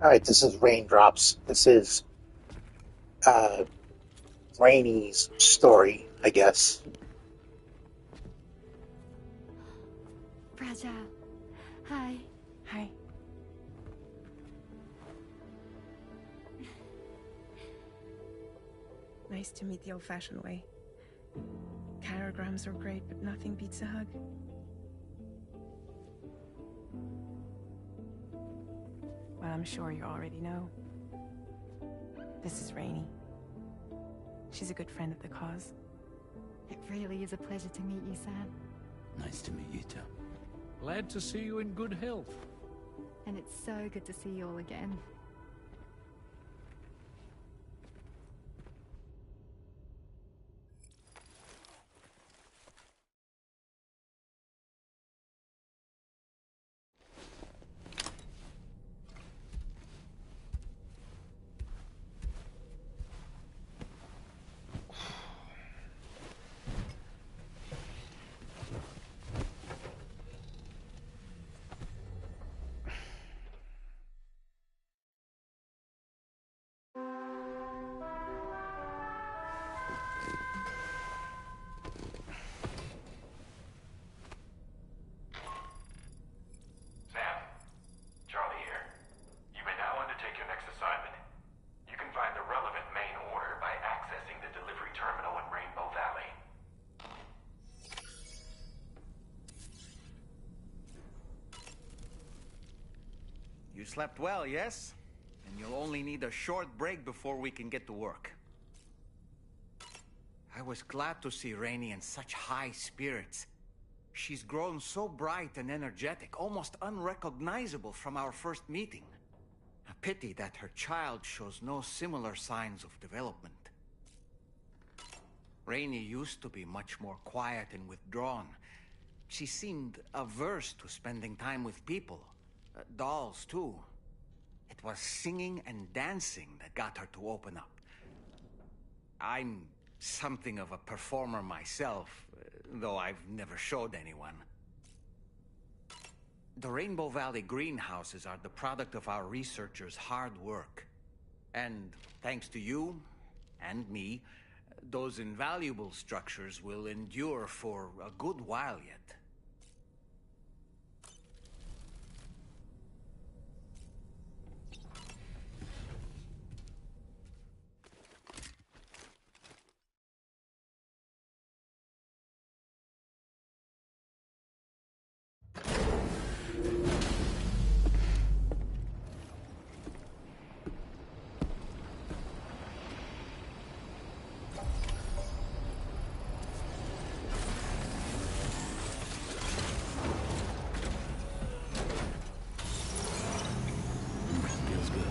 All right, this is Raindrops. This is uh, Rainy's story, I guess. Fragile. Hi. Hi. Nice to meet the old-fashioned way. Carograms are great, but nothing beats a hug. Well, I'm sure you already know. This is Rainy. She's a good friend of the cause. It really is a pleasure to meet you, Sam. Nice to meet you too. Glad to see you in good health. And it's so good to see you all again. Sam, Charlie here. You may now undertake your next assignment. You can find the relevant main order by accessing the delivery terminal in Rainbow Valley. You slept well, yes? And you'll only need a short break before we can get to work. I was glad to see Rainey in such high spirits. She's grown so bright and energetic, almost unrecognizable from our first meeting. A pity that her child shows no similar signs of development. Rainey used to be much more quiet and withdrawn. She seemed averse to spending time with people. Dolls, too. It was singing and dancing that got her to open up. I'm something of a performer myself, though I've never showed anyone. The Rainbow Valley greenhouses are the product of our researchers' hard work. And thanks to you and me, those invaluable structures will endure for a good while yet. Feels good.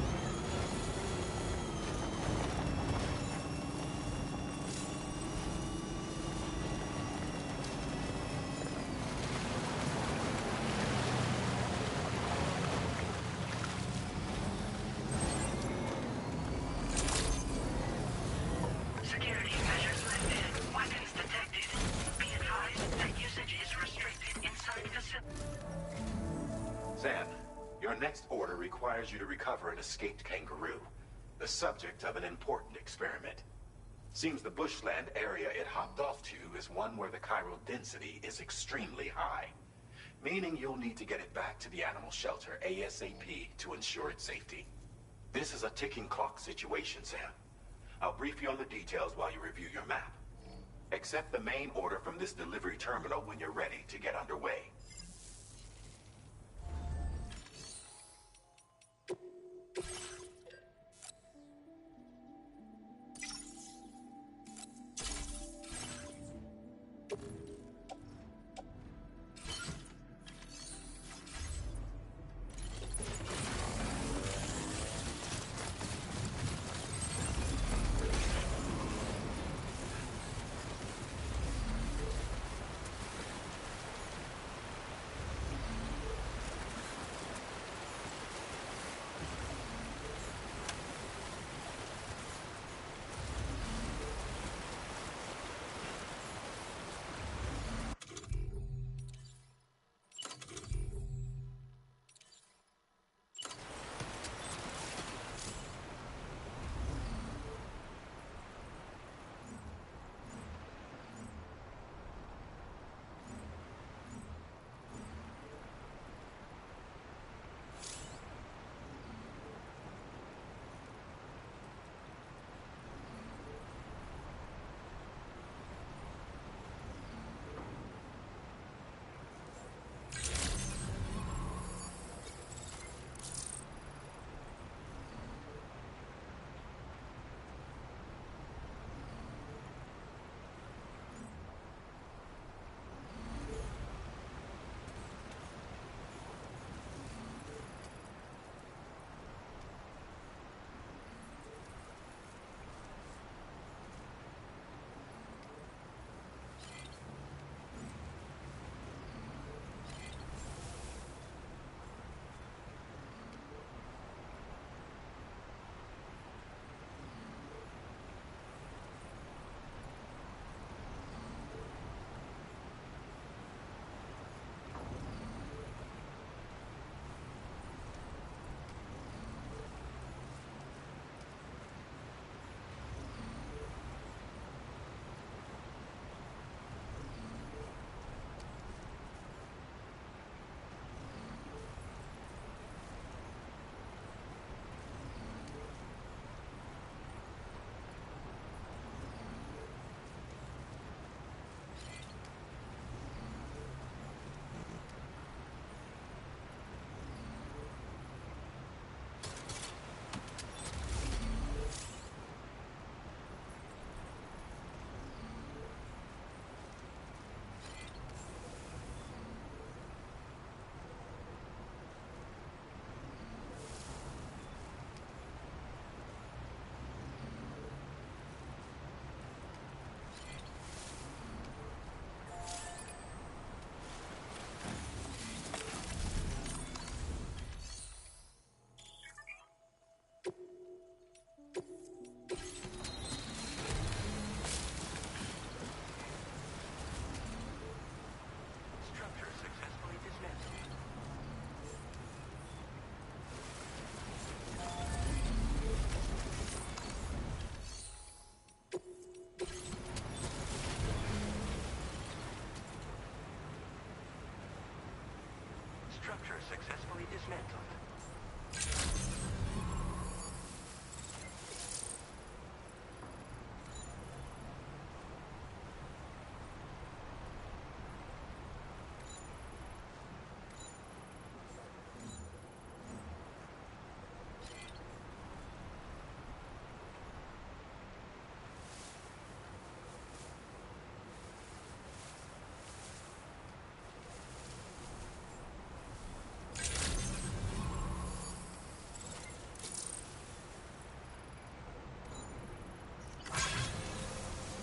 Security measures lifted. Weapons detected. Be advised that usage is restricted inside facility. Sam, your next order requires you to recover an escaped kangaroo, the subject of an important experiment. Seems the bushland area it hopped off to is one where the chiral density is extremely high, meaning you'll need to get it back to the animal shelter ASAP to ensure its safety. This is a ticking clock situation, Sam. I'll brief you on the details while you review your map. Accept the main order from this delivery terminal when you're ready to get underway. Structure successfully dismantled.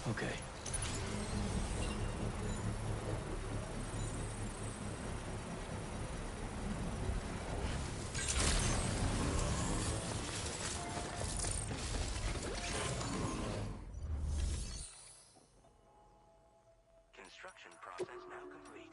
Okay. Construction process now complete.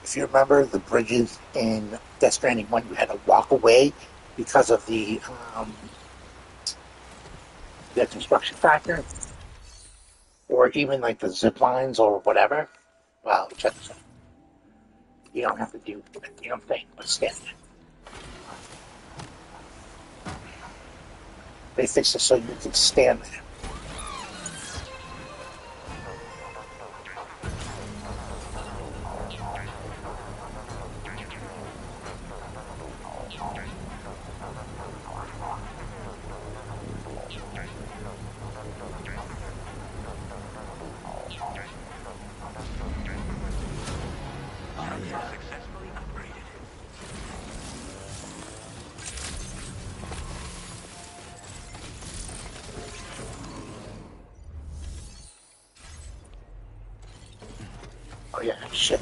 If you remember the bridges in Death Stranding 1, you had to walk away because of the construction factor, or even like the zip lines or whatever. Well, check this out. You don't have to do a damn thing but stand there. They fixed it so you can stand there. Oh, yeah. Successfully upgraded. Oh yeah, shit.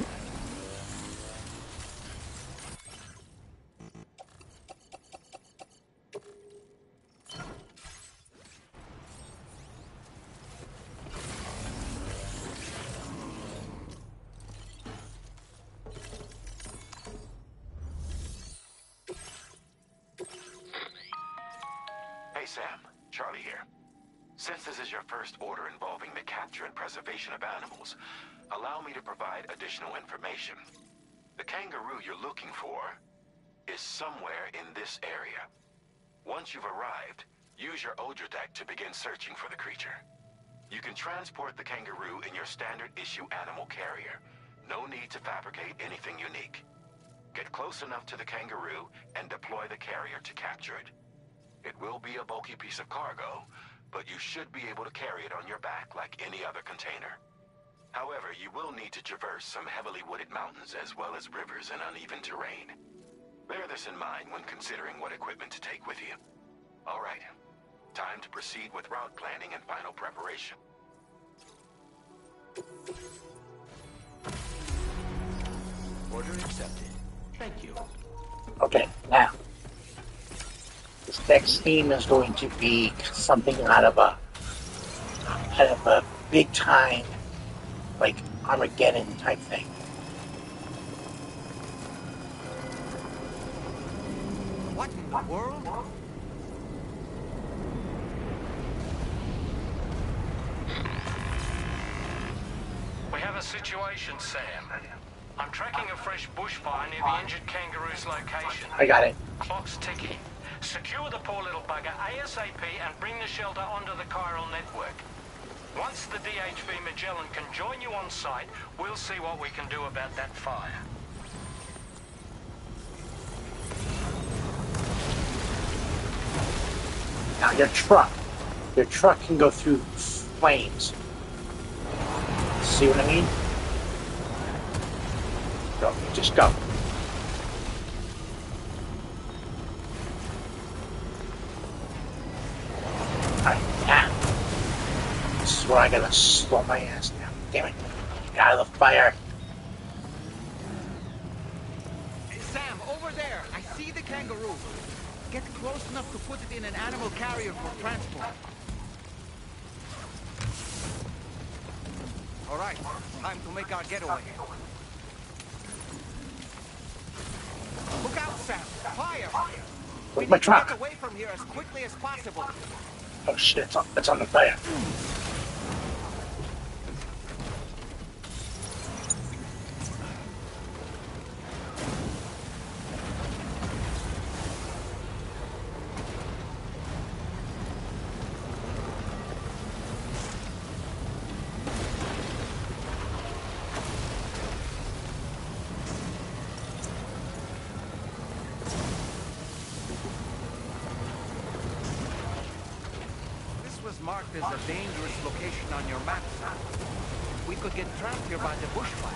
Hey Sam, Charlie here. Since this is your first order involving the capture and preservation of animals, allow me to provide additional information. The kangaroo you're looking for is somewhere in this area. Once you've arrived, use your Odradek to begin searching for the creature. You can transport the kangaroo in your standard issue animal carrier. No need to fabricate anything unique. Get close enough to the kangaroo and deploy the carrier to capture it. It will be a bulky piece of cargo, but you should be able to carry it on your back like any other container. However, you will need to traverse some heavily wooded mountains as well as rivers and uneven terrain. Bear this in mind when considering what equipment to take with you. All right, time to proceed with route planning and final preparation. Order accepted. Thank you. Okay, now this next theme is going to be something out of a big time, like Armageddon type thing. What in the world? We have a situation, Sam. I'm tracking a fresh bushfire near the injured kangaroo's location. I got it. Clock's ticking. Secure the poor little bugger ASAP and bring the shelter onto the chiral network. Once the DHV Magellan can join you on site, we'll see what we can do about that fire. Now your truck can go through flames. See what I mean? Go, just go. Alright, now. This is where I gotta slow my ass down. Damn it. Get out of the fire. Sam, over there. I see the kangaroo. Get close enough to put it in an animal carrier for transport. All right, time to make our getaway. Look out, Sam! Fire! Where's my to truck? get away from here as quickly as possible. Oh shit, it's on the fire. Marked as a dangerous location on your map, Sam. We could get trapped here by the bushfire.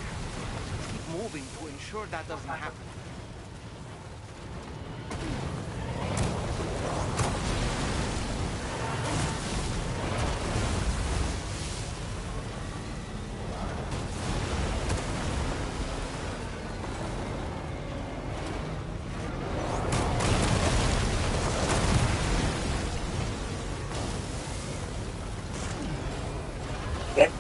Keep moving to ensure that doesn't happen. Yeah.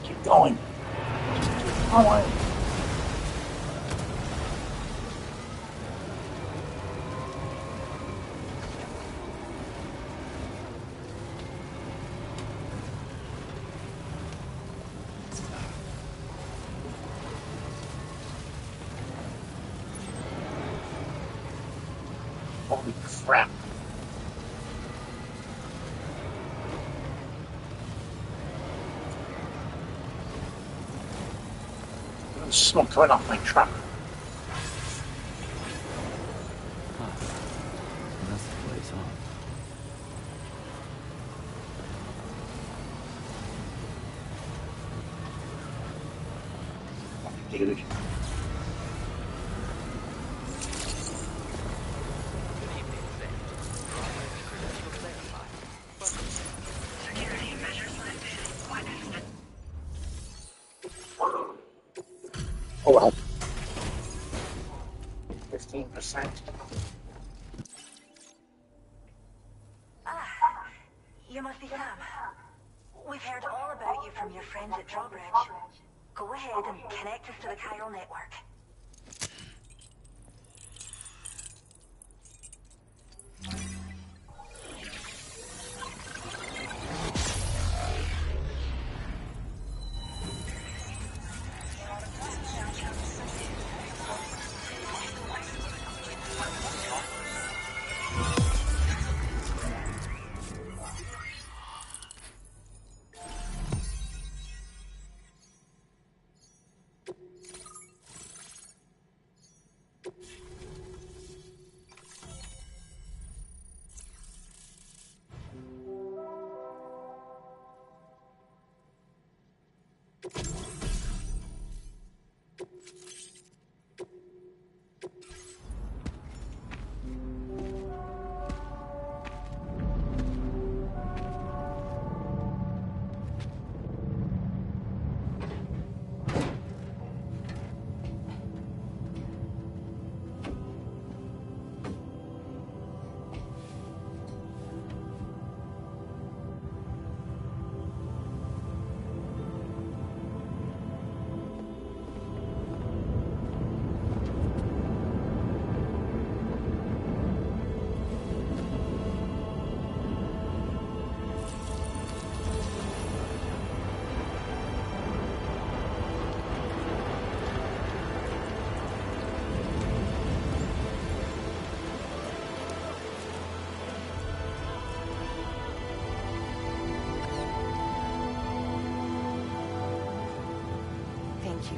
Keep going. Keep going. Holy crap. There's smoke coming off my truck. That's the place, huh? Dude. Security measures lifted. Weapons Oh well. 15%. You must be Sam. We've heard all about you from your friends at Drawbridge. Go ahead and connect us to the chiral network.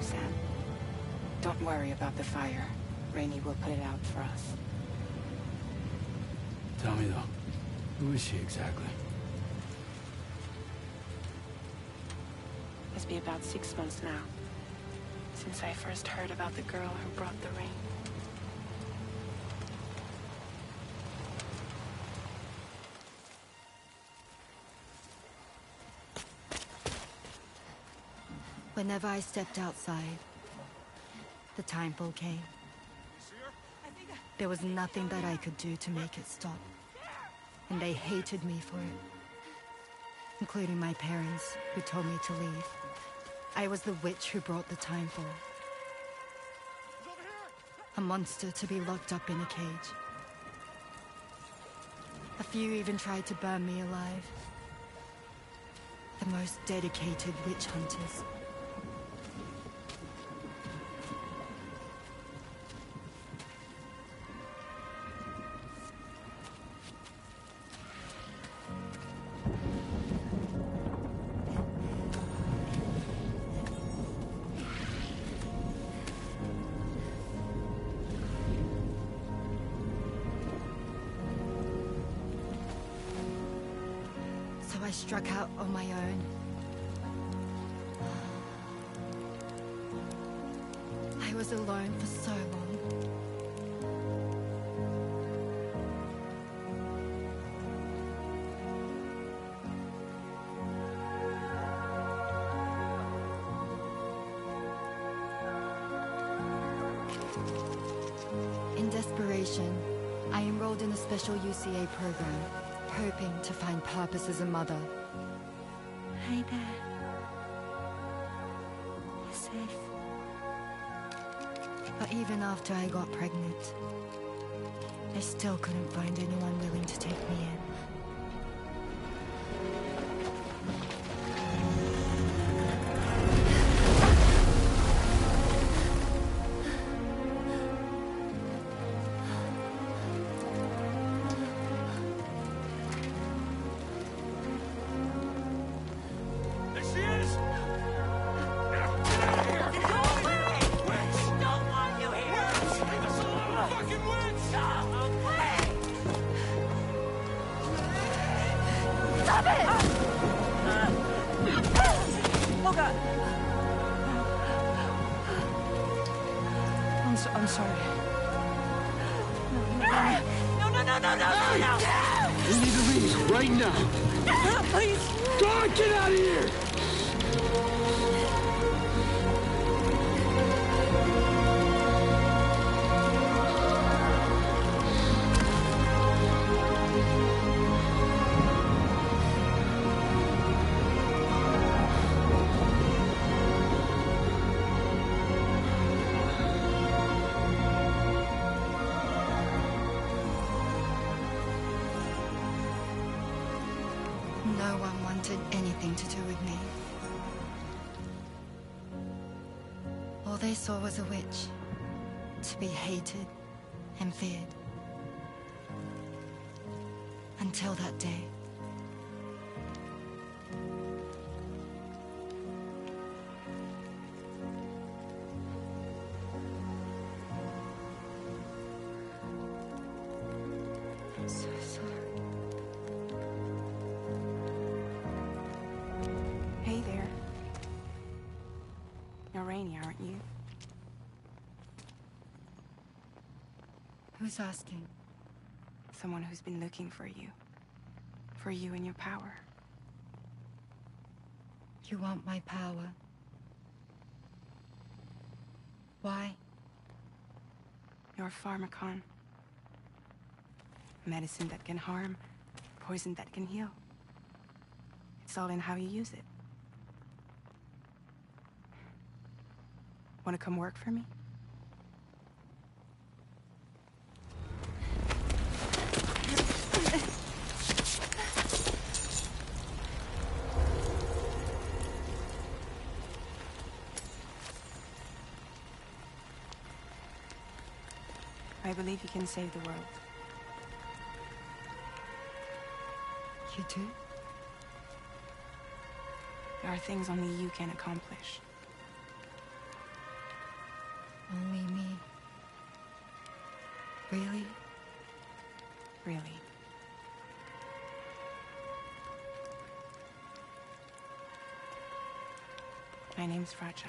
Sam. Don't worry about the fire. Rainey will put it out for us. Tell me though, who is she exactly? It's been about 6 months now, since I first heard about the girl who brought the rain. Whenever I stepped outside, the timefall came. There was nothing that I could do to make it stop. And they hated me for it. Including my parents, who told me to leave. I was the witch who brought the timefall. A monster to be locked up in a cage. A few even tried to burn me alive. The most dedicated witch hunters. I struck out on my own. I was alone for so long. In desperation, I enrolled in a special UCA program, hoping to find purpose as a mother. Hi there. You're safe. But even after I got pregnant, I still couldn't find anyone willing to take me in. I'm sorry. No. We need to leave right now. Please. God, get out of here! No one wanted anything to do with me. All they saw was a witch, to be hated and feared. Until that day. I'm so sorry. Hey there. You're Rainey, aren't you? Who's asking? Someone who's been looking for you. For you and your power. You want my power? Why? You're a pharmacon. Medicine that can harm, poison that can heal. It's all in how you use it. Want to come work for me? I believe you can save the world. You do? There are things only you can accomplish. Really? Really. My name's Fragile.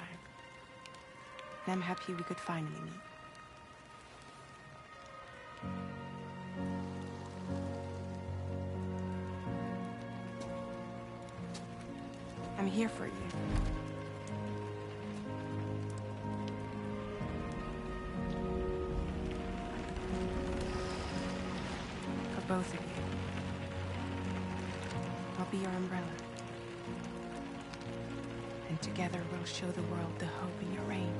And I'm happy we could finally meet. I'm here for you. For both of you. I'll be your umbrella. And together we'll show the world the hope in your reign.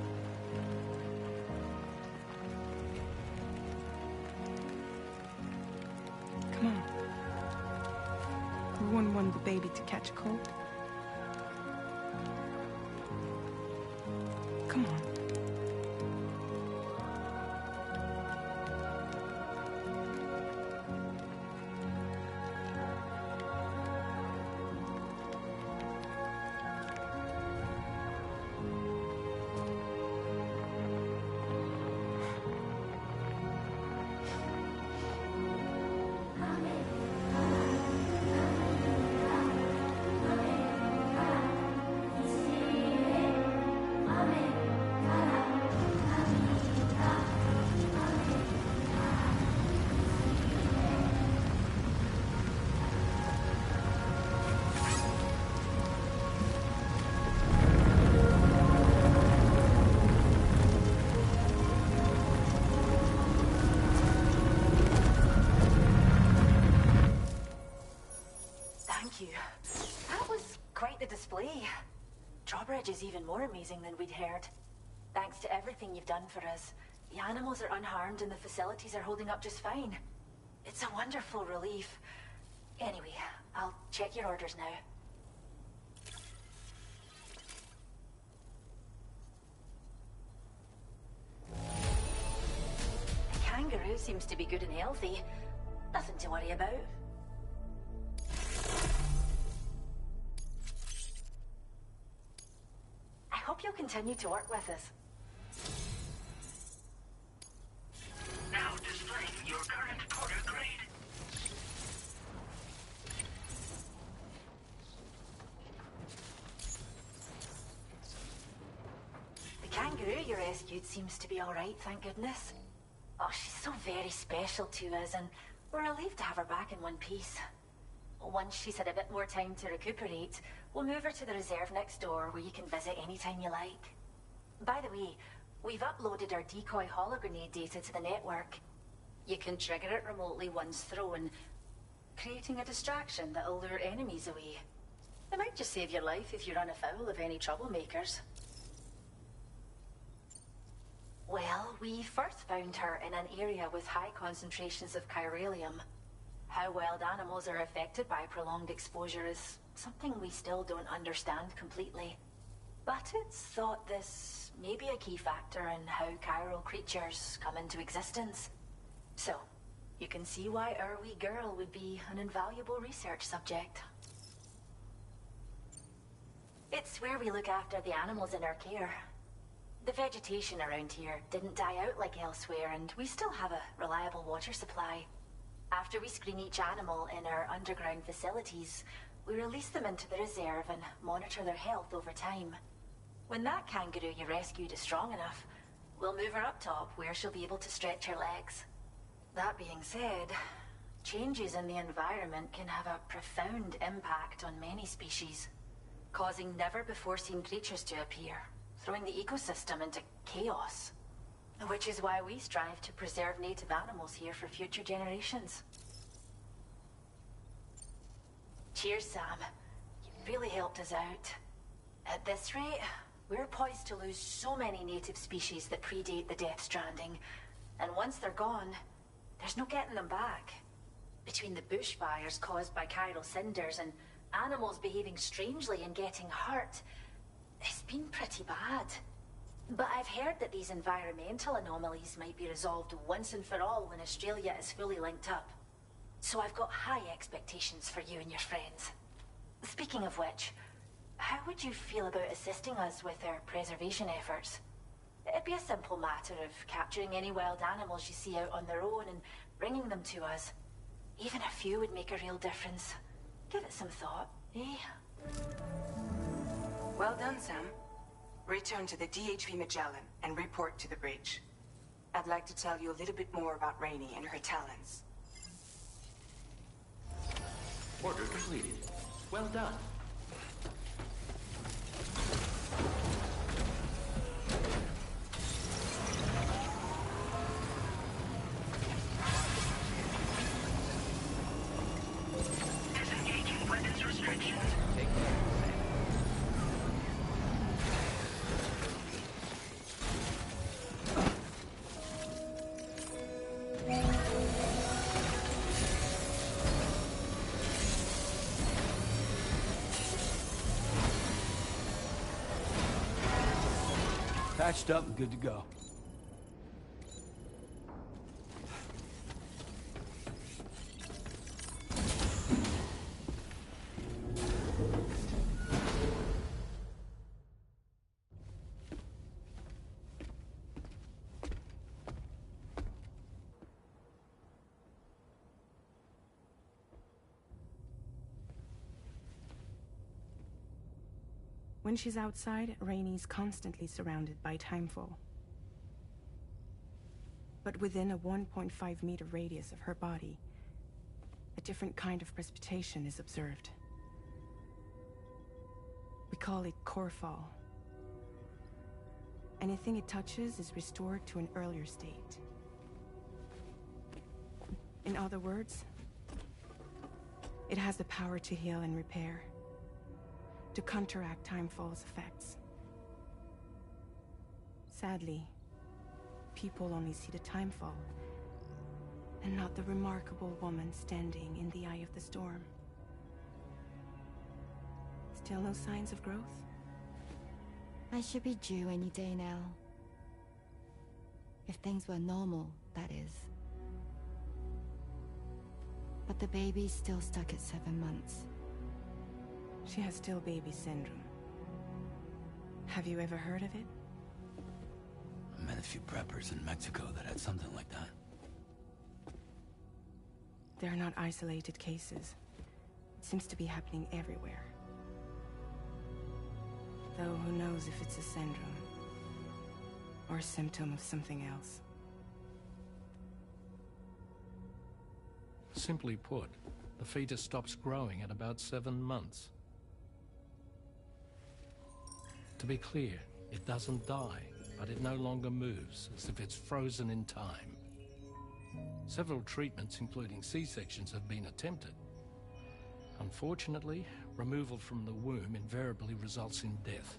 Come on. Who wouldn't want the baby to catch a cold? Come on. Thank you. That was quite the display. Drawbridge is even more amazing than we'd heard. Thanks to everything you've done for us, the animals are unharmed and the facilities are holding up just fine. It's a wonderful relief. Anyway, I'll check your orders now. The kangaroo seems to be good and healthy. Nothing to worry about. I hope you'll continue to work with us. Now displaying your current porter grade. The kangaroo you rescued seems to be alright, thank goodness. Oh, she's so very special to us, and we're relieved to have her back in one piece. Once she's had a bit more time to recuperate, we'll move her to the reserve next door where you can visit anytime you like. By the way, we've uploaded our decoy hologrenade data to the network. You can trigger it remotely once thrown, creating a distraction that'll lure enemies away. It might just save your life if you run afoul of any troublemakers. Well, we first found her in an area with high concentrations of chiralium. How wild animals are affected by prolonged exposure is something we still don't understand completely. But it's thought this may be a key factor in how chiral creatures come into existence. So, you can see why our wee girl would be an invaluable research subject. It's where we look after the animals in our care. The vegetation around here didn't die out like elsewhere, and we still have a reliable water supply. After we screen each animal in our underground facilities, we release them into the reserve and monitor their health over time. When that kangaroo you rescued is strong enough, we'll move her up top where she'll be able to stretch her legs. That being said, changes in the environment can have a profound impact on many species, causing never-before-seen creatures to appear, throwing the ecosystem into chaos. Which is why we strive to preserve native animals here for future generations. Cheers, Sam. You really helped us out. At this rate, we're poised to lose so many native species that predate the Death Stranding. And once they're gone, there's no getting them back. Between the bushfires caused by chiral cinders and animals behaving strangely and getting hurt, it's been pretty bad. But I've heard that these environmental anomalies might be resolved once and for all when Australia is fully linked up. So I've got high expectations for you and your friends. Speaking of which, how would you feel about assisting us with our preservation efforts? It It'd be a simple matter of capturing any wild animals you see out on their own and bringing them to us. Even a few would make a real difference. Give it some thought, eh? Well done, Sam. Return to the DHV Magellan and report to the bridge. I'd like to tell you a little bit more about Rainey and her talents. Order completed. Well done. Disengaging weapons restrictions. Take care. Patched up and good to go. When she's outside, Rainey's constantly surrounded by timefall. But within a 1.5-meter radius of her body, a different kind of precipitation is observed. We call it core fall. Anything it touches is restored to an earlier state. In other words, it has the power to heal and repair, to counteract timefall's effects. Sadly, people only see the timefall, and not the remarkable woman standing in the eye of the storm. Still no signs of growth? I should be due any day now. If things were normal, that is. But the baby's still stuck at 7 months. She has still baby syndrome. Have you ever heard of it? I met a few preppers in Mexico that had something like that. They're not isolated cases. It seems to be happening everywhere. Though who knows if it's a syndrome or a symptom of something else. Simply put, the fetus stops growing at about 7 months. To be clear, it doesn't die, but it no longer moves, as if it's frozen in time. Several treatments, including C-sections, have been attempted. Unfortunately, removal from the womb invariably results in death.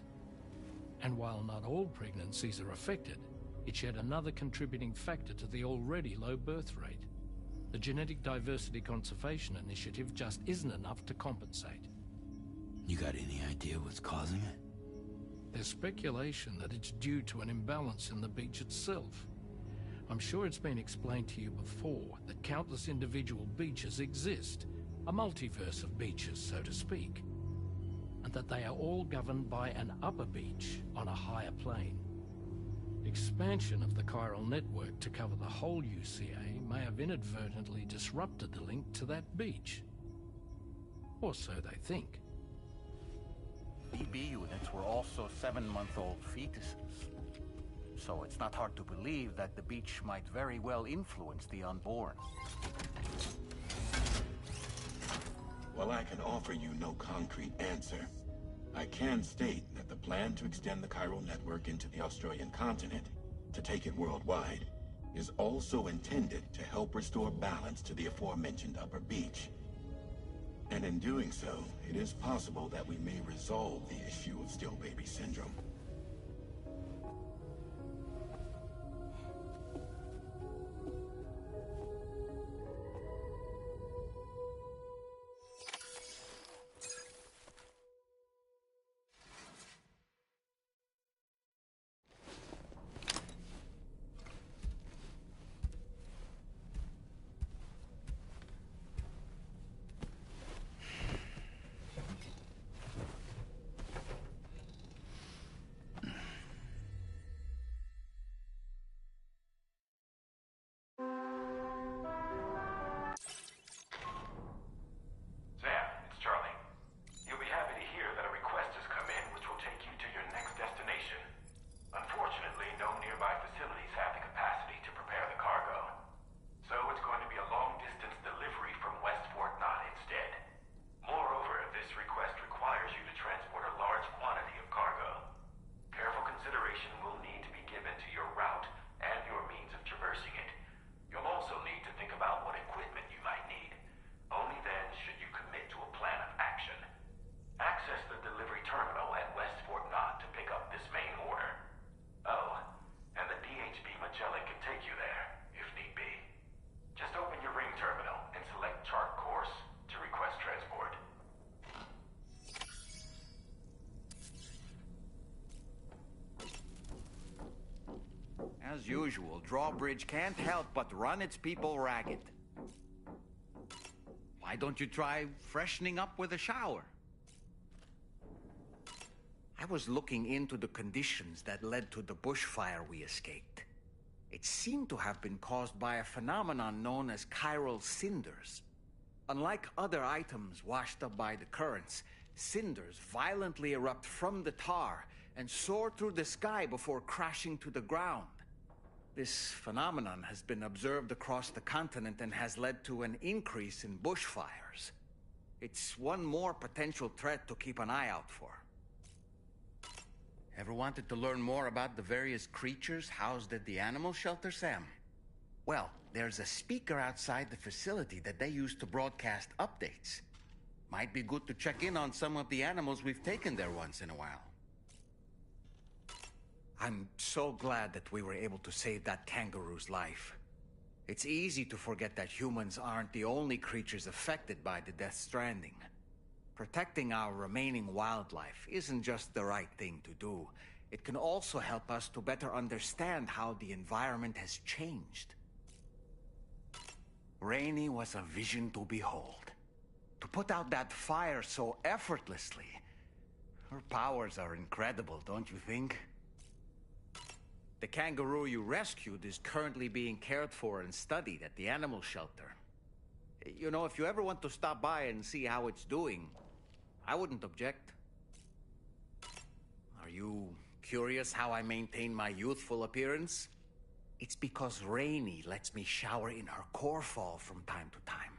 And while not all pregnancies are affected, it's yet another contributing factor to the already low birth rate. The Genetic Diversity Conservation Initiative just isn't enough to compensate. You got any idea what's causing it? There's speculation that it's due to an imbalance in the beach itself. I'm sure it's been explained to you before that countless individual beaches exist, a multiverse of beaches, so to speak, and that they are all governed by an upper beach on a higher plane. Expansion of the chiral network to cover the whole UCA may have inadvertently disrupted the link to that beach. Or so they think. BB units were also 7-month-old fetuses. So it's not hard to believe that the beach might very well influence the unborn. While I can offer you no concrete answer, I can state that the plan to extend the chiral network into the Australian continent, to take it worldwide, is also intended to help restore balance to the aforementioned upper beach. And in doing so, it is possible that we may resolve the issue of still baby syndrome. as usual, Drawbridge can't help but run its people ragged. Why don't you try freshening up with a shower? I was looking into the conditions that led to the bushfire we escaped. It seemed to have been caused by a phenomenon known as chiral cinders. Unlike other items washed up by the currents, cinders violently erupt from the tar and soar through the sky before crashing to the ground. This phenomenon has been observed across the continent and has led to an increase in bushfires. It's one more potential threat to keep an eye out for. Ever wanted to learn more about the various creatures housed at the animal shelter, Sam? Well, there's a speaker outside the facility that they use to broadcast updates. Might be good to check in on some of the animals we've taken there once in a while. I'm so glad that we were able to save that kangaroo's life. It's easy to forget that humans aren't the only creatures affected by the Death Stranding. Protecting our remaining wildlife isn't just the right thing to do. It can also help us to better understand how the environment has changed. Rainey was a vision to behold. To put out that fire so effortlessly. Her powers are incredible, don't you think? The kangaroo you rescued is currently being cared for and studied at the animal shelter. You know, if you ever want to stop by and see how it's doing, I wouldn't object. Are you curious how I maintain my youthful appearance? It's because Rainey lets me shower in her core fall from time to time.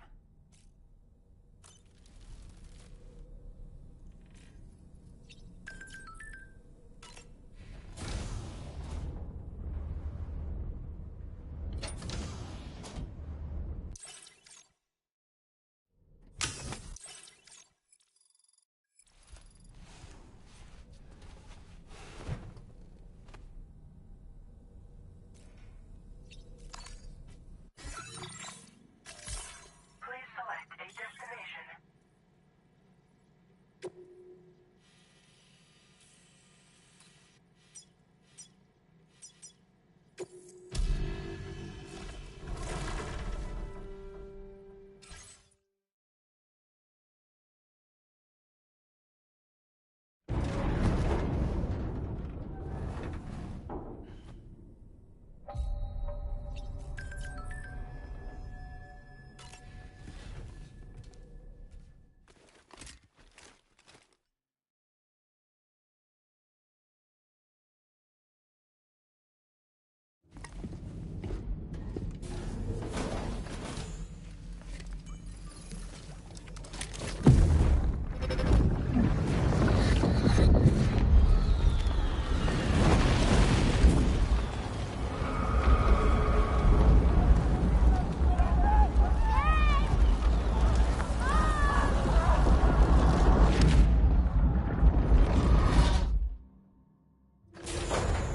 Please select a destination.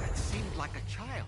That seemed like a child.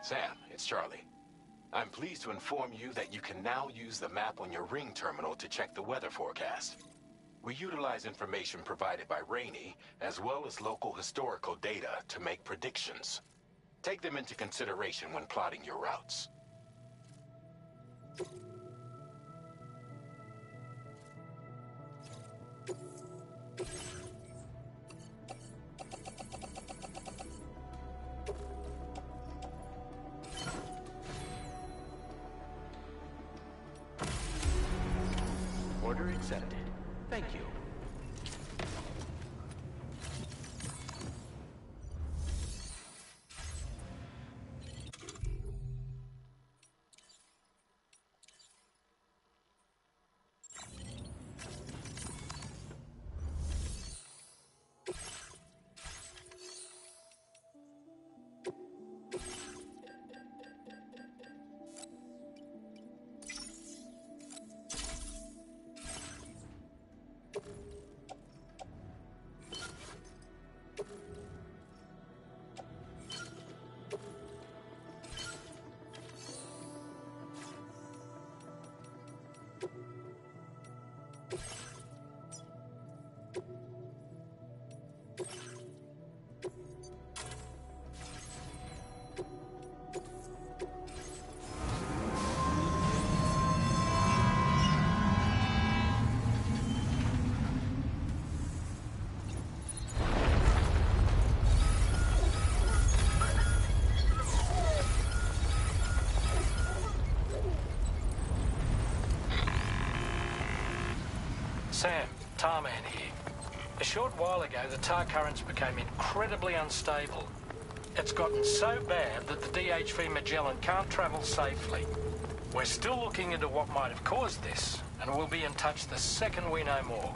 Sam, it's Charlie. I'm pleased to inform you that you can now use the map on your Ring terminal to check the weather forecast. We utilize information provided by Rainey, as well as local historical data, to make predictions. Take them into consideration when plotting your routes. Order accepted. Thank you. Sam, Tarman here. A short while ago, the tar currents became incredibly unstable. It's gotten so bad that the DHV Magellan can't travel safely. We're still looking into what might have caused this, and we'll be in touch the second we know more.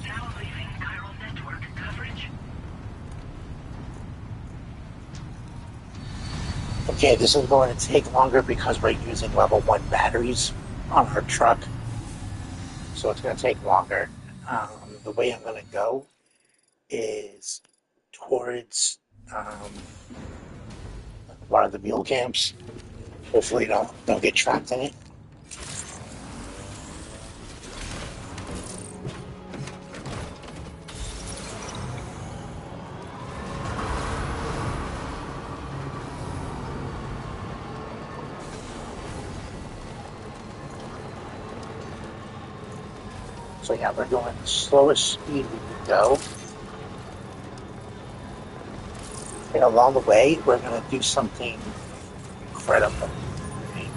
Now leaving chiral network coverage. Okay, this is going to take longer because we're using level 1 batteries on our truck. So it's going to take longer. The way I'm going to go is towards one of the mule camps. Hopefully don't get trapped in it. So yeah, we're going the slowest speed we can go. And along the way, we're going to do something incredible. I'm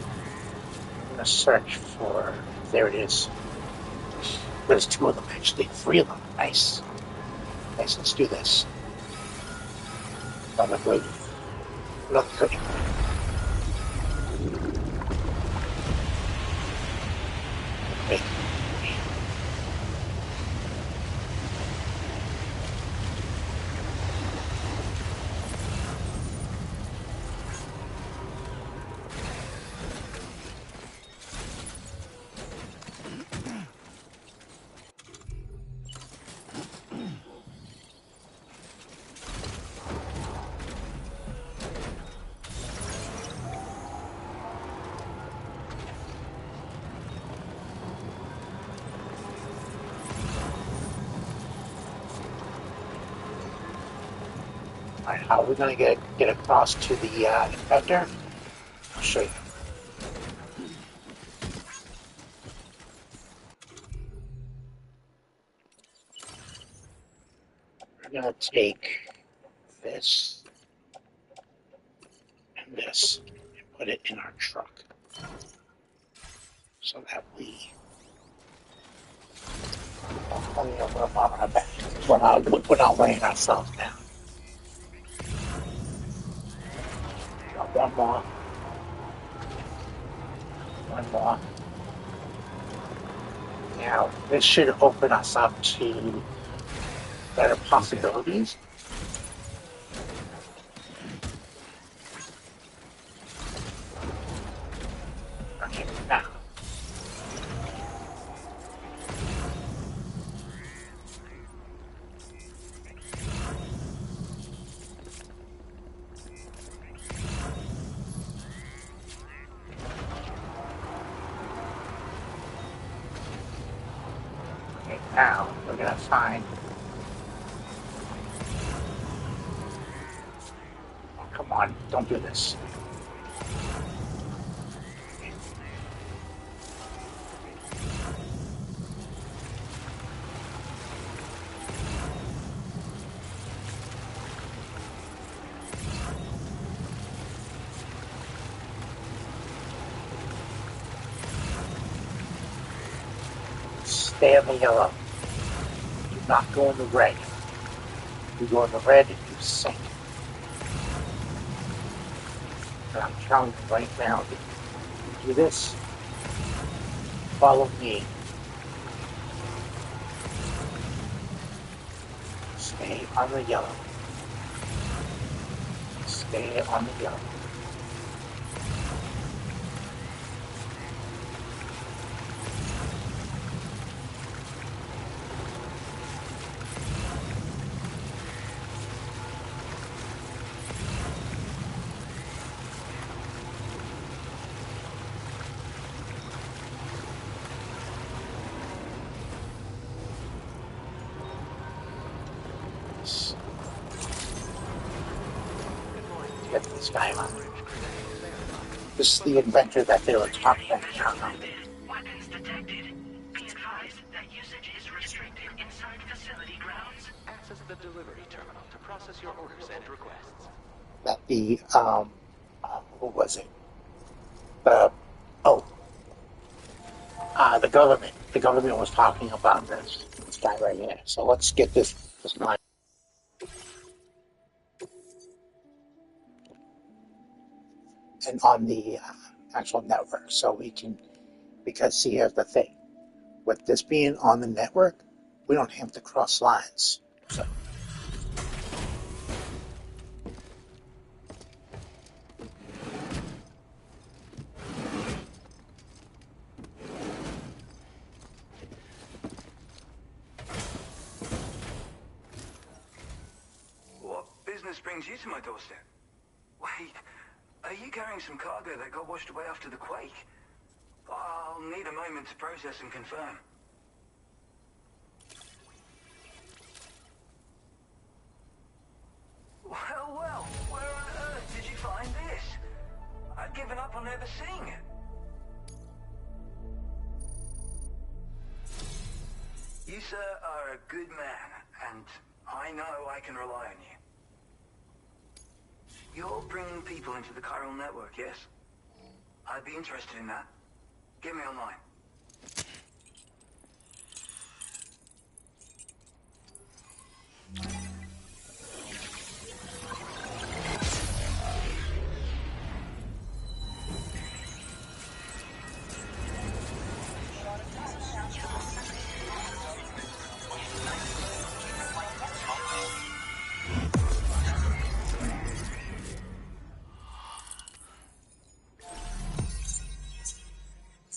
going to search for, there it is. There's 2 of them actually, 3 of them. Nice. Nice, let's do this. Another good. Another good. Wait. Alright, how are we going to get across to the infector? I'll show you. We're going to take this and this and put it in our truck so that we only have room on our back. We're not laying ourselves down. Got one more. more. Now, this should open us up to better possibilities. Okay, now. Okay, now we're gonna find. Oh, come on, don't do this. Stay in the yellow. Do not go in the red. If you go in the red, you sink. And I'm telling you right now, if you do this, follow me. Stay on the yellow. Stay on the yellow. Get this guy on. This is the adventure that they were talking about. Weapons detected. Be advised that usage is restricted inside facility grounds. Access the delivery terminal to process your orders and requests. That what was it? The the government. The government was talking about this guy right here. So let's get this line. And on the actual network, so we can, because see, here's the thing, with this being on the network, we don't have to cross lines. So What business brings you to my doorstep? Wait, are you carrying some cargo that got washed away after the quake? I'll need a moment to process and confirm. Well, where on earth did you find this? I'd given up on ever seeing it. You, sir, are a good man, and I know I can rely on you. You're bringing people into the chiral network, yes? I'd be interested in that. Get me online.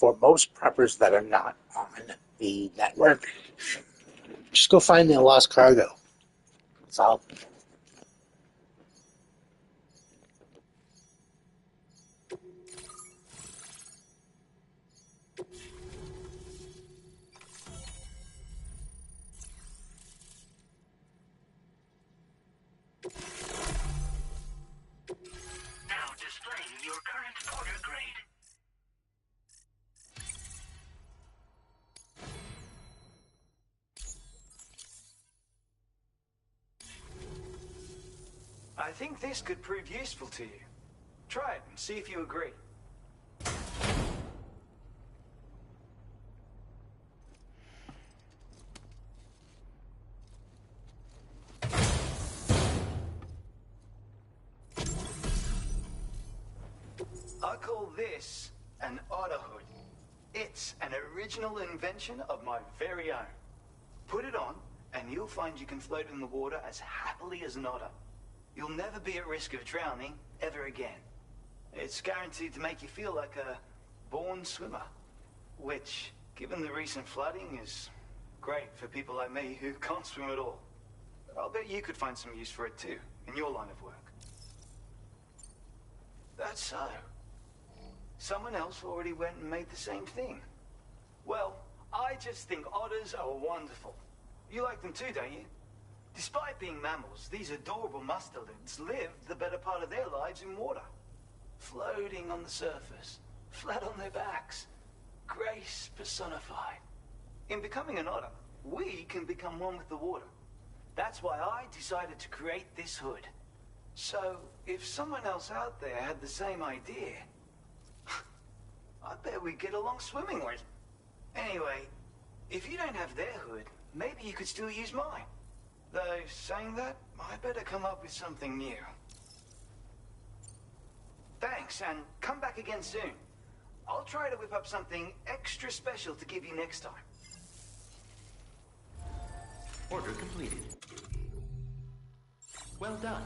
for most preppers that are not on the network, just go find their lost cargo. That's all. Now displaying your current order grade. I think this could prove useful to you. Try it and see if you agree. I call this an auto hood. It's an original invention of my very own. Put it on, and you'll find you can float in the water as happily as an otter. You'll never be at risk of drowning ever again. It's guaranteed to make you feel like a born swimmer, which, given the recent flooding, is great for people like me who can't swim at all. I'll bet you could find some use for it too, in your line of work. That's so. Someone else already went and made the same thing. Well, I just think otters are wonderful. You like them too, don't you? Despite being mammals, these adorable mustelids live the better part of their lives in water. Floating on the surface, flat on their backs. Grace personified. In becoming an otter, we can become one with the water. That's why I decided to create this hood. So, if someone else out there had the same idea, I bet we'd get along swimmingly. Anyway, if you don't have their hood, maybe you could still use mine. Though, saying that, I better come up with something new. Thanks, and come back again soon. I'll try to whip up something extra special to give you next time. Order completed. Well done.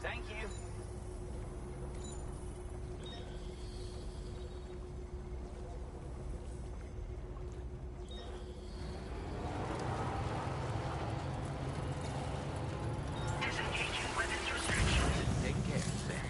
Thank you. Disengaging weapons restrictions. Take care, Sam.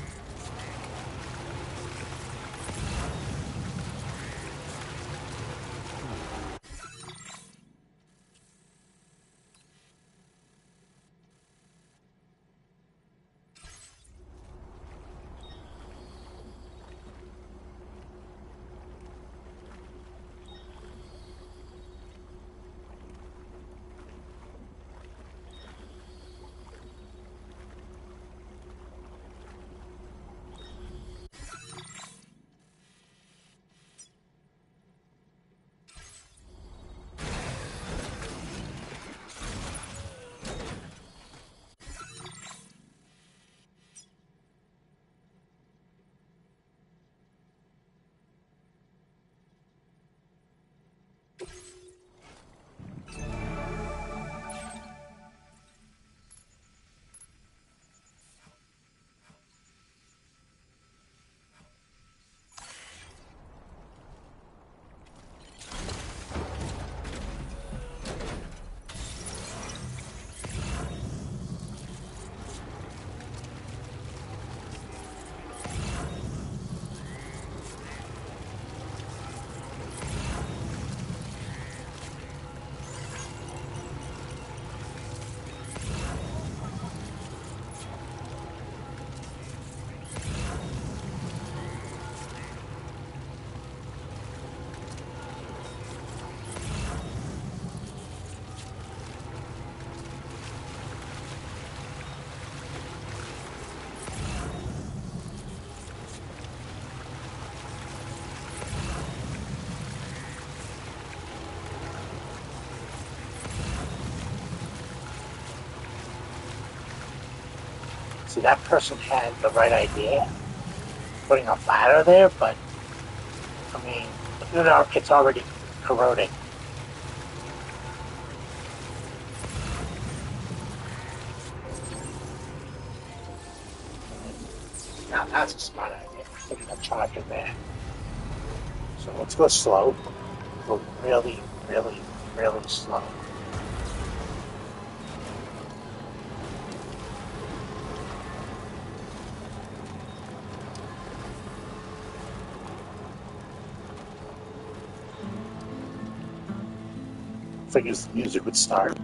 See, that person had the right idea, putting a ladder there, but, I mean, it's already corroding. Now that's a smart idea, putting a charger there. So let's go slow. Go really, really, really slow. Figures the music would start.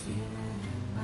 Feel it in my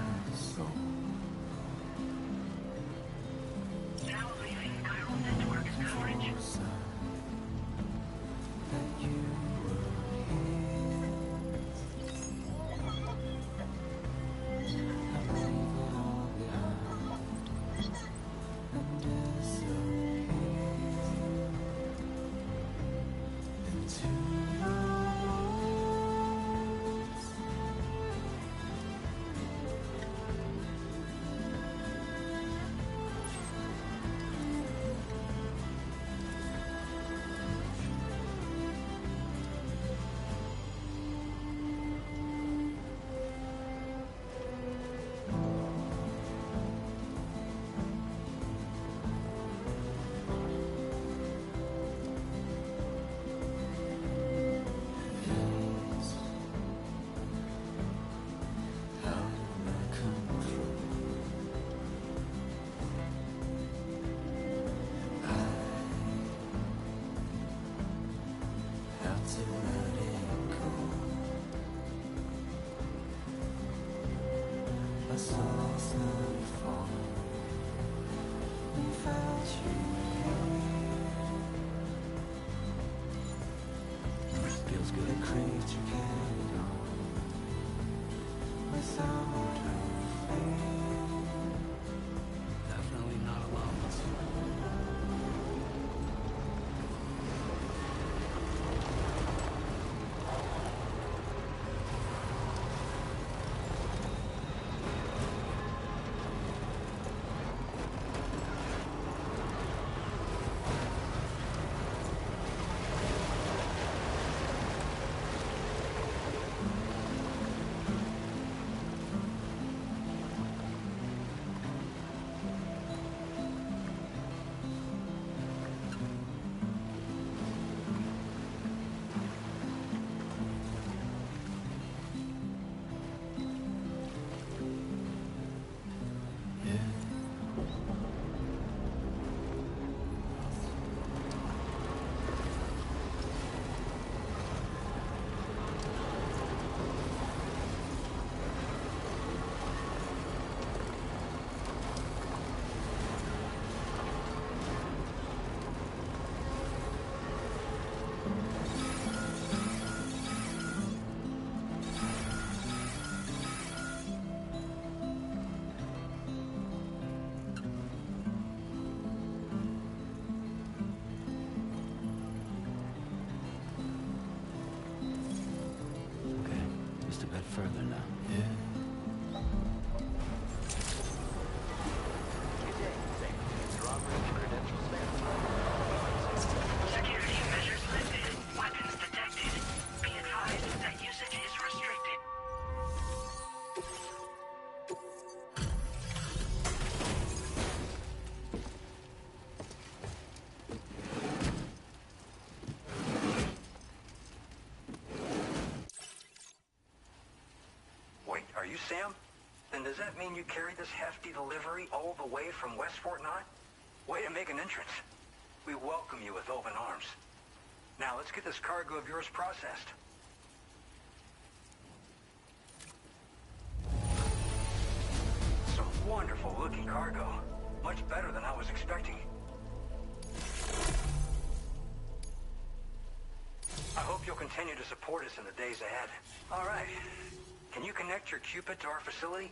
Feels good. Definitely not alone. Just a bit further now. Security measures lifted. Weapons detected. Be advised that usage is restricted. Wait, are you Sam? Then does that mean you carried this hefty delivery all the way from West Fort Knott? Way to make an entrance. We welcome you with open arms. Now let's get this cargo of yours processed. Some wonderful looking cargo. Much better than I was expecting. I hope you'll continue to support us in the days ahead. All right. Can you connect your Cupid to our facility?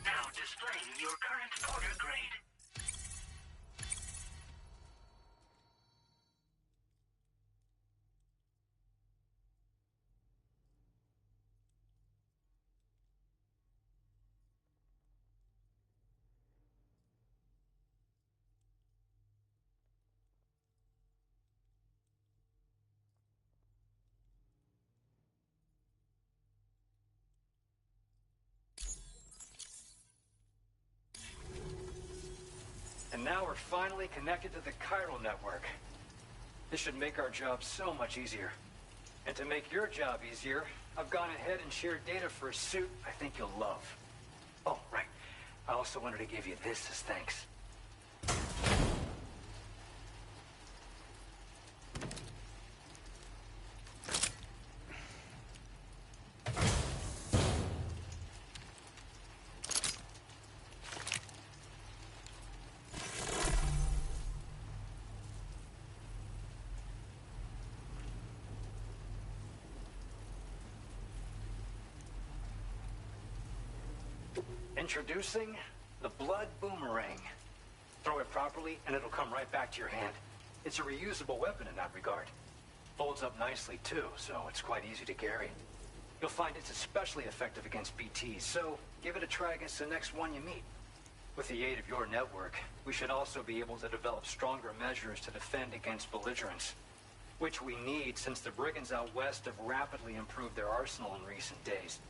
Now displaying your current order grade. And now we're finally connected to the chiral network. This should make our job so much easier. And to make your job easier, I've gone ahead and shared data for a suit I think you'll love. Oh, right. I also wanted to give you this as thanks. Introducing the Blood Boomerang. Throw it properly and it'll come right back to your hand. It's a reusable weapon in that regard. Folds up nicely too, so it's quite easy to carry. You'll find it's especially effective against BTs, so give it a try against the next one you meet. With the aid of your network, we should also be able to develop stronger measures to defend against belligerents, which we need since the brigands out west have rapidly improved their arsenal in recent days.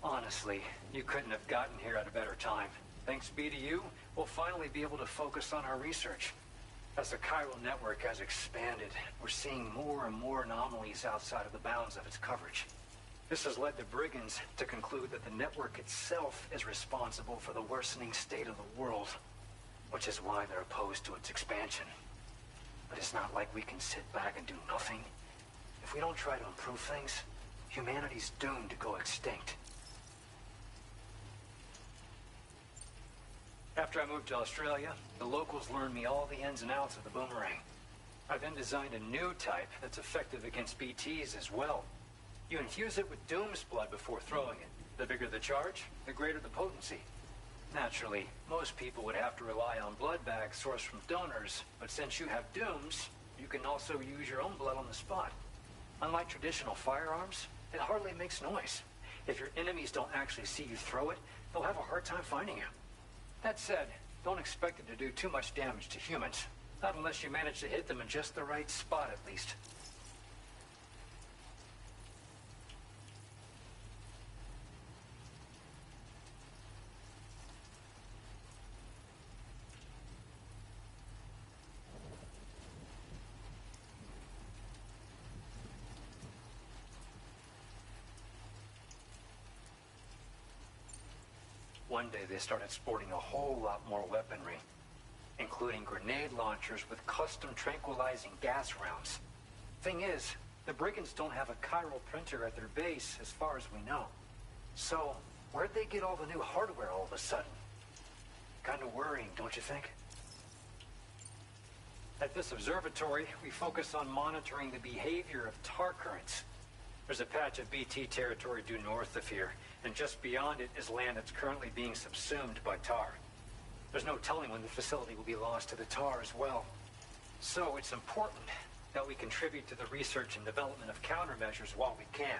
Honestly, you couldn't have gotten here at a better time. Thanks be to you, we'll finally be able to focus on our research. As the chiral network has expanded, we're seeing more and more anomalies outside of the bounds of its coverage. This has led the brigands to conclude that the network itself is responsible for the worsening state of the world, which is why they're opposed to its expansion. But it's not like we can sit back and do nothing. If we don't try to improve things, humanity's doomed to go extinct. After I moved to Australia, the locals learned me all the ins and outs of the boomerang. I then designed a new type that's effective against BTs as well. You infuse it with Doom's blood before throwing it. The bigger the charge, the greater the potency. Naturally, most people would have to rely on blood bags sourced from donors, but since you have Doom's, you can also use your own blood on the spot. Unlike traditional firearms, it hardly makes noise. If your enemies don't actually see you throw it, they'll have a hard time finding you. That said, don't expect it to do too much damage to humans. Not unless you manage to hit them in just the right spot, at least. One day they started sporting a whole lot more weaponry, including grenade launchers with custom tranquilizing gas rounds. Thing is, the brigands don't have a chiral printer at their base as far as we know. So, where'd they get all the new hardware all of a sudden? Kind of worrying, don't you think? At this observatory, we focus on monitoring the behavior of tar currents. There's a patch of BT territory due north of here, and just beyond it is land that's currently being subsumed by tar. There's no telling when the facility will be lost to the tar as well. So it's important that we contribute to the research and development of countermeasures while we can.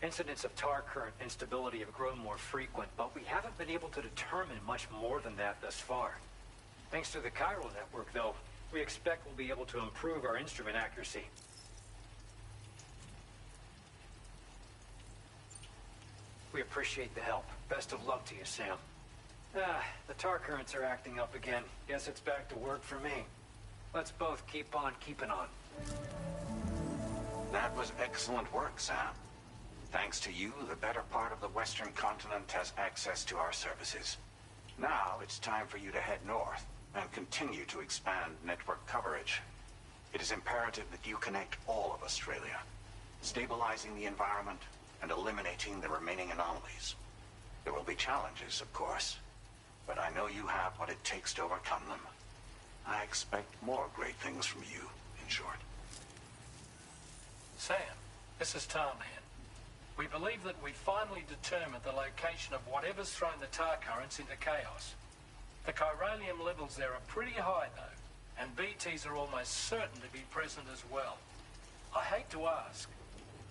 Incidents of tar current instability have grown more frequent, but we haven't been able to determine much more than that thus far. Thanks to the chiral network, though, we expect we'll be able to improve our instrument accuracy. We appreciate the help. Best of luck to you, Sam. The tar currents are acting up again. Guess it's back to work for me. Let's both keep on keeping on. That was excellent work, Sam. Thanks to you, the better part of the Western continent has access to our services. Now it's time for you to head north and continue to expand network coverage. It is imperative that you connect all of Australia, stabilizing the environment and eliminating the remaining anomalies. There will be challenges, of course, but I know you have what it takes to overcome them. I expect more great things from you, in short. Sam, this is Tom here. We believe that we finally determined the location of whatever's thrown the tar currents into chaos. The chiralium levels there are pretty high, though, and BTs are almost certain to be present as well. I hate to ask,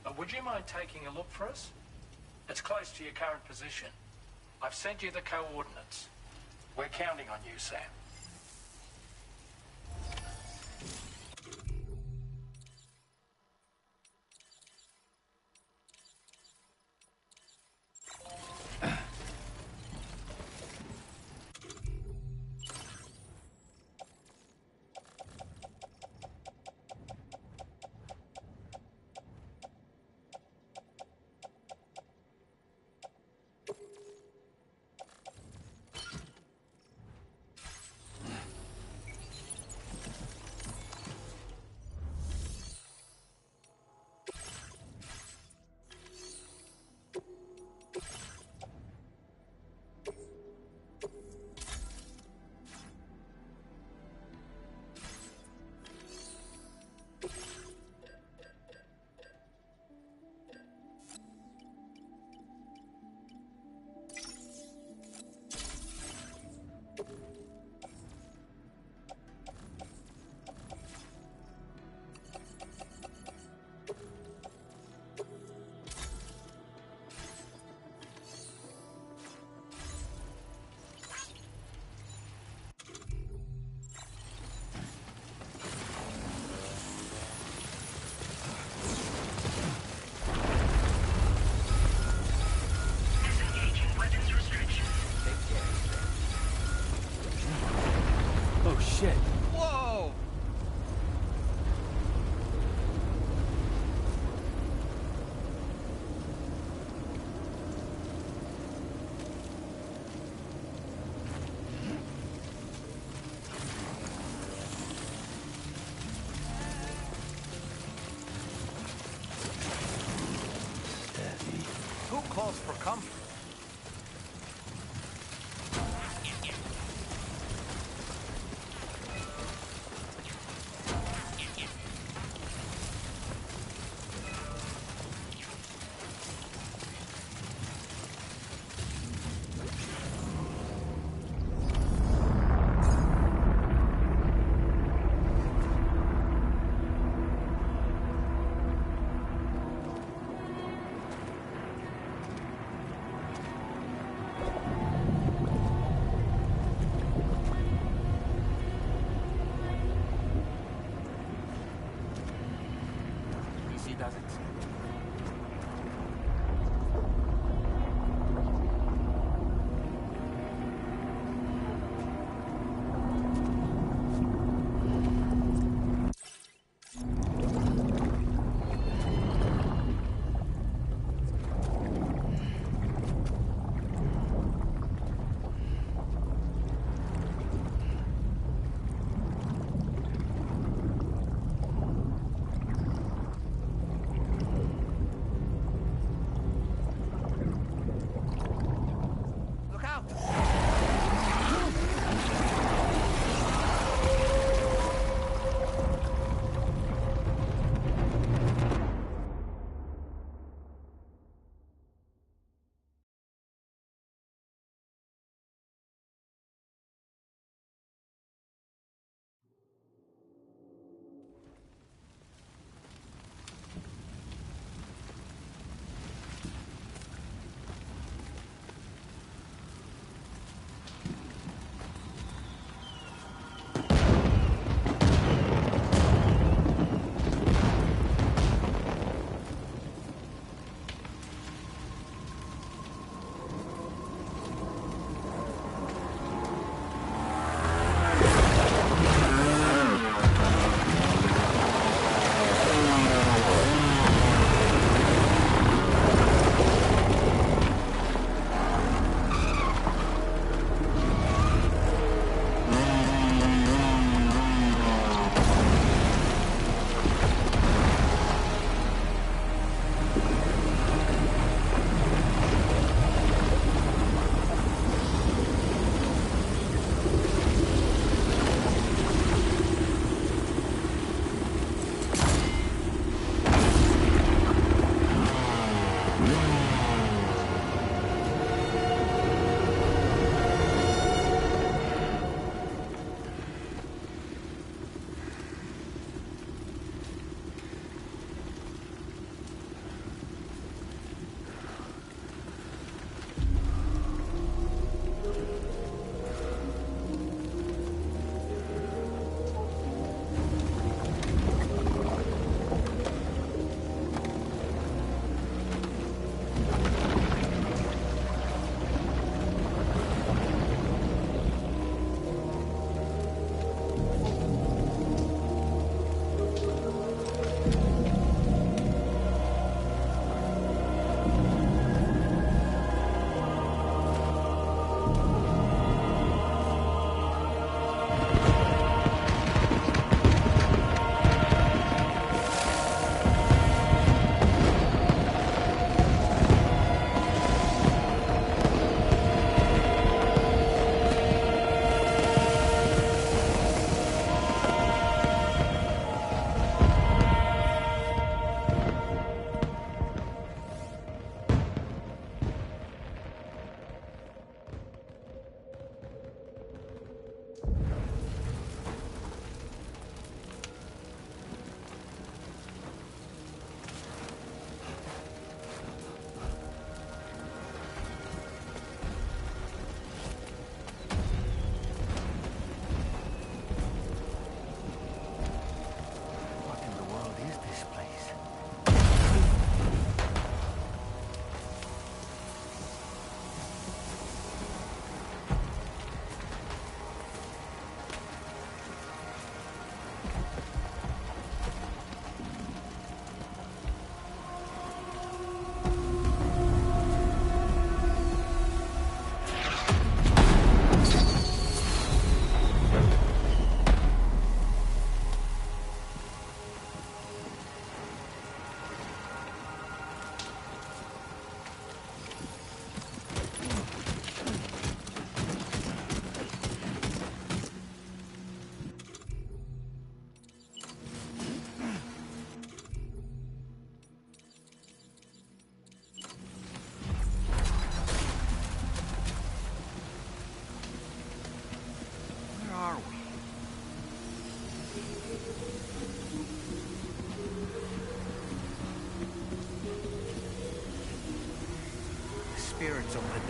but would you mind taking a look for us? It's close to your current position. I've sent you the coordinates. We're counting on you, Sam. shit. Whoa! Who calls for comfort?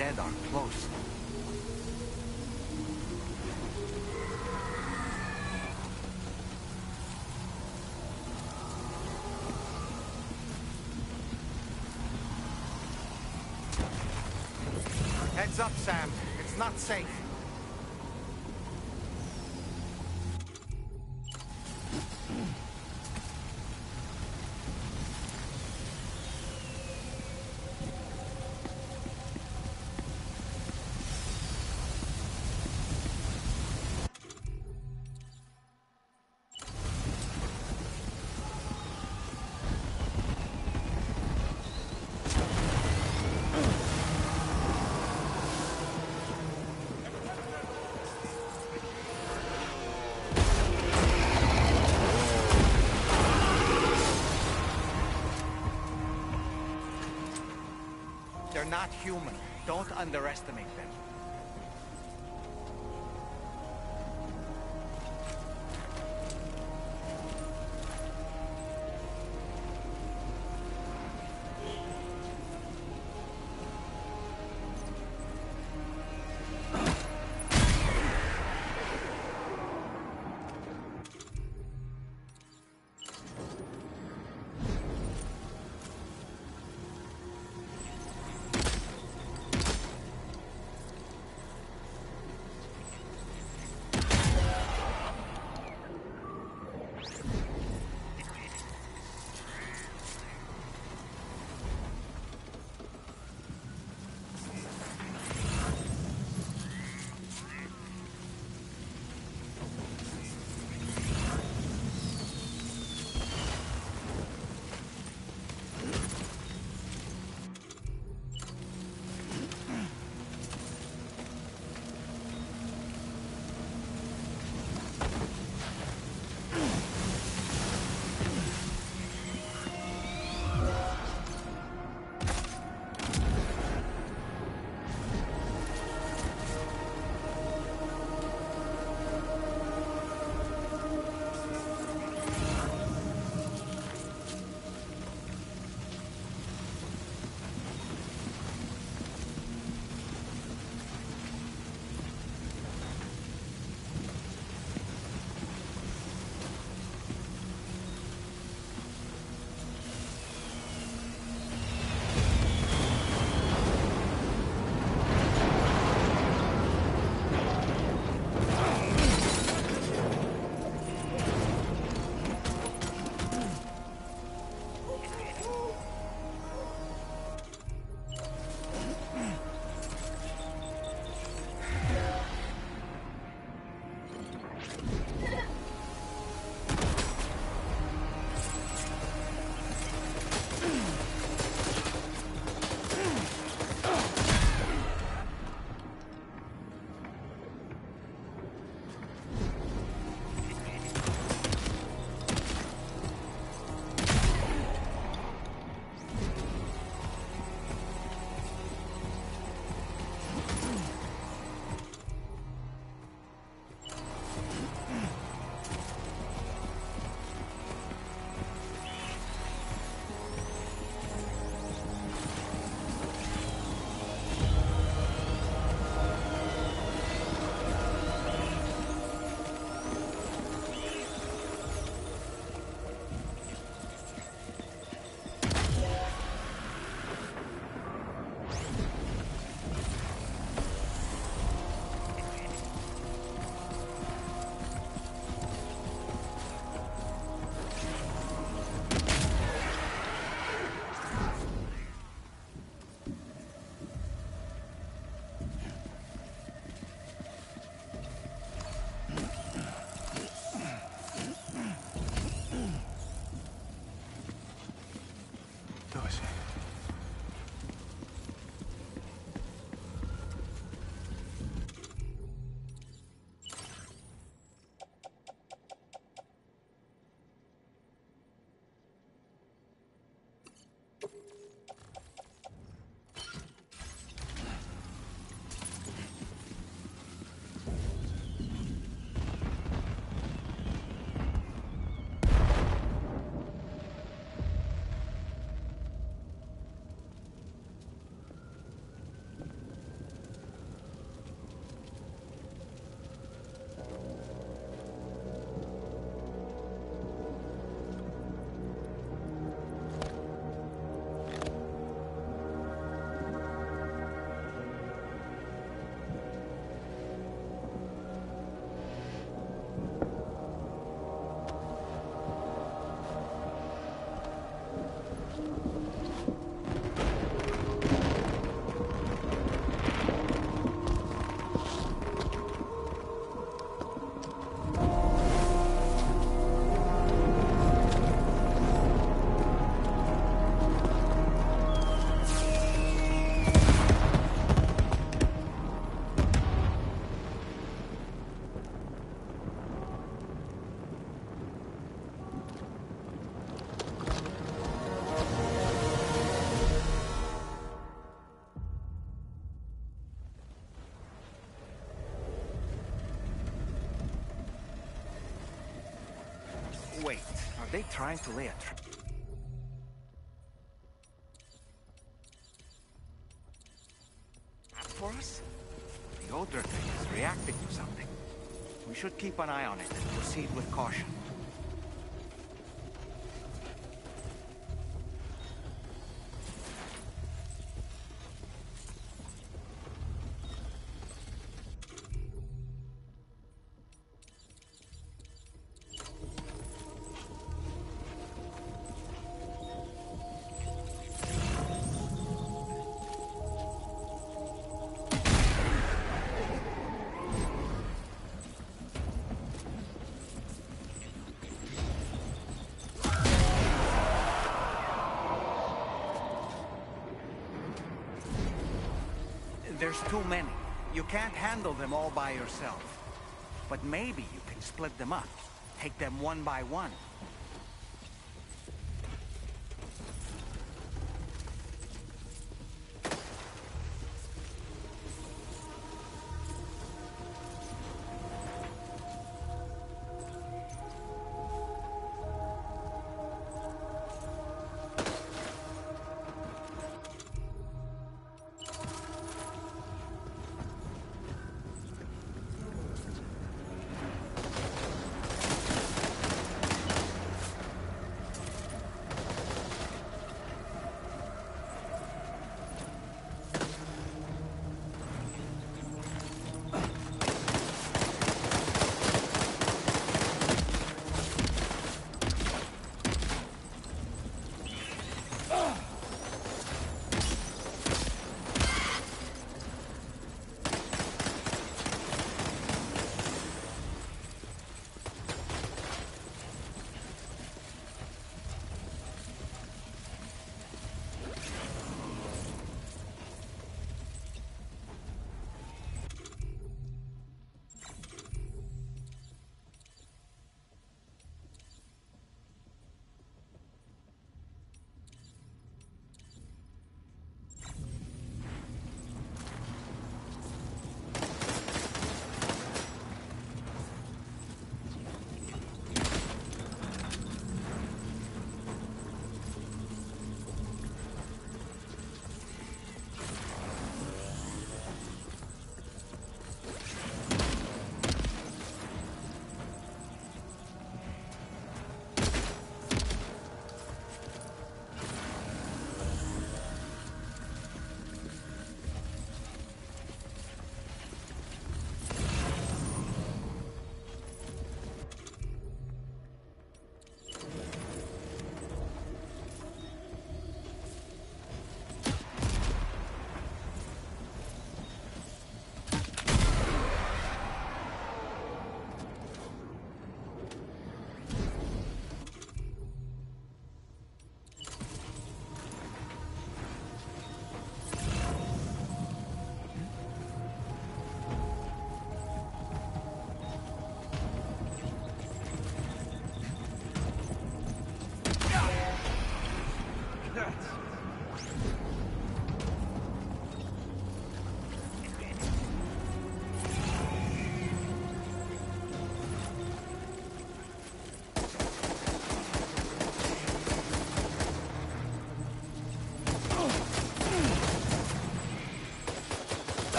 dead are close. Heads up, Sam. It's not safe. They're not human. Don't underestimate them. Wait, are they trying to lay a trap for us? The odor thing is reacting to something. We should keep an eye on it and proceed with caution. There's too many. You can't handle them all by yourself. But maybe you can split them up. Take them one by one.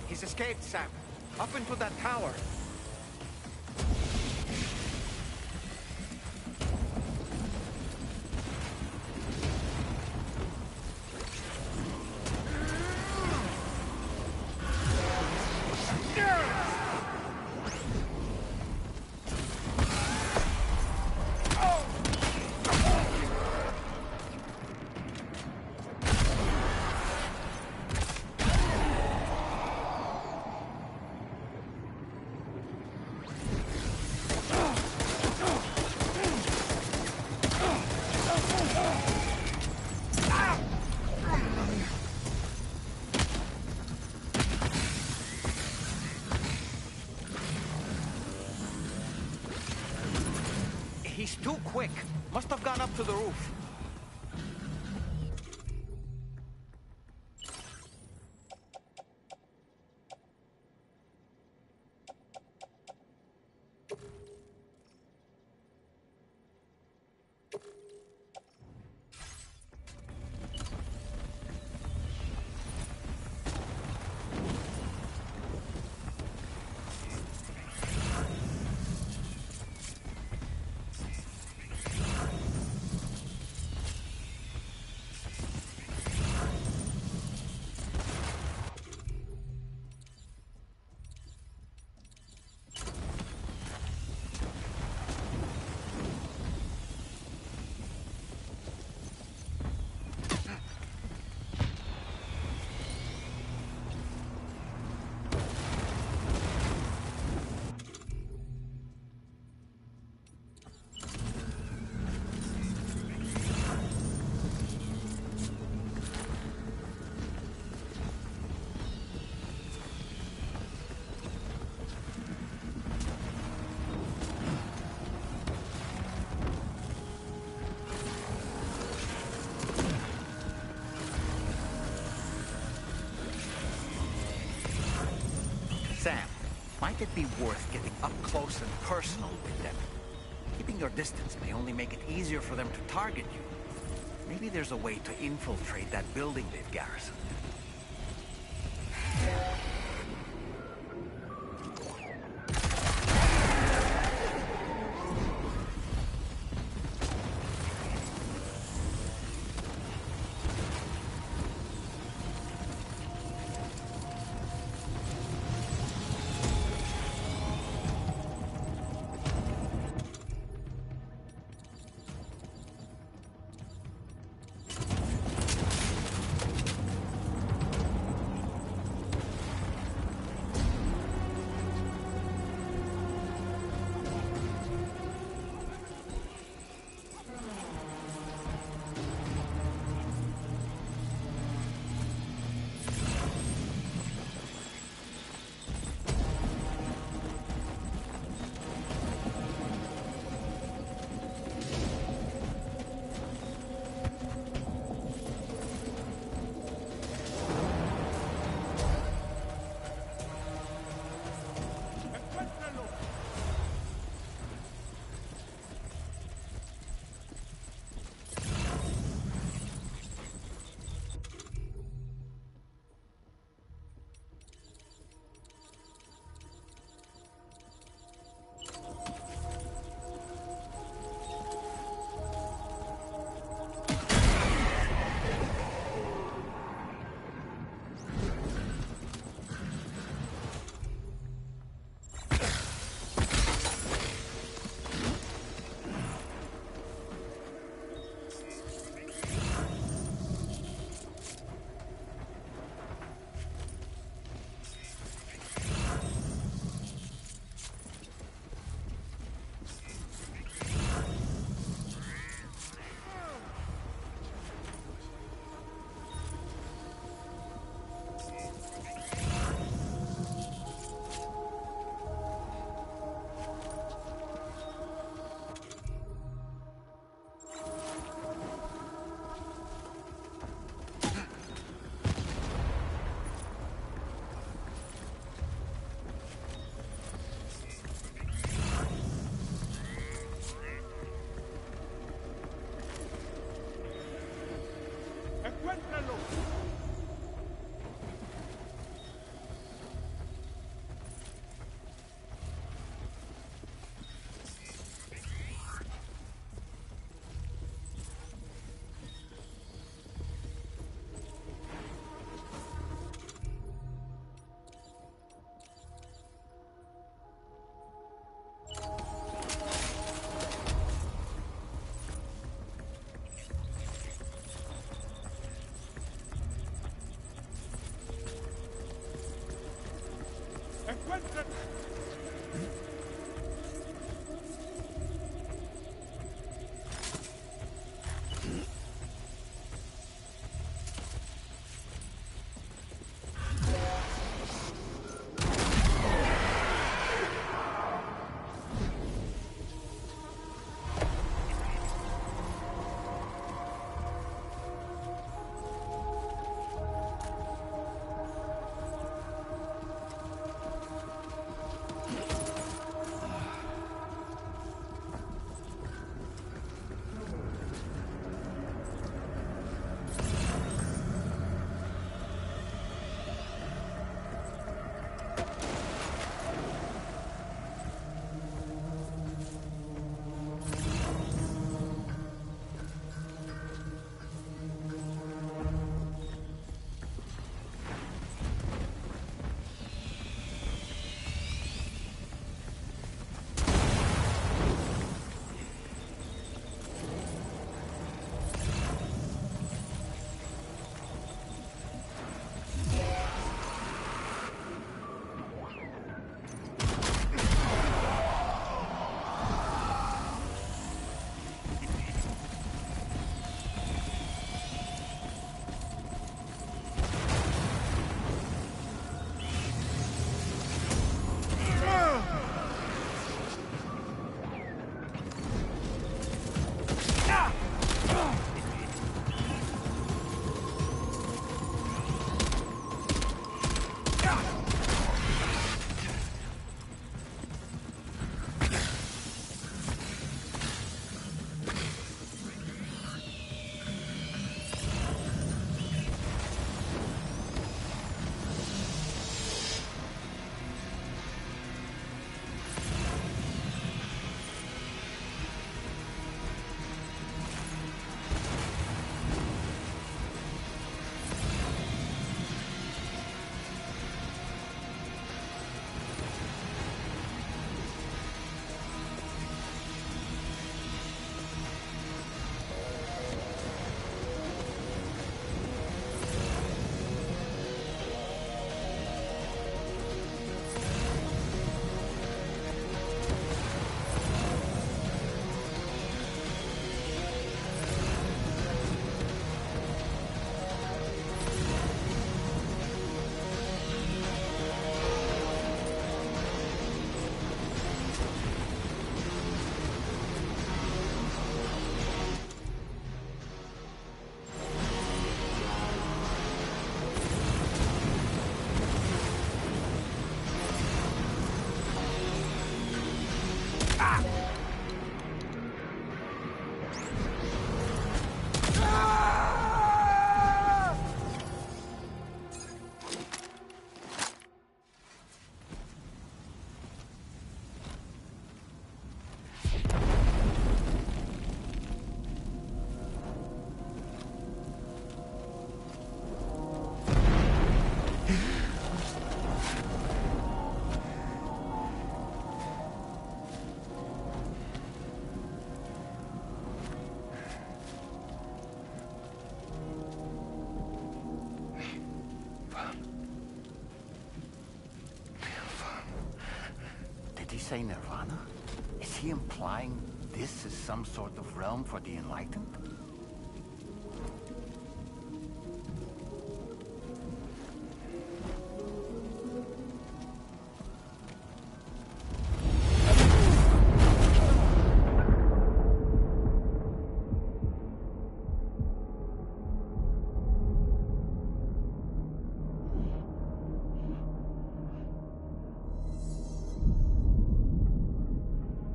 He's escaped, Sam. Up into that tower. quick. Must have gone up to the roof. Sam, might it be worth getting up close and personal with them? Keeping your distance may only make it easier for them to target you. Maybe there's a way to infiltrate that building they've garrisoned. say Nirvana? Is he implying this is some sort of realm for the enlightened?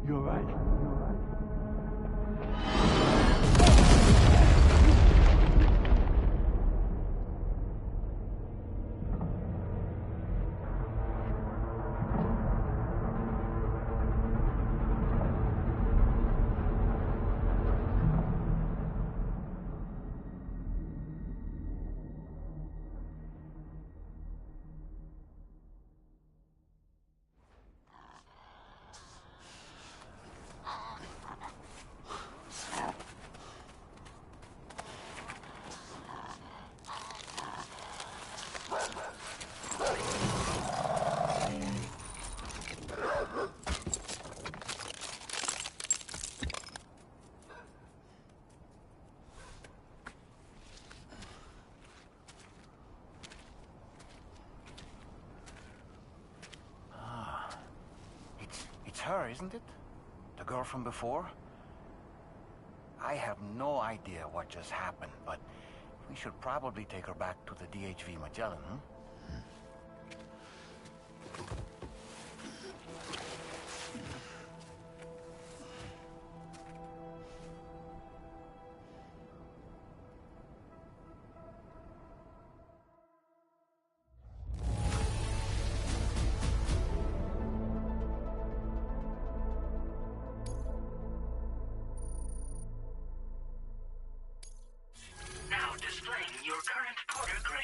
You're right. It's her, isn't it? The girl from before? I have no idea what just happened, but we should probably take her back to the DHV Magellan, hmm? Now displaying your current porter grade.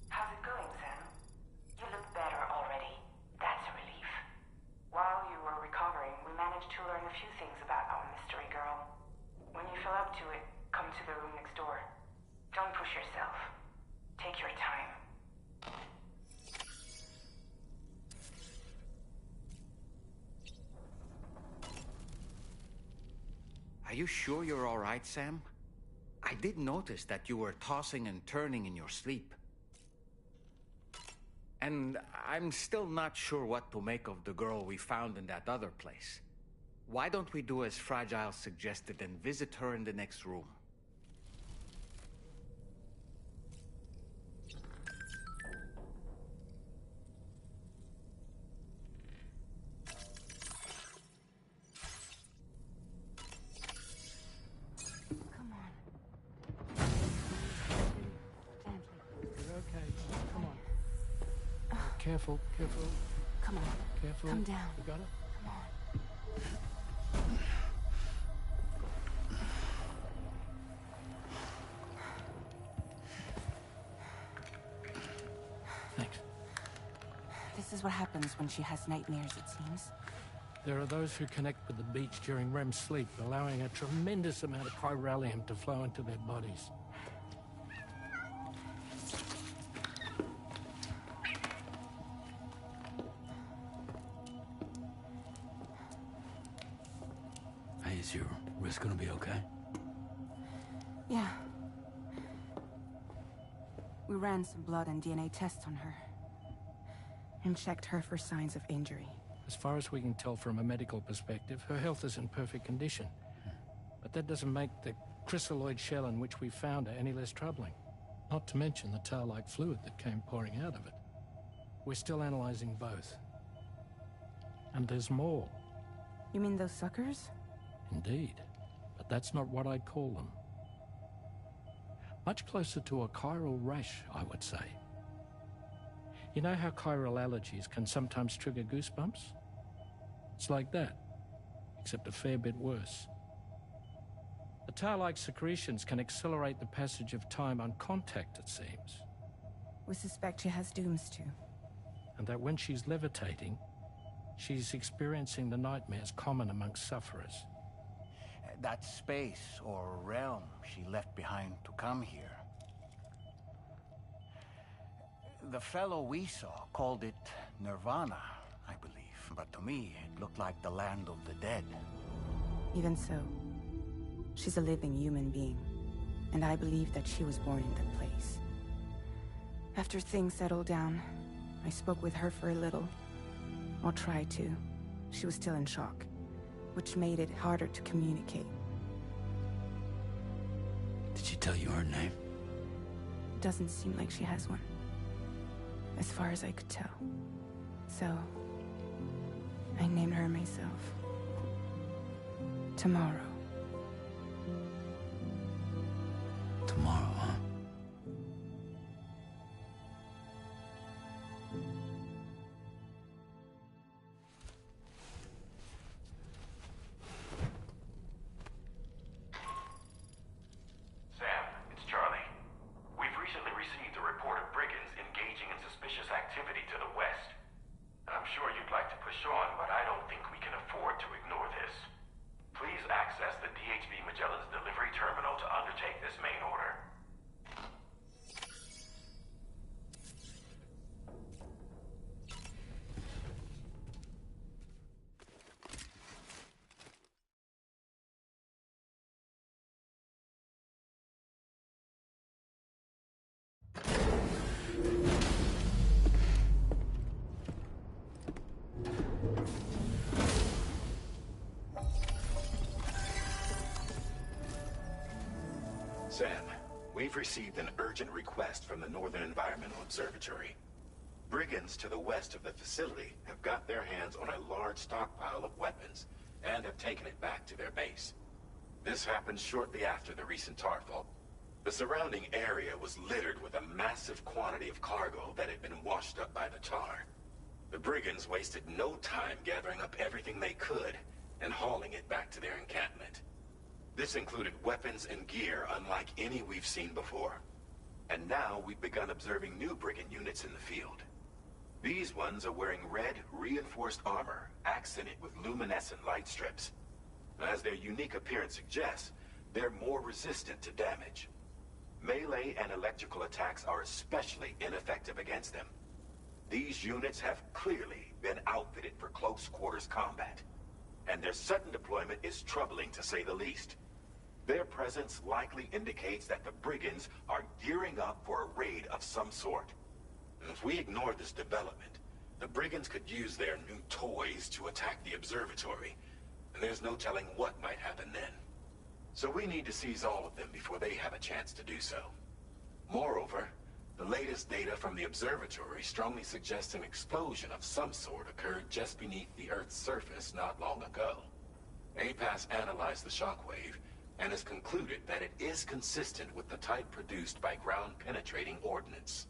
How's it going, Sam? You look better already. That's a relief. While you were recovering, we managed to learn a few things about our mystery girl. When you feel up to it, come to the room next door. Don't push yourself. Take your time. Are you sure you're all right, Sam? I did notice that you were tossing and turning in your sleep. And I'm still not sure what to make of the girl we found in that other place. Why don't we do as Fragile suggested and visit her in the next room? careful, careful. Come on. Careful. Come down. You got it? Come on. Thanks. This is what happens when she has nightmares, it seems. There are those who connect with the beach during REM sleep, allowing a tremendous amount of chiralium to flow into their bodies. Hey, is your wrist gonna be okay? Yeah. We ran some blood and DNA tests on her. And checked her for signs of injury. As far as we can tell from a medical perspective, her health is in perfect condition. But that doesn't make the chrysaloid shell in which we found her any less troubling. Not to mention the tar-like fluid that came pouring out of it. We're still analyzing both. And there's more. You mean those suckers? Indeed. But that's not what I'd call them. Much closer to a chiral rash, I would say. You know how chiral allergies can sometimes trigger goosebumps? It's like that, except a fair bit worse. The tar-like secretions can accelerate the passage of time on contact, it seems. We suspect she has dooms too. And that when she's levitating, she's experiencing the nightmares common amongst sufferers. That space or realm she left behind to come here. The fellow we saw called it Nirvana, I believe. But to me, it looked like the land of the dead. Even so, she's a living human being. And I believe that she was born in that place. After things settled down, I spoke with her for a little. Or tried to. She was still in shock, which made it harder to communicate. Did she tell you her name? It doesn't seem like she has one. As far as I could tell. So, I named her myself. Tomorrow. Tomorrow, huh? Sam, it's Charlie. We've recently received a report of brigands engaging in suspicious activity to the west. I'm sure you'd like to push on, but I don't think we can afford to ignore this. Please access the DHV Magellan's delivery terminal to undertake this main order. Sam, we've received an urgent request from the Northern Environmental Observatory. Brigands to the west of the facility have got their hands on a large stockpile of weapons and have taken it back to their base. This happened shortly after the recent tar fault. The surrounding area was littered with a massive quantity of cargo that had been washed up by the tar. The brigands wasted no time gathering up everything they could and hauling it back to their encampment. This included weapons and gear unlike any we've seen before. And now we've begun observing new brigand units in the field. These ones are wearing red, reinforced armor, accented with luminescent light strips. As their unique appearance suggests, they're more resistant to damage. Melee and electrical attacks are especially ineffective against them. These units have clearly been outfitted for close quarters combat, and their sudden deployment is troubling to say the least. Their presence likely indicates that the brigands are gearing up for a raid of some sort. If we ignore this development, the brigands could use their new toys to attack the observatory, and there's no telling what might happen then. So we need to seize all of them before they have a chance to do so. Moreover, the latest data from the observatory strongly suggests an explosion of some sort occurred just beneath the Earth's surface not long ago. APAS analyzed the shockwave and has concluded that it is consistent with the type produced by ground-penetrating ordnance.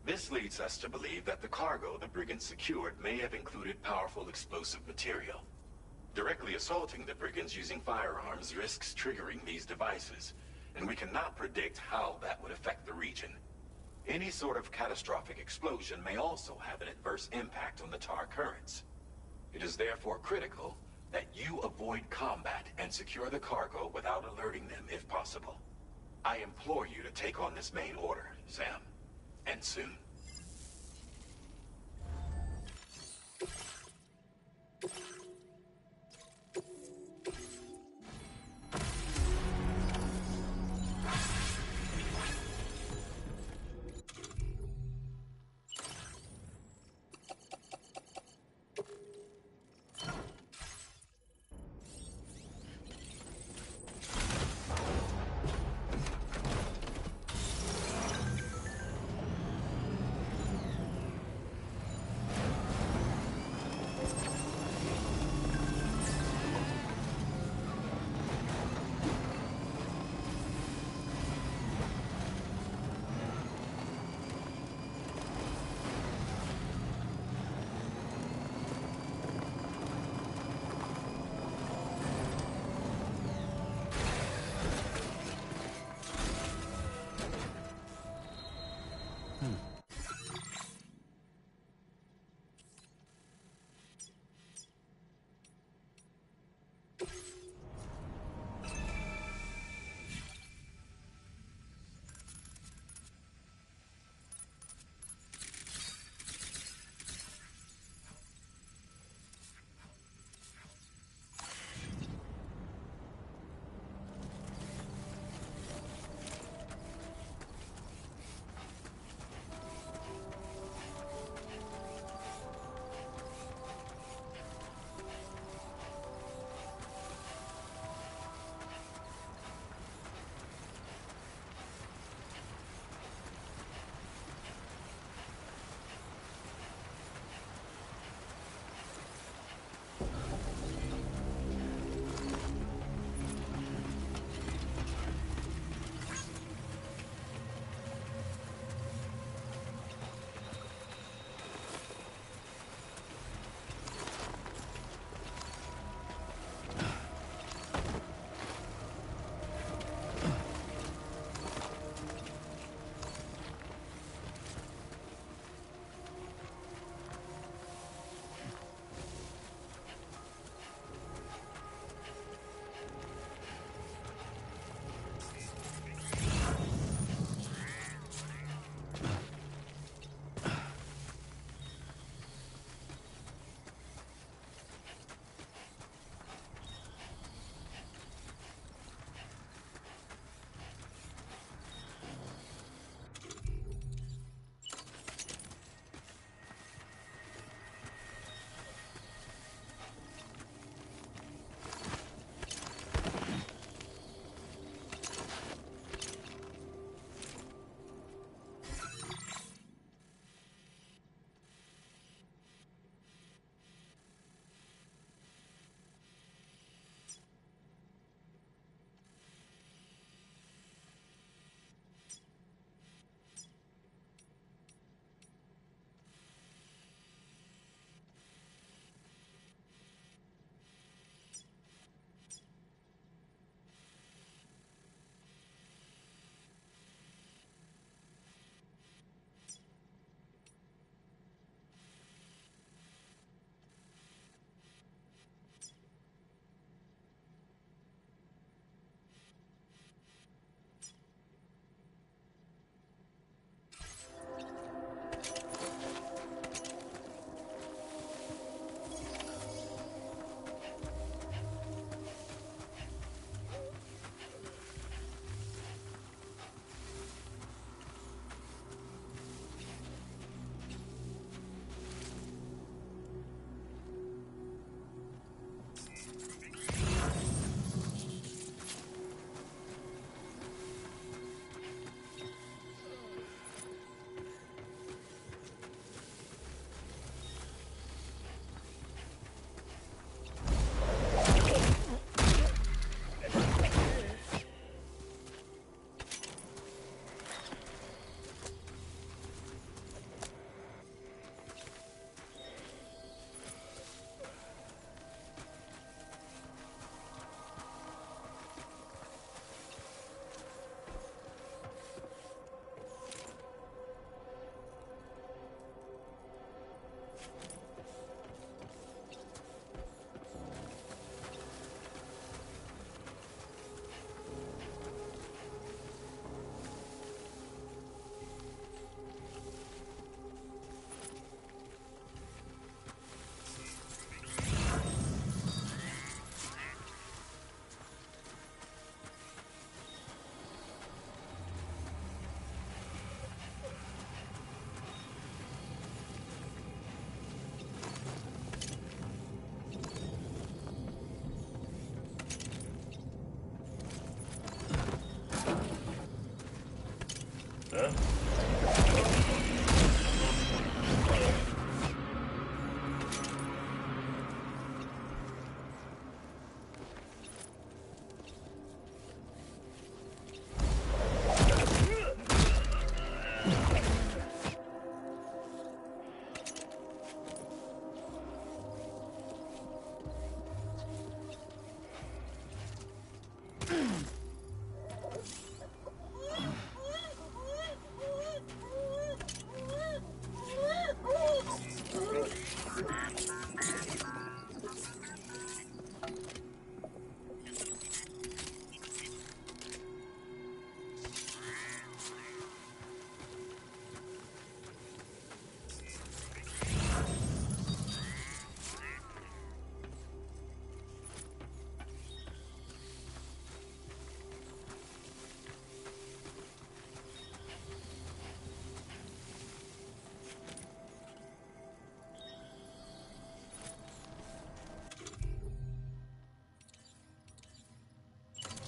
This leads us to believe that the cargo the brigands secured may have included powerful explosive material. Directly assaulting the brigands using firearms risks triggering these devices, and we cannot predict how that would affect the region. Any sort of catastrophic explosion may also have an adverse impact on the tar currents. It is therefore critical that you avoid combat and secure the cargo without alerting them if possible. I implore you to take on this main order, Sam. And soon.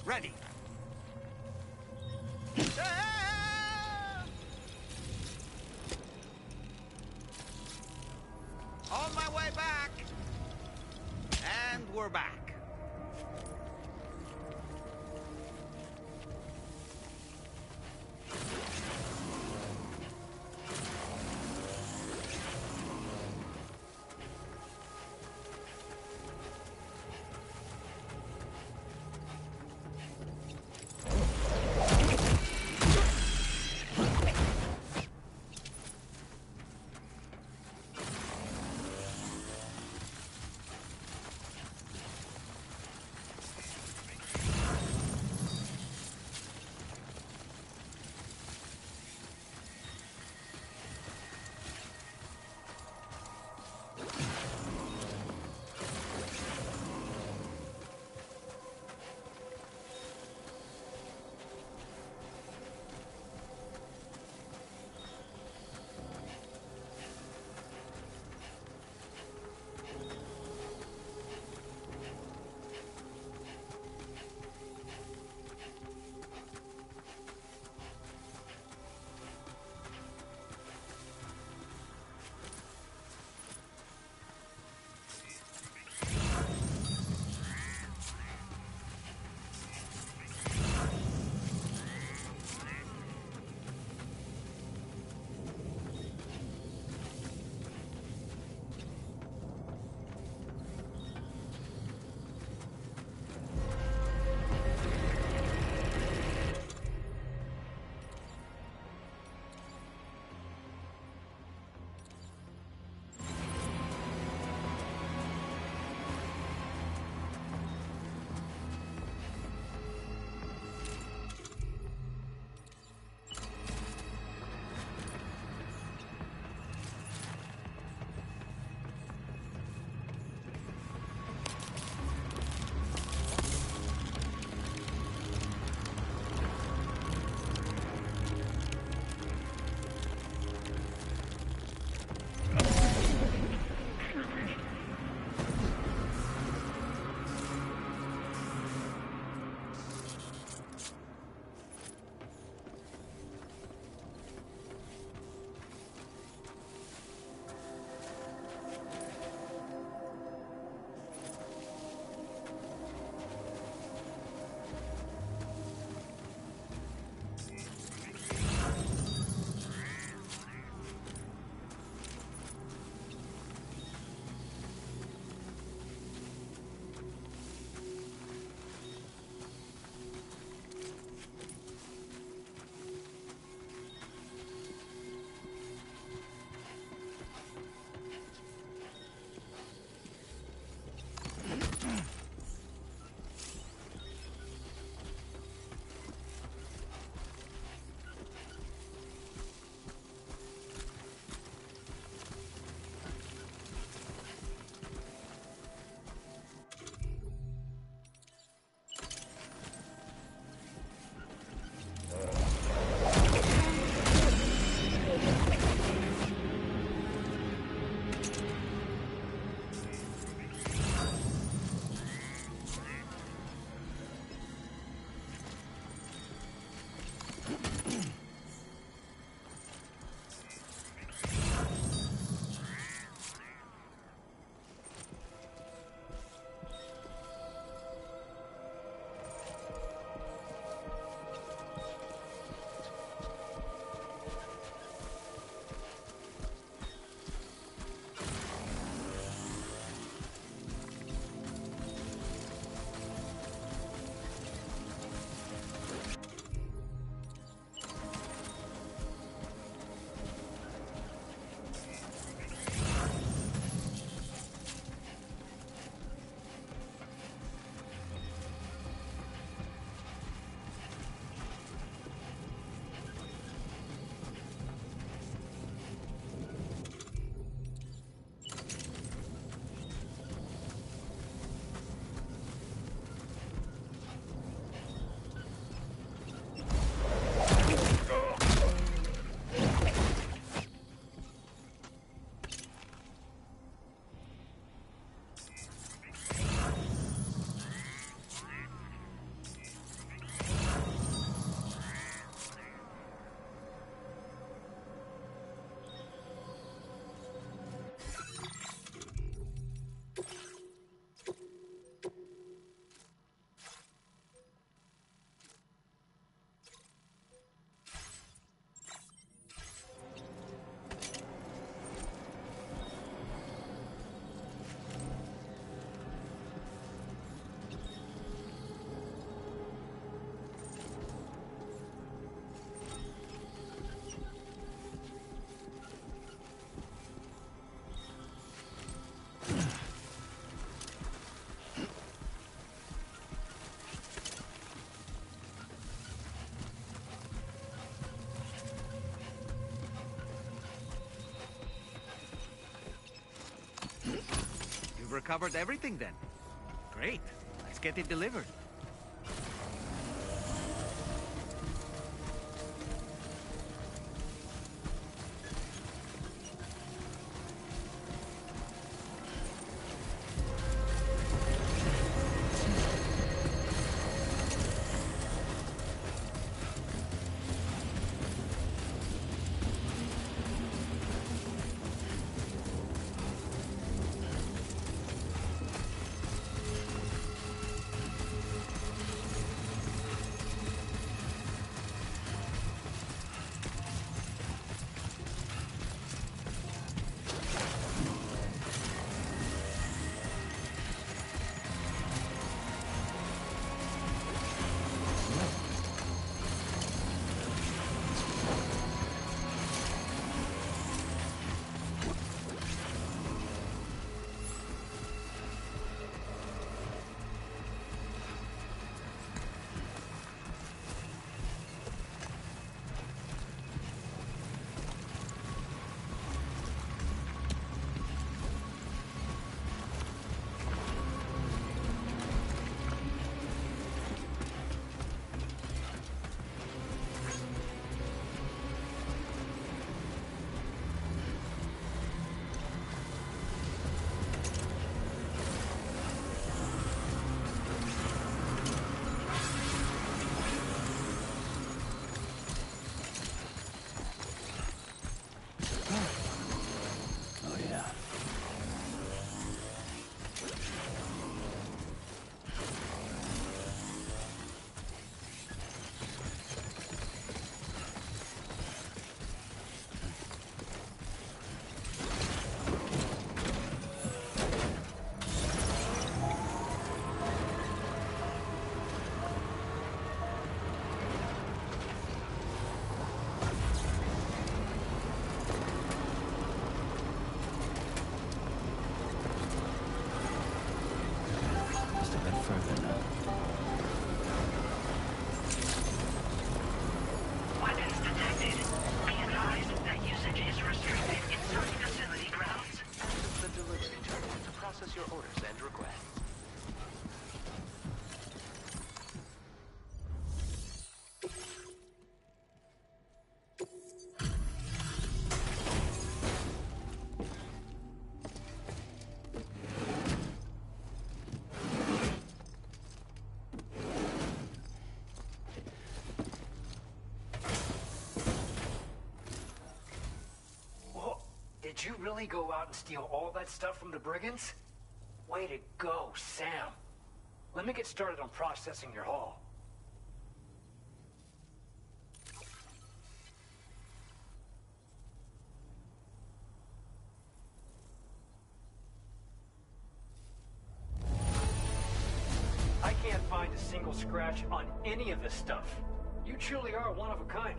Ready. On my way back. And we're back. You've recovered everything then. Great. Let's get it delivered. Did you really go out and steal all that stuff from the brigands? Way to go, Sam. Let me get started on processing your haul. I can't find a single scratch on any of this stuff. You truly are one of a kind.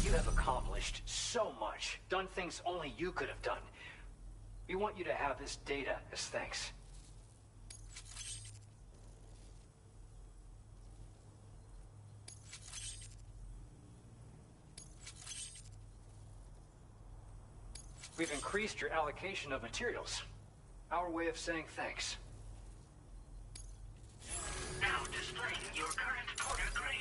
You have accomplished so much, done things only you could have done. We want you to have this data as thanks. We've increased your allocation of materials. Our way of saying thanks. Now displaying your current porter grade.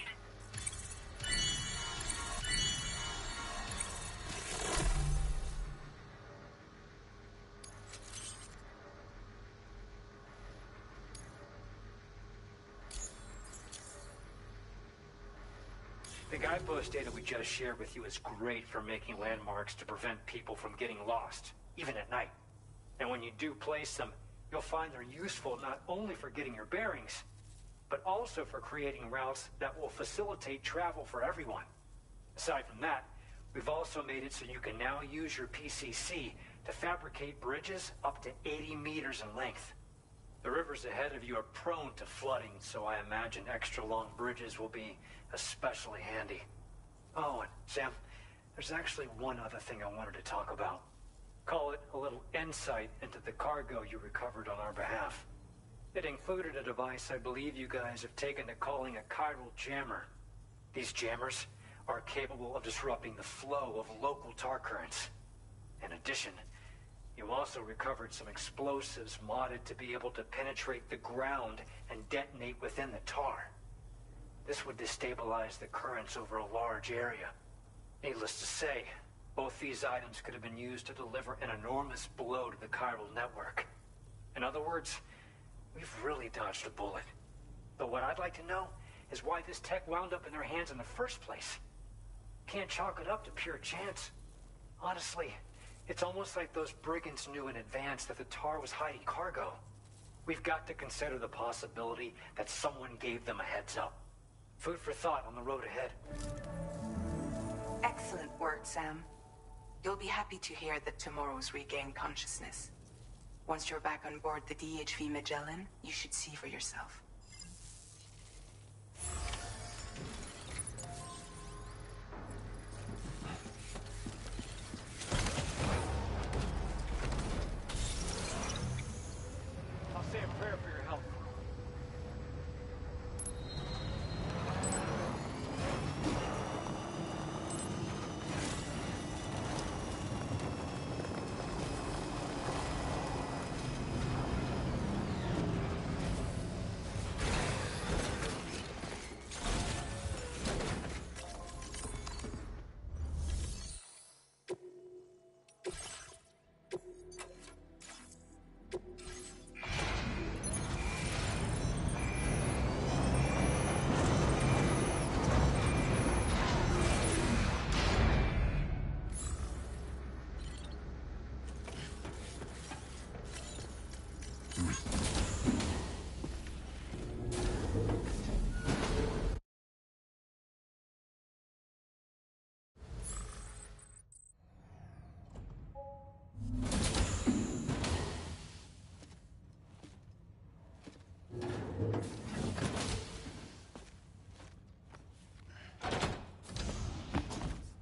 The guidepost data we just shared with you is great for making landmarks to prevent people from getting lost, even at night. And when you do place them, you'll find they're useful not only for getting your bearings, but also for creating routes that will facilitate travel for everyone. Aside from that, we've also made it so you can now use your PCC to fabricate bridges up to 80 meters in length. The rivers ahead of you are prone to flooding, so I imagine extra long bridges will be especially handy. Oh, and Sam, there's actually one other thing I wanted to talk about. Call it a little insight into the cargo you recovered on our behalf. It included a device I believe you guys have taken to calling a chiral jammer. These jammers are capable of disrupting the flow of local tar currents. In addition, you also recovered some explosives modded to be able to penetrate the ground and detonate within the tar. This would destabilize the currents over a large area. Needless to say, both these items could have been used to deliver an enormous blow to the chiral network. In other words, we've really dodged a bullet. But what I'd like to know is why this tech wound up in their hands in the first place. Can't chalk it up to pure chance. Honestly, it's almost like those brigands knew in advance that the tar was hiding cargo. We've got to consider the possibility that someone gave them a heads up. Food for thought on the road ahead. Excellent work, Sam. You'll be happy to hear that tomorrow's regained consciousness. Once you're back on board the DHV Magellan, you should see for yourself. I'll say a prayer for your help.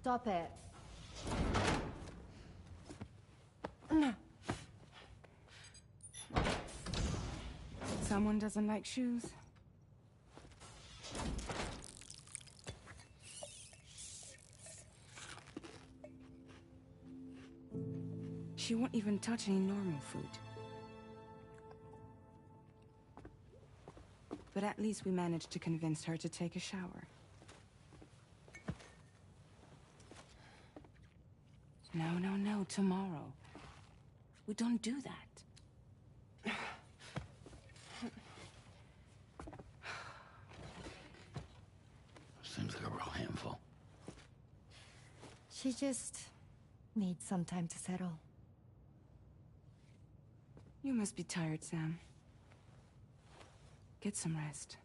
Stop it. Someone doesn't like shoes? She won't even touch any normal food. But at least we managed to convince her to take a shower. No, tomorrow. We don't do that. Seems like a real handful. She just needs some time to settle. You must be tired, Sam. Get some rest.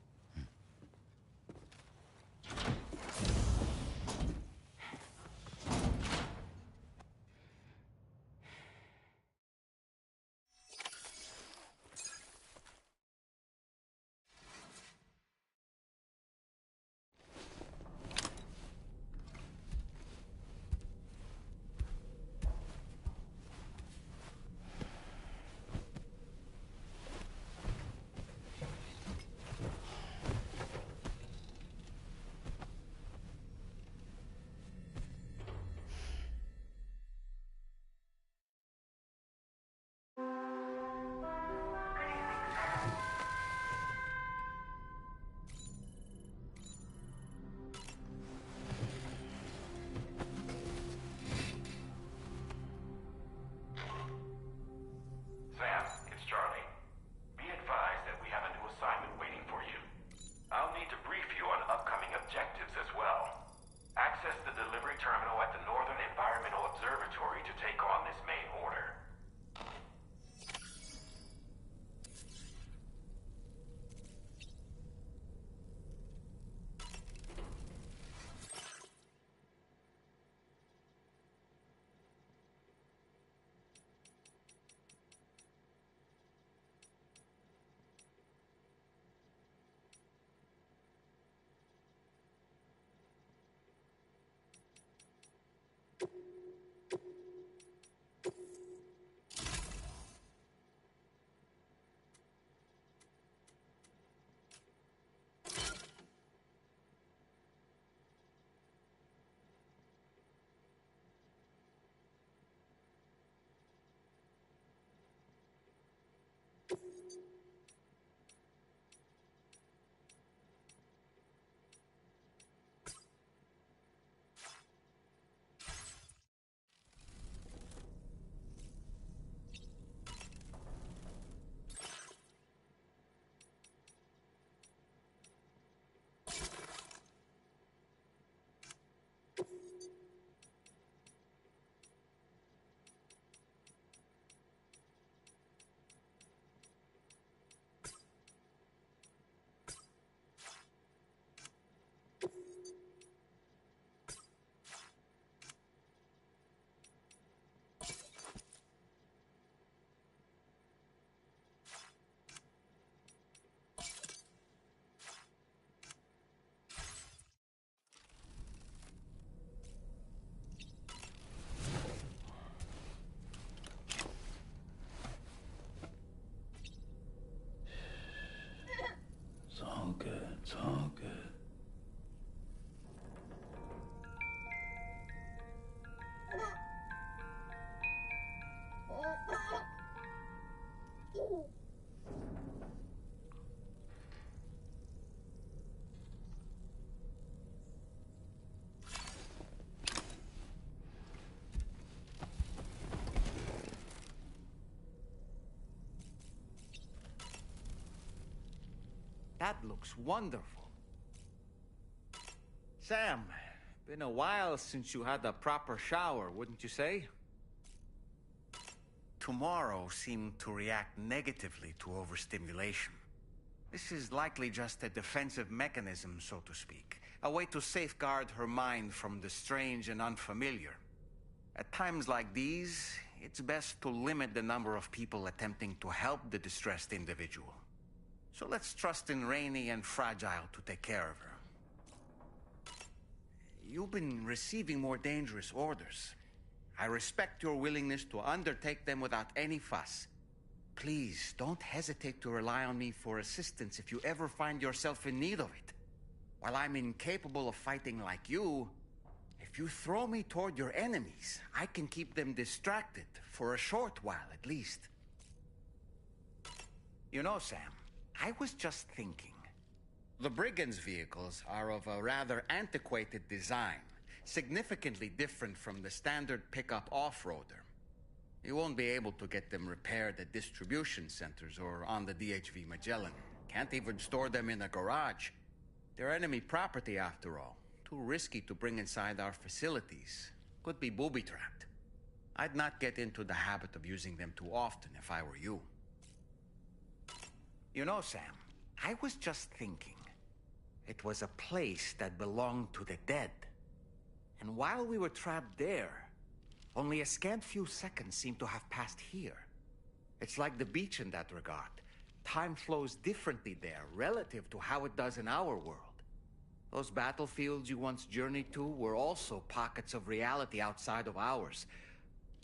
Sam, it's Charlie. Be advised that we have a new assignment waiting for you. I'll need to brief you on upcoming objectives as well. Access the delivery terminal at the Northern Environmental Observatory to take on this main order. That looks wonderful. Sam, been a while since you had a proper shower, wouldn't you say? Tomorrow seemed to react negatively to overstimulation. This is likely just a defensive mechanism, so to speak. A way to safeguard her mind from the strange and unfamiliar. At times like these, it's best to limit the number of people attempting to help the distressed individual. So let's trust in Rainey and Fragile to take care of her. You've been receiving more dangerous orders. I respect your willingness to undertake them without any fuss. Please, don't hesitate to rely on me for assistance if you ever find yourself in need of it. While I'm incapable of fighting like you, if you throw me toward your enemies, I can keep them distracted, for a short while at least. You know, Sam, I was just thinking. The Brigands' vehicles are of a rather antiquated design, significantly different from the standard pickup off-roader. You won't be able to get them repaired at distribution centers or on the DHV Magellan. Can't even store them in a garage. They're enemy property after all. Too risky to bring inside our facilities. Could be booby-trapped. I'd not get into the habit of using them too often if I were you. You know, Sam, I was just thinking. It was a place that belonged to the dead. And while we were trapped there, only a scant few seconds seem to have passed here. It's like the beach in that regard. Time flows differently there relative to how it does in our world. Those battlefields you once journeyed to were also pockets of reality outside of ours.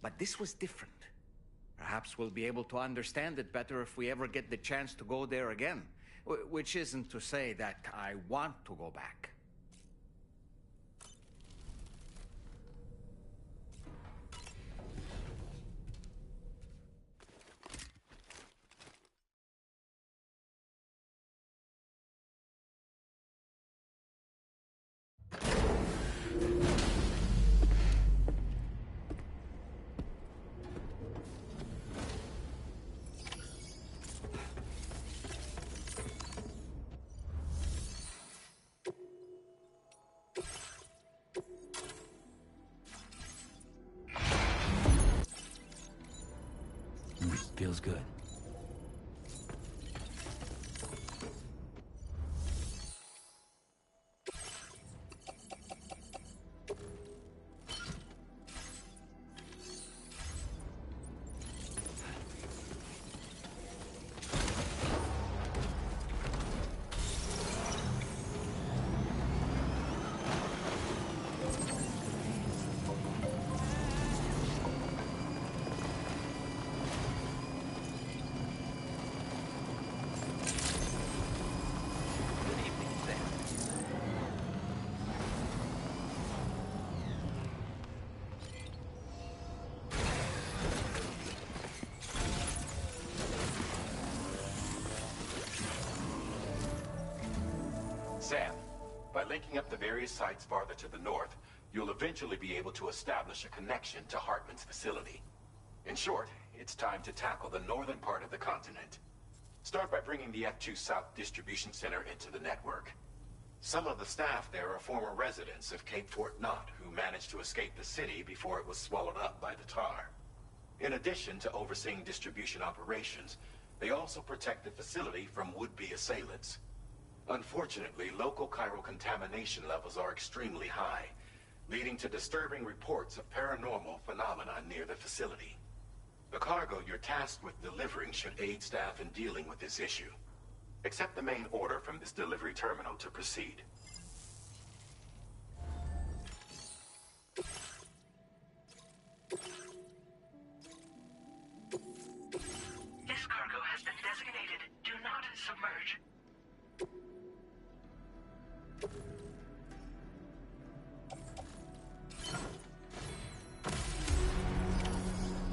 But this was different. Perhaps we'll be able to understand it better if we ever get the chance to go there again. Which isn't to say that I want to go back. Feels good. Sam, by linking up the various sites farther to the north, you'll eventually be able to establish a connection to Hartman's facility. In short, it's time to tackle the northern part of the continent. Start by bringing the F2 South Distribution Center into the network. Some of the staff there are former residents of Cape Fort Knott who managed to escape the city before it was swallowed up by the tar. In addition to overseeing distribution operations, they also protect the facility from would-be assailants. Unfortunately, local chiral contamination levels are extremely high, leading to disturbing reports of paranormal phenomena near the facility. The cargo you're tasked with delivering should aid staff in dealing with this issue. Accept the main order from this delivery terminal to proceed. This cargo has been designated Do Not Submerge.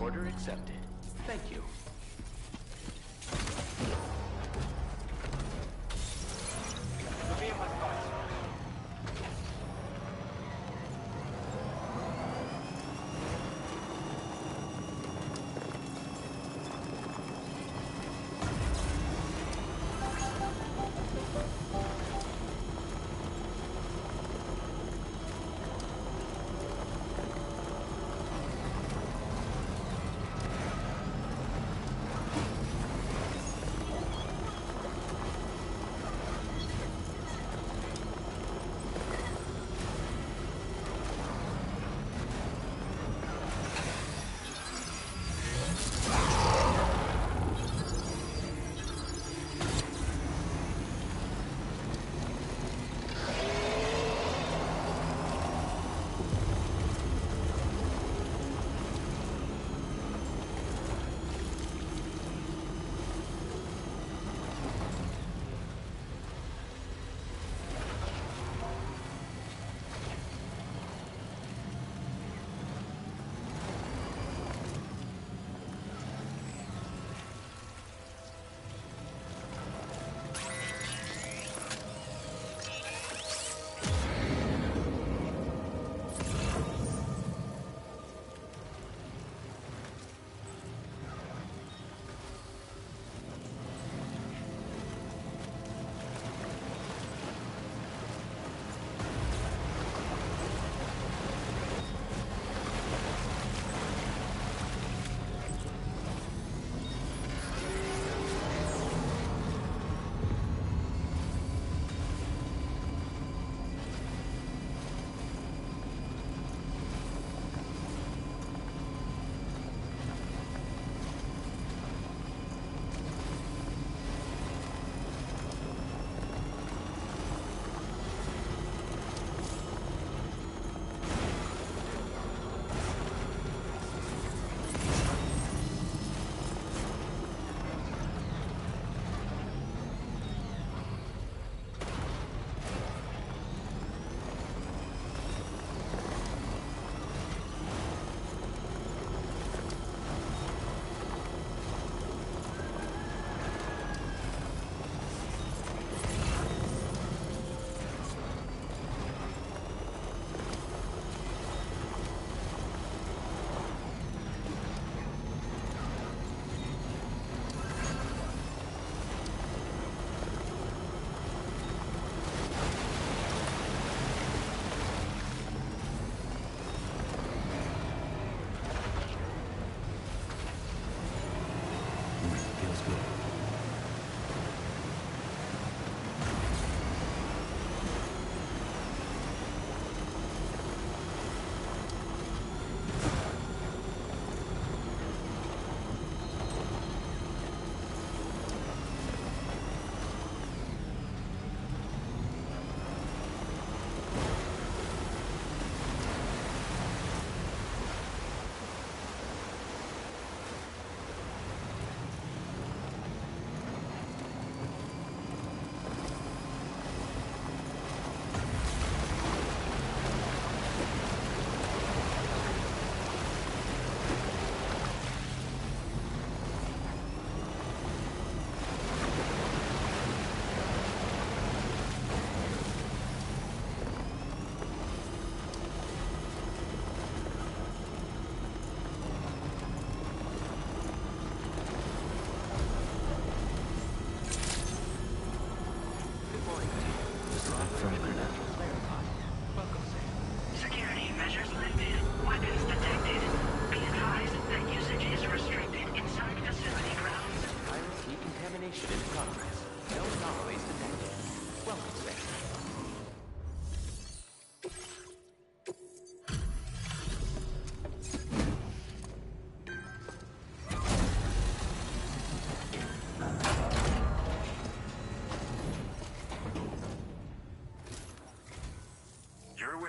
Order accepted. Thank you. Put me in my thoughts.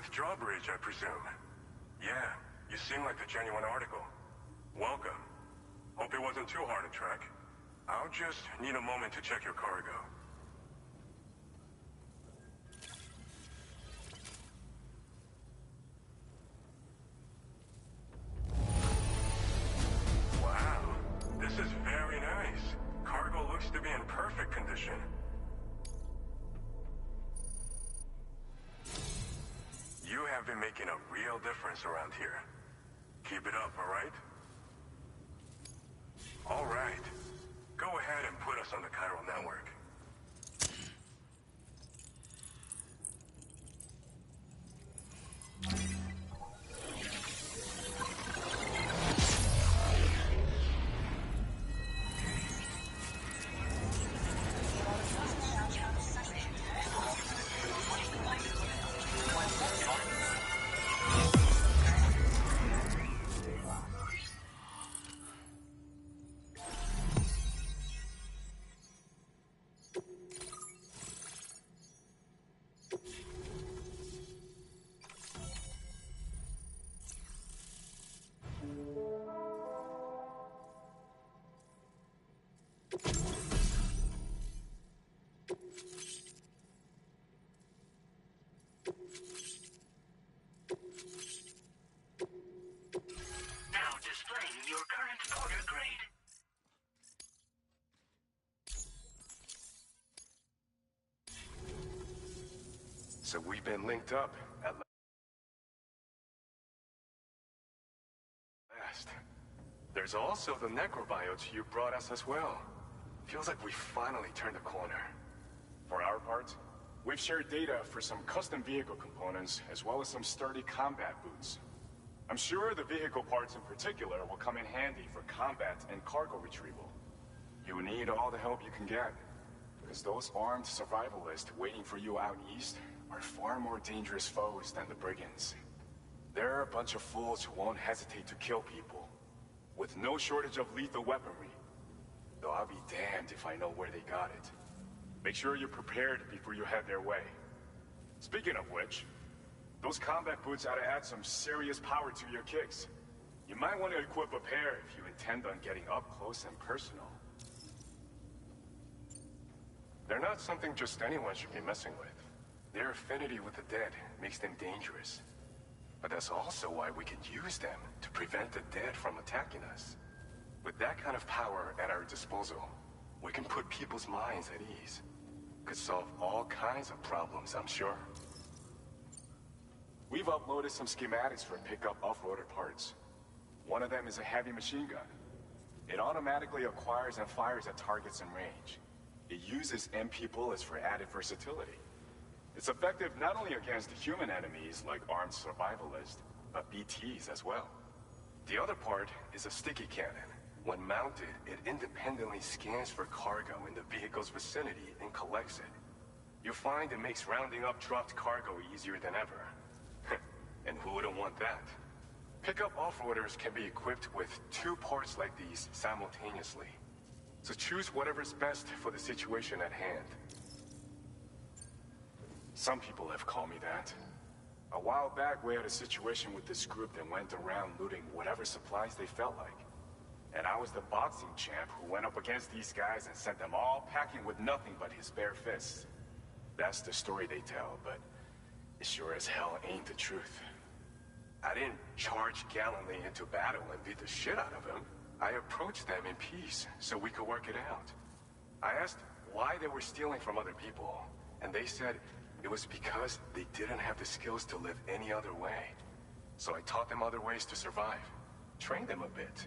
with Drawbridge, I presume. Yeah, you seem like a genuine article. Welcome. Hope it wasn't too hard to track. I'll just need a moment to check your cargo. Wow, this is very nice. Cargo looks to be in perfect condition. You have been making a real difference around here. Keep it up, all right? All right. Go ahead and put us on the chiral network. Now displaying your current order grade. So we've been linked up at last. There's also the necrobiotes you brought us as well. Feels like we finally turned a corner. For our part, we've shared data for some custom vehicle components, as well as some sturdy combat boots. I'm sure the vehicle parts in particular will come in handy for combat and cargo retrieval. You need all the help you can get, because those armed survivalists waiting for you out east are far more dangerous foes than the brigands. They're a bunch of fools who won't hesitate to kill people, with no shortage of lethal weaponry. Though I'll be damned if I know where they got it. Make sure you're prepared before you head their way. Speaking of which, those combat boots ought to add some serious power to your kicks. You might want to equip a pair if you intend on getting up close and personal. They're not something just anyone should be messing with. Their affinity with the dead makes them dangerous. But that's also why we can use them to prevent the dead from attacking us. With that kind of power at our disposal, we can put people's minds at ease. Could solve all kinds of problems, I'm sure. We've uploaded some schematics for pickup off-roader parts. One of them is a heavy machine gun. It automatically acquires and fires at targets in range. It uses MP bullets for added versatility. It's effective not only against human enemies like armed survivalists, but BTs as well. The other part is a sticky cannon. When mounted, it independently scans for cargo in the vehicle's vicinity and collects it. You'll find it makes rounding up dropped cargo easier than ever. And who wouldn't want that? Pickup off-roaders can be equipped with 2 parts like these simultaneously. So choose whatever's best for the situation at hand. Some people have called me that. A while back, we had a situation with this group that went around looting whatever supplies they felt like. And I was the boxing champ who went up against these guys and sent them all packing with nothing but his bare fists. That's the story they tell, but it sure as hell ain't the truth. I didn't charge gallantly into battle and beat the shit out of them. I approached them in peace so we could work it out. I asked why they were stealing from other people, and they said it was because they didn't have the skills to live any other way. So I taught them other ways to survive, trained them a bit.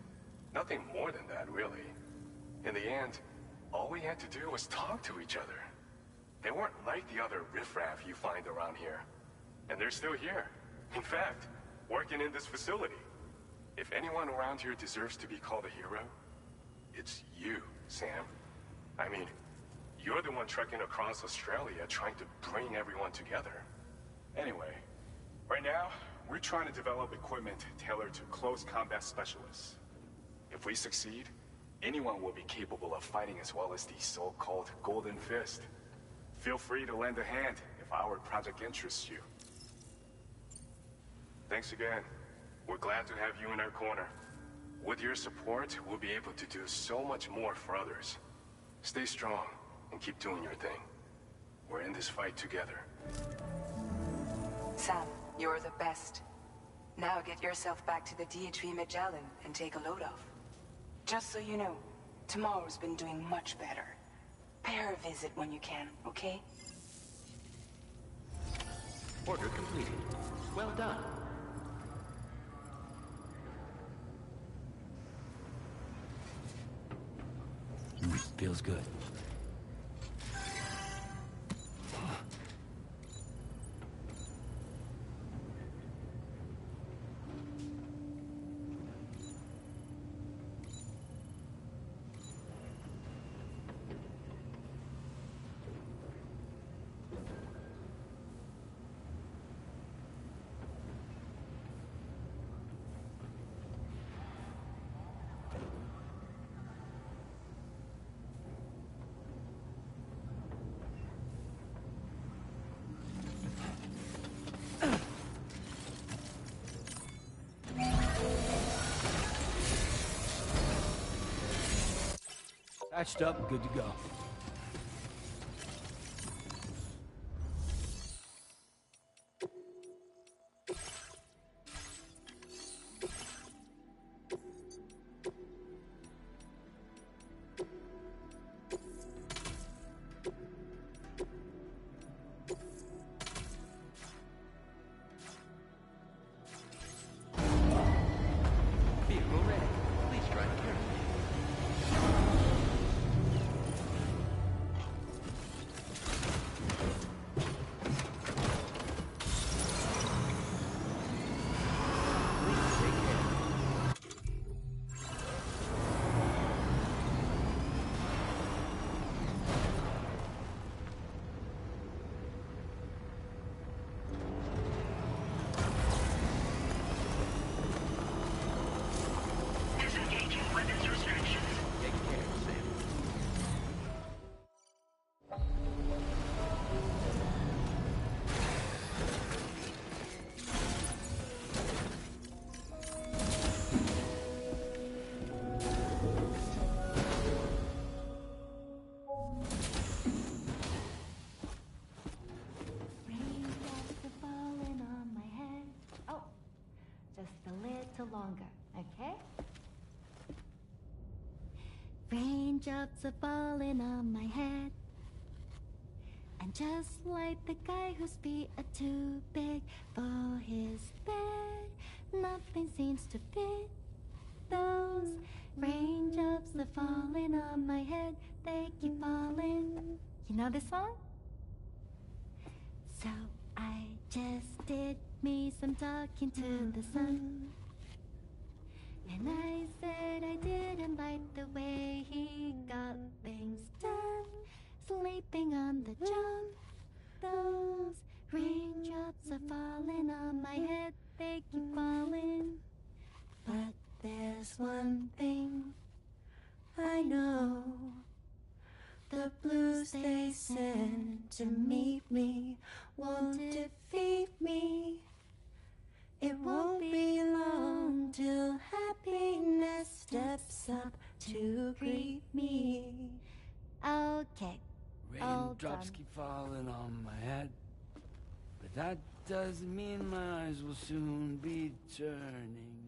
Nothing more than that, really. In the end, all we had to do was talk to each other. They weren't like the other riffraff you find around here. And they're still here. In fact, working in this facility. If anyone around here deserves to be called a hero, it's you, Sam. I mean, you're the one trekking across Australia trying to bring everyone together. Anyway, right now, we're trying to develop equipment tailored to close combat specialists. If we succeed, anyone will be capable of fighting as well as the so-called Golden Fist. Feel free to lend a hand if our project interests you. thanks again. We're glad to have you in our corner. With your support, we'll be able to do so much more for others. Stay strong and keep doing your thing. We're in this fight together. Sam, you're the best. Now get yourself back to the DHV Magellan and take a load off. Just so you know, tomorrow's been doing much better. Pay her a visit when you can, okay? Order completed. Well done. Feels good. Patched up, good to go. Vehicle ready. Please drive carefully. Disengaging weapons restrictions. Take care, Sam. Raindrops are falling on my head. Oh, just a little longer, okay? Raindrops are falling on my head. And just like the guy whose feet are too big for his bed, nothing seems to fit. Those raindrops are falling on my head, they keep falling. You know this song? So I just did me some talking to the sun. And I said I didn't like the way he got things done. Sleeping on the job. Those raindrops are falling on my head, they keep falling. But there's one thing I know. The blues they send to meet me won't defeat me. It won't be long till happiness steps up to greet me. Okay. all Raindrops done. keep falling on my head, but that doesn't mean my eyes will soon be turning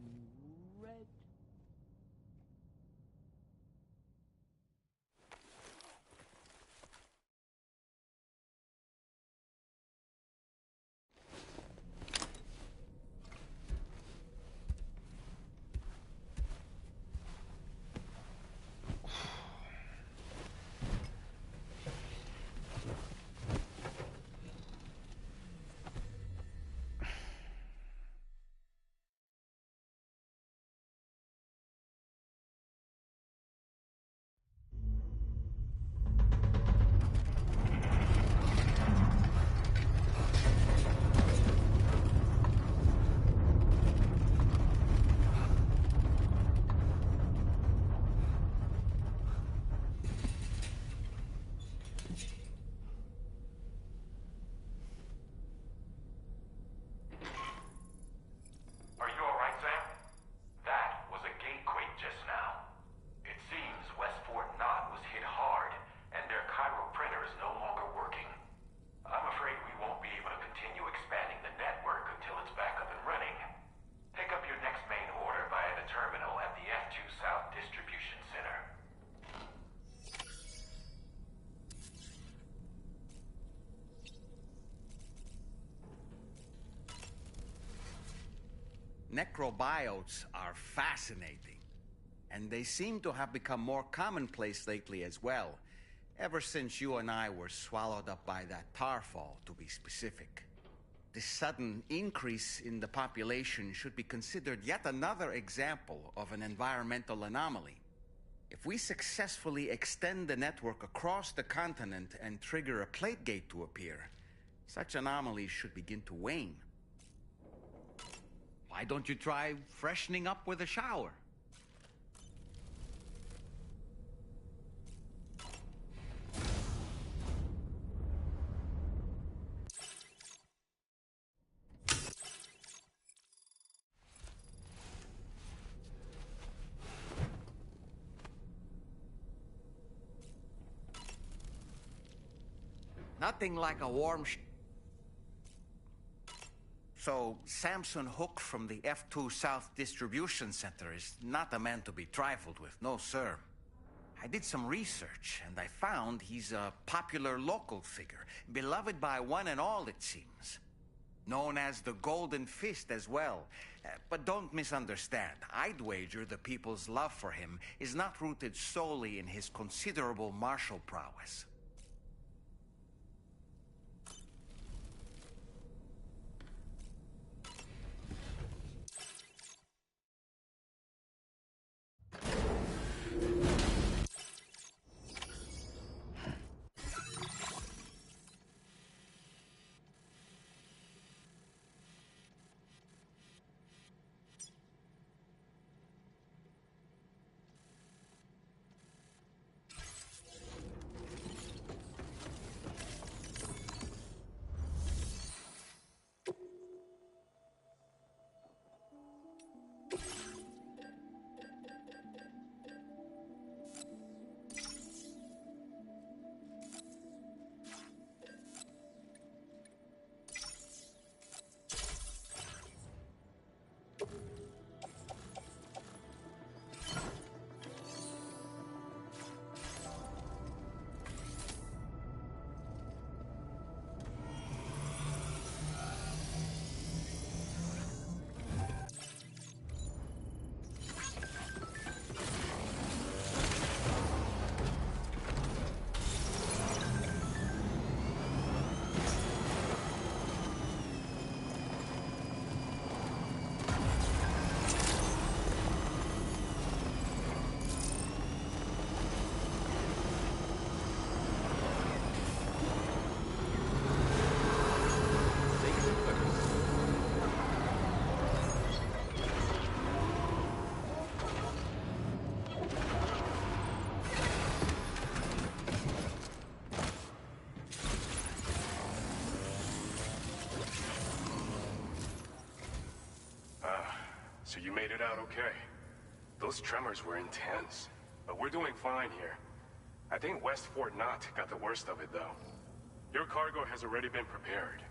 Necrobiotes are fascinating, and they seem to have become more commonplace lately as well, ever since you and I were swallowed up by that tarfall, to be specific. This sudden increase in the population should be considered yet another example of an environmental anomaly. If we successfully extend the network across the continent and trigger a plate gate to appear, such anomalies should begin to wane. Why don't you try freshening up with a shower? Nothing like a warm So, Samson Hook from the F2 South Distribution Center is not a man to be trifled with, no sir. I did some research, and I found he's a popular local figure, beloved by one and all, it seems. Known as the Golden Fist as well. But don't misunderstand. I'd wager the people's love for him is not rooted solely in his considerable martial prowess. So you made it out okay. Those tremors were intense, but we're doing fine here. I think West Fort Knott got the worst of it, though. Your cargo has already been prepared.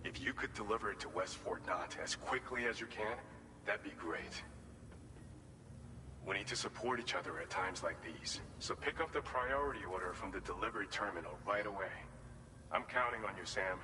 If you could deliver it to West Fort Knott as quickly as you can, that'd be great. We need to support each other at times like these, so pick up the priority order from the delivery terminal right away. I'm counting on you, Sam.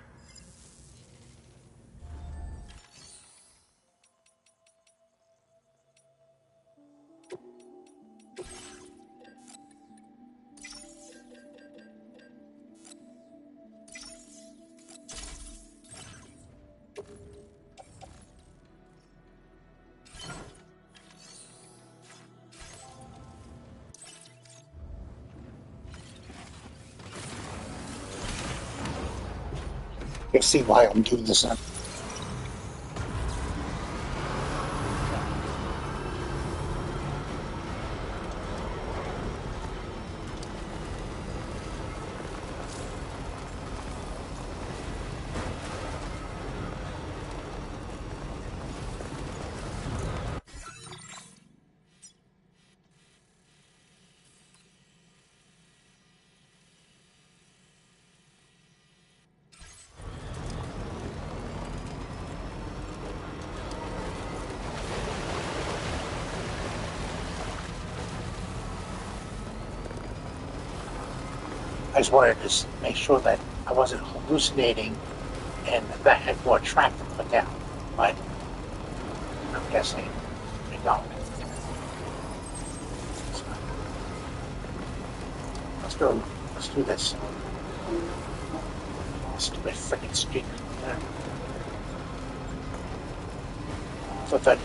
You see why I'm doing this now. I just wanted to make sure that I wasn't hallucinating and that I had more track to put down. But I'm guessing we don't. So, let's do this. Stupid freaking streak. So that,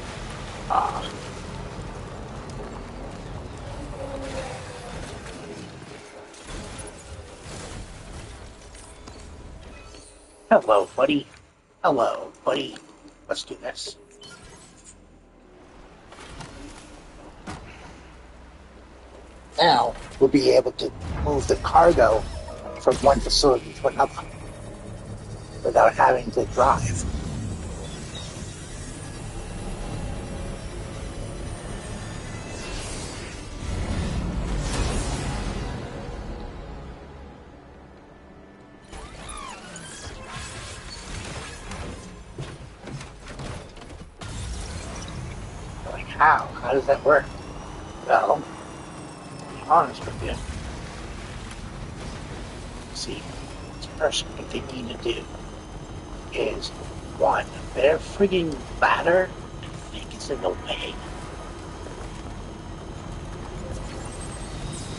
hello, buddy. Hello, buddy. Let's do this. Now, we'll be able to move the cargo from one facility to another without having to drive. Like, how? How does that work? Well, to be honest with you, see, first what they need to do is, one, their frigging ladder, I think, is in the way.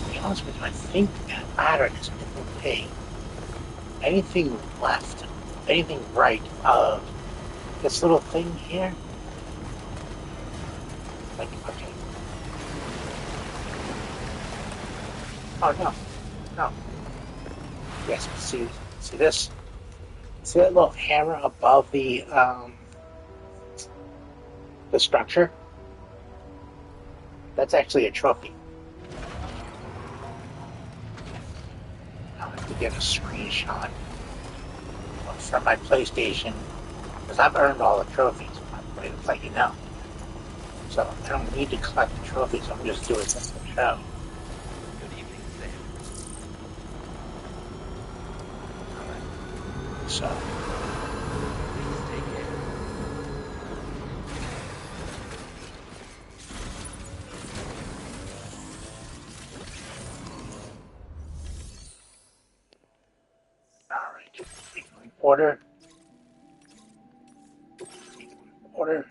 To be honest with you, I think that ladder is in the way. Anything left, anything right of this little thing here, like, okay. Oh, no. No. Yes, see this? See that little hammer above the structure? That's actually a trophy. I'll have to get a screenshot from my PlayStation, because I've earned all the trophies, but it's like, you know. So I don't need to collect the trophies, I'm just doing this for the show. Good evening, Sam. So. Please take care. Alright. Order. Order.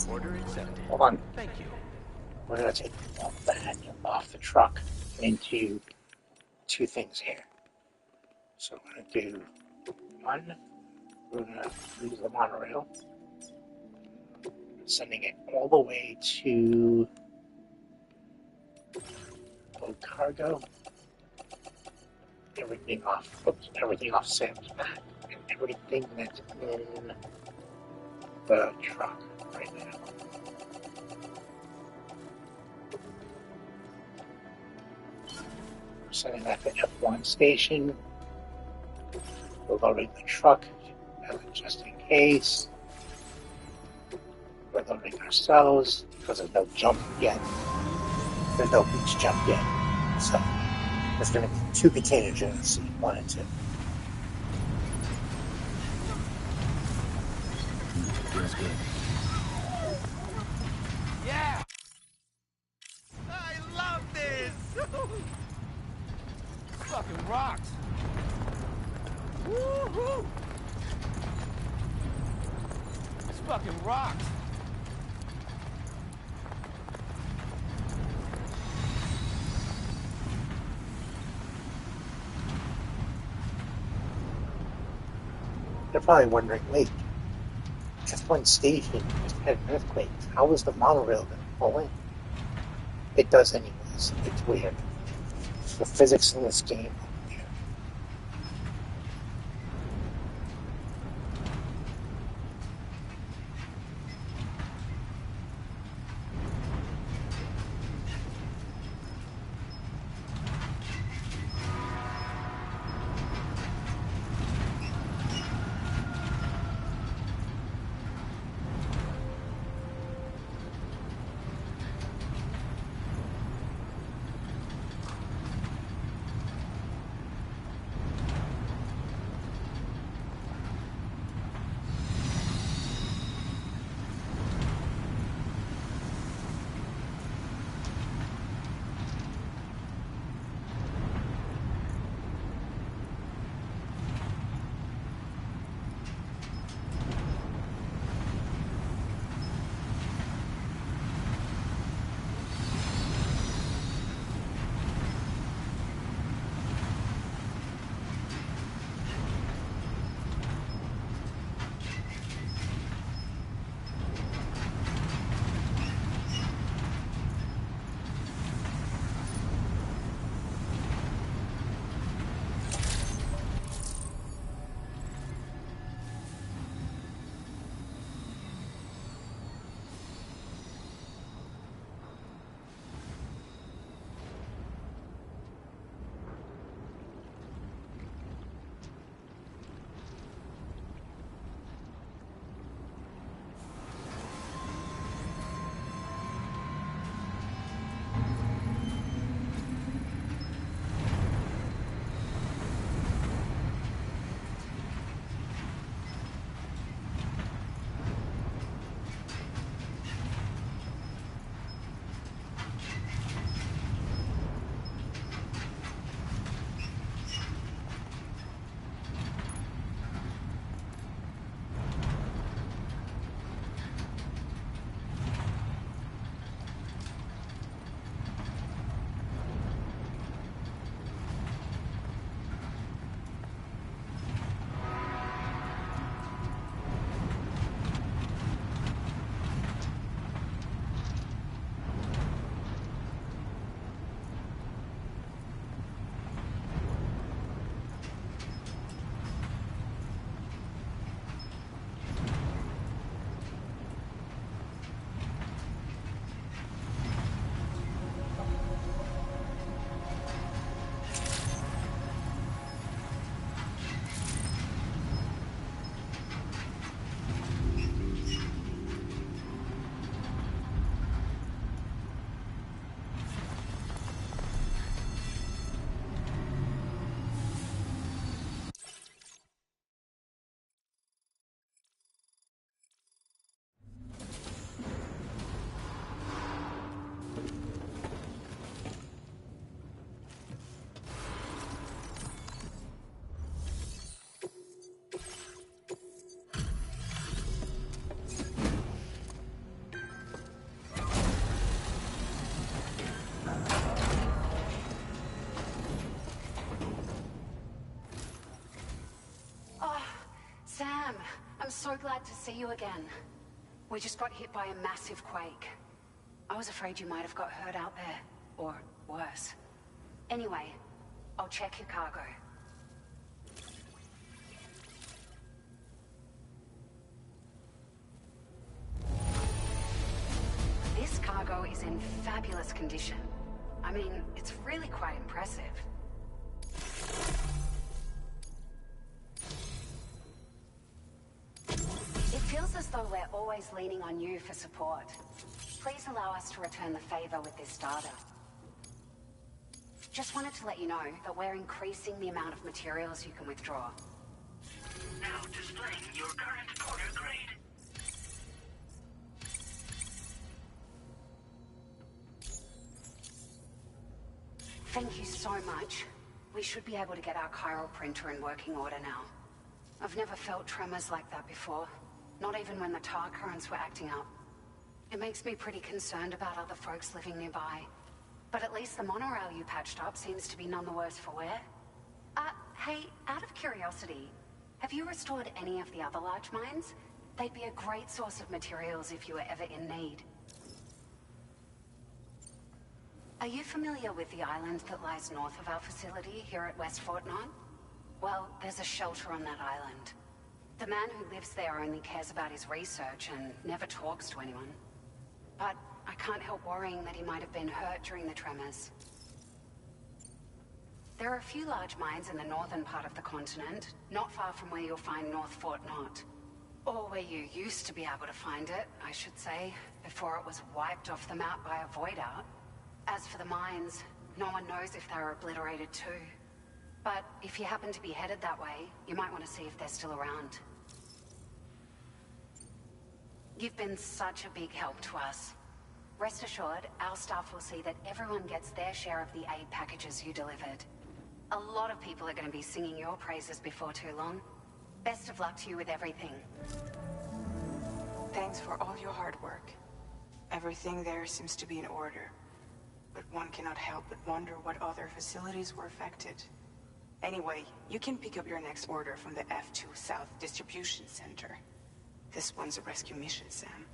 Order accepted. Hold on. Thank you. We're going to take all that off the truck into two things here. So I'm going to do one. We're going to use the monorail. Sending it all the way to load cargo. Everything off. Oops, everything off Sam's back. And everything that's in the truck right now. We're sending that to F1 station. We're loading the truck just in case. We're loading ourselves because there's no jump yet. There's no beach jump yet. So there's going to be two containers you're going to see, one and two. Feels good. Yeah! I love this! Fucking rocks! Woohoo! This fucking rocks! They're probably wondering, wait, F1 station just had an earthquake. How was the monorail going to pull in? It does anyways. It's weird. The physics in this game. So glad to see you again. We just got hit by a massive quake. I was afraid you might have got hurt out there. Or worse. Anyway, I'll check your cargo. This cargo is in fabulous condition. I mean, it's really quite impressive. It feels as though we're always leaning on you for support. Please allow us to return the favor with this data. Just wanted to let you know that we're increasing the amount of materials you can withdraw. Now displaying your current order grade. Thank you so much. We should be able to get our chiral printer in working order now. I've never felt tremors like that before. Not even when the tar currents were acting up. It makes me pretty concerned about other folks living nearby. But at least the monorail you patched up seems to be none the worse for wear. Hey, out of curiosity, have you restored any of the other large mines? They'd be a great source of materials if you were ever in need. Are you familiar with the island that lies north of our facility here at West Fort Knott? Well, there's a shelter on that island. The man who lives there only cares about his research and never talks to anyone. But I can't help worrying that he might have been hurt during the tremors. There are a few large mines in the northern part of the continent, not far from where you'll find North Fort Knott. Or where you used to be able to find it, I should say, before it was wiped off the map by a void out. As for the mines, no one knows if they were obliterated too. But if you happen to be headed that way, you might want to see if they're still around. You've been such a big help to us. Rest assured, our staff will see that everyone gets their share of the aid packages you delivered. A lot of people are going to be singing your praises before too long. Best of luck to you with everything. Thanks for all your hard work. Everything there seems to be in order. But one cannot help but wonder what other facilities were affected. Anyway, you can pick up your next order from the F2 South Distribution Center. This one's a rescue mission, Sam.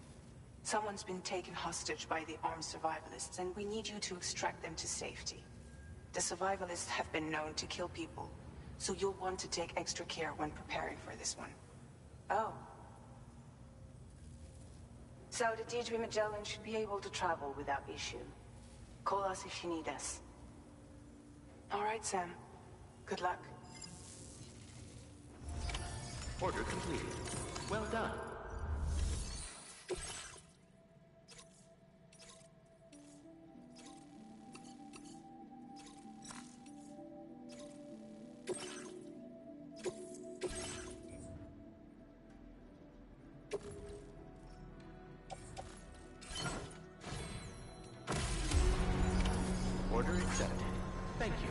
Someone's been taken hostage by the armed survivalists, and we need you to extract them to safety. The survivalists have been known to kill people, so you'll want to take extra care when preparing for this one. Oh. So the Deirdre Magellan should be able to travel without issue. Call us if you need us. All right, Sam. Good luck. Order completed. Well done. Order accepted. Thank you.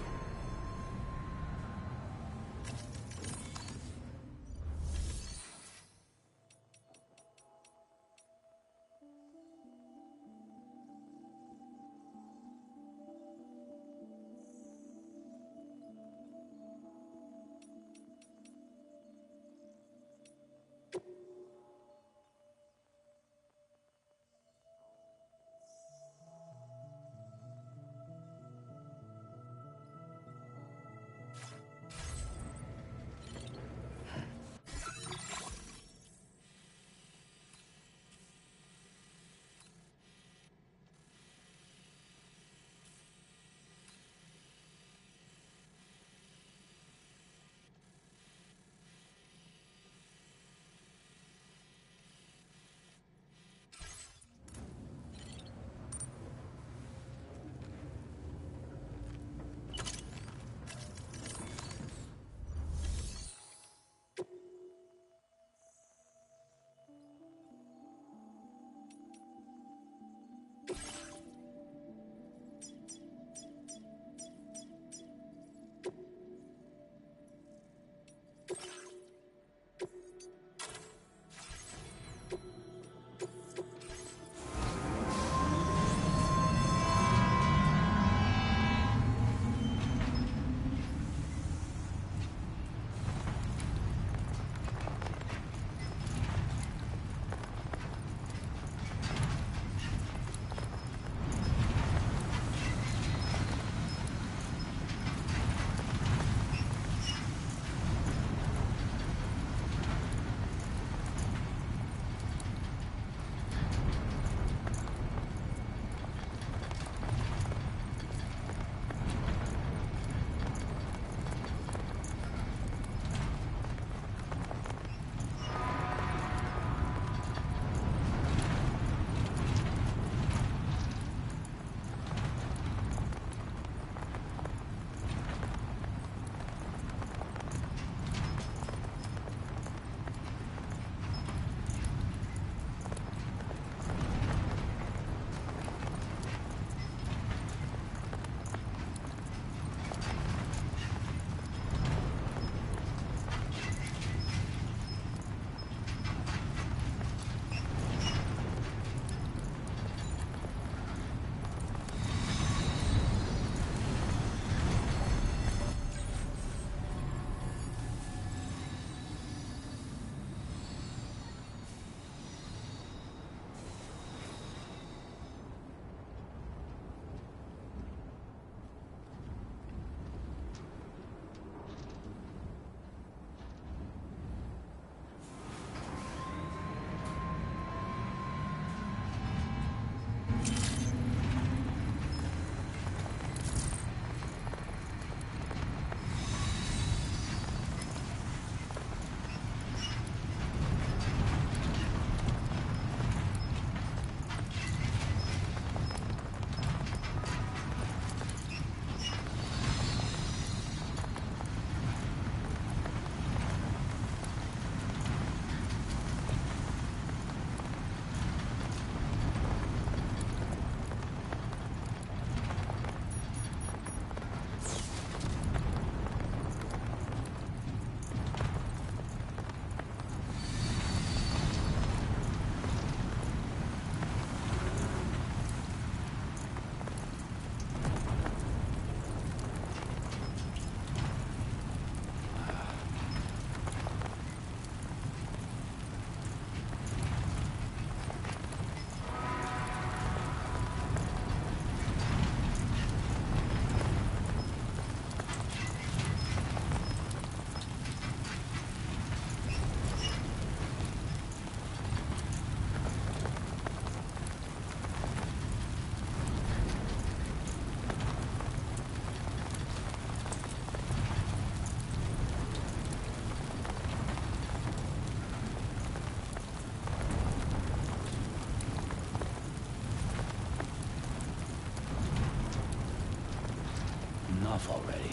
enough already.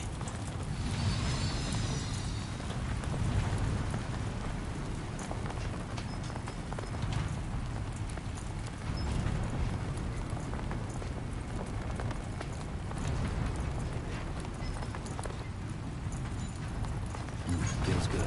Feels good.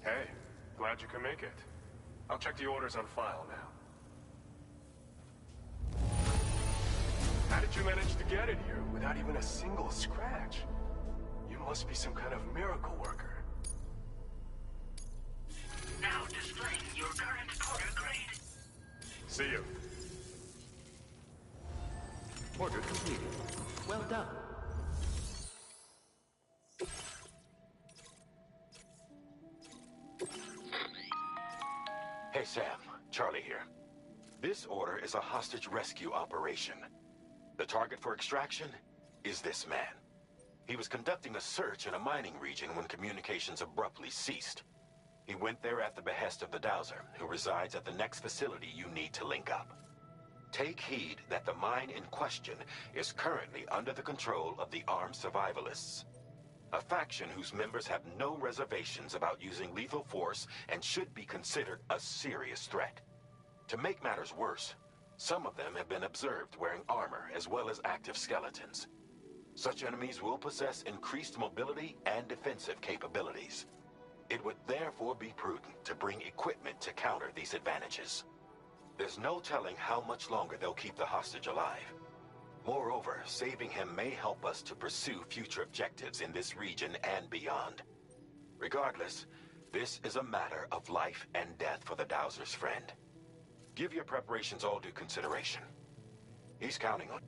Hey, glad you could make it. I'll check the orders on file now. How did you manage to get in here without even a single scratch? You must be some kind of miracle worker. Now displaying your current order grade. See you. Order completed. Well done. Hey Sam, Charlie here. This order is a hostage rescue operation. The target for extraction is this man. He was conducting a search in a mining region when communications abruptly ceased. He went there at the behest of the Dowser, who resides at the next facility you need to link up. Take heed that the mine in question is currently under the control of the armed survivalists, a faction whose members have no reservations about using lethal force and should be considered a serious threat. To make matters worse, some of them have been observed wearing armor as well as active skeletons. Such enemies will possess increased mobility and defensive capabilities. It would therefore be prudent to bring equipment to counter these advantages. There's no telling how much longer they'll keep the hostage alive. Moreover, saving him may help us to pursue future objectives in this region and beyond. Regardless, this is a matter of life and death for the Dowser's friend. Give your preparations all due consideration. He's counting on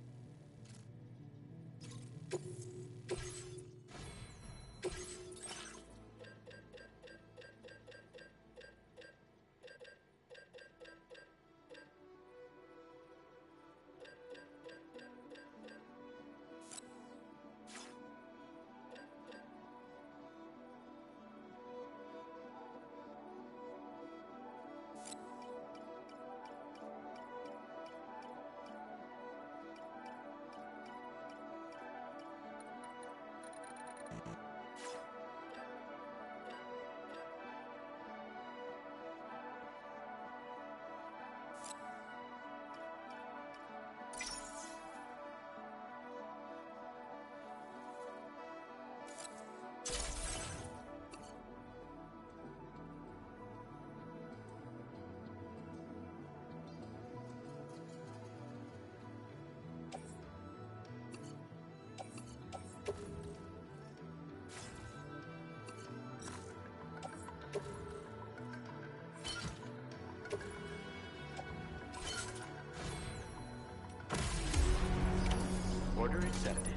Order accepted.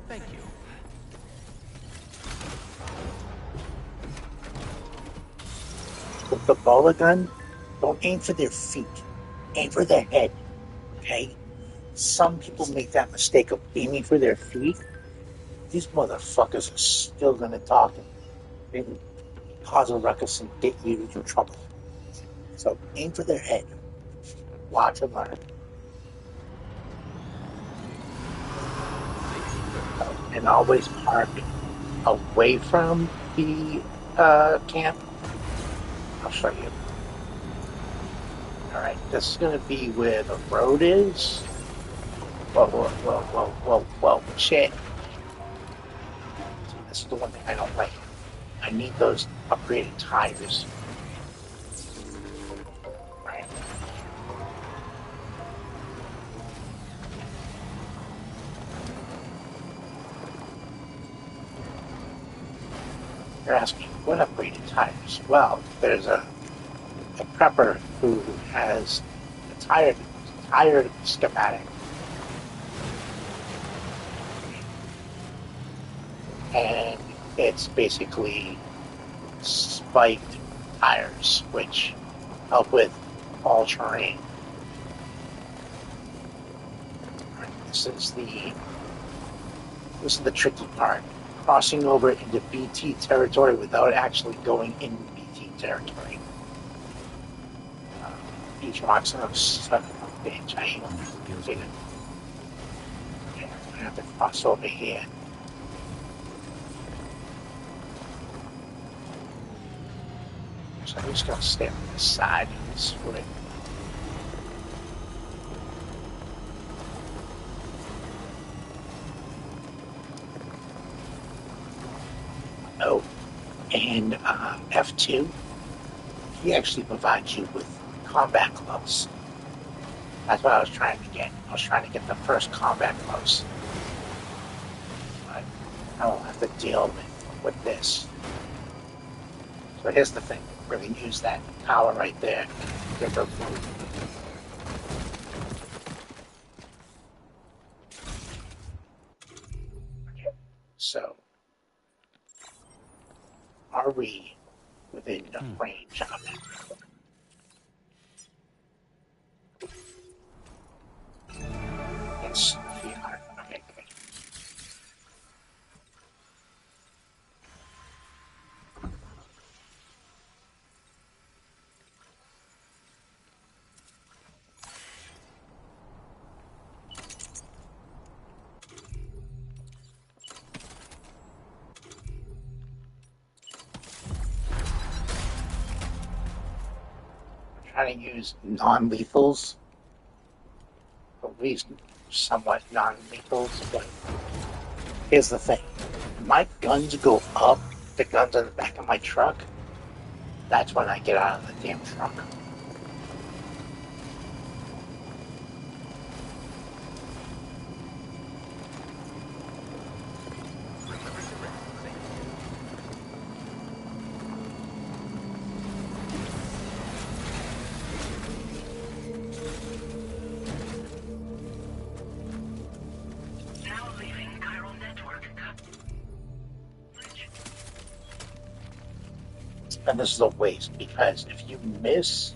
Thank you. With the bola gun, don't aim for their feet. Aim for their head. Okay? Some people make that mistake of aiming for their feet. These motherfuckers are still gonna talk and cause a ruckus and get you in trouble. So aim for their head. Watch and learn. And always park away from the camp. I'll show you. Alright, this is going to be where the road is. Whoa, shit. This is the one thing I don't like. I need those upgraded tires. Right. You're asking, what upgraded tires? Well, there's a prepper who has a tire schematic. And It's basically spiked tires, which help with all terrain. This is the tricky part. Crossing over into BT territory without actually going in BT territory. Each marks of son of a bitch. I hate it. Okay, I'm gonna have to cross over here. So I'm just gonna stay on this side and this way. Oh, and F2, he actually provides you with combat gloves. That's what I was trying to get. I was trying to get the first combat gloves. But I don't have to deal with this. So here's the thing. We're going to use that tower right there. Get the food. Okay. So, are we within enough range of it? Yes, we are. Okay, good. Trying to use non-lethals, at least somewhat non-lethals, but here's the thing. When my guns go up, the guns on the back of my truck, that's when I get out of the damn truck. And this is a waste because if you miss,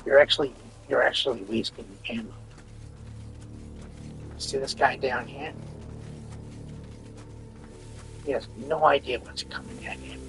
you're actually wasting ammo. See this guy down here? He has no idea what's coming at him.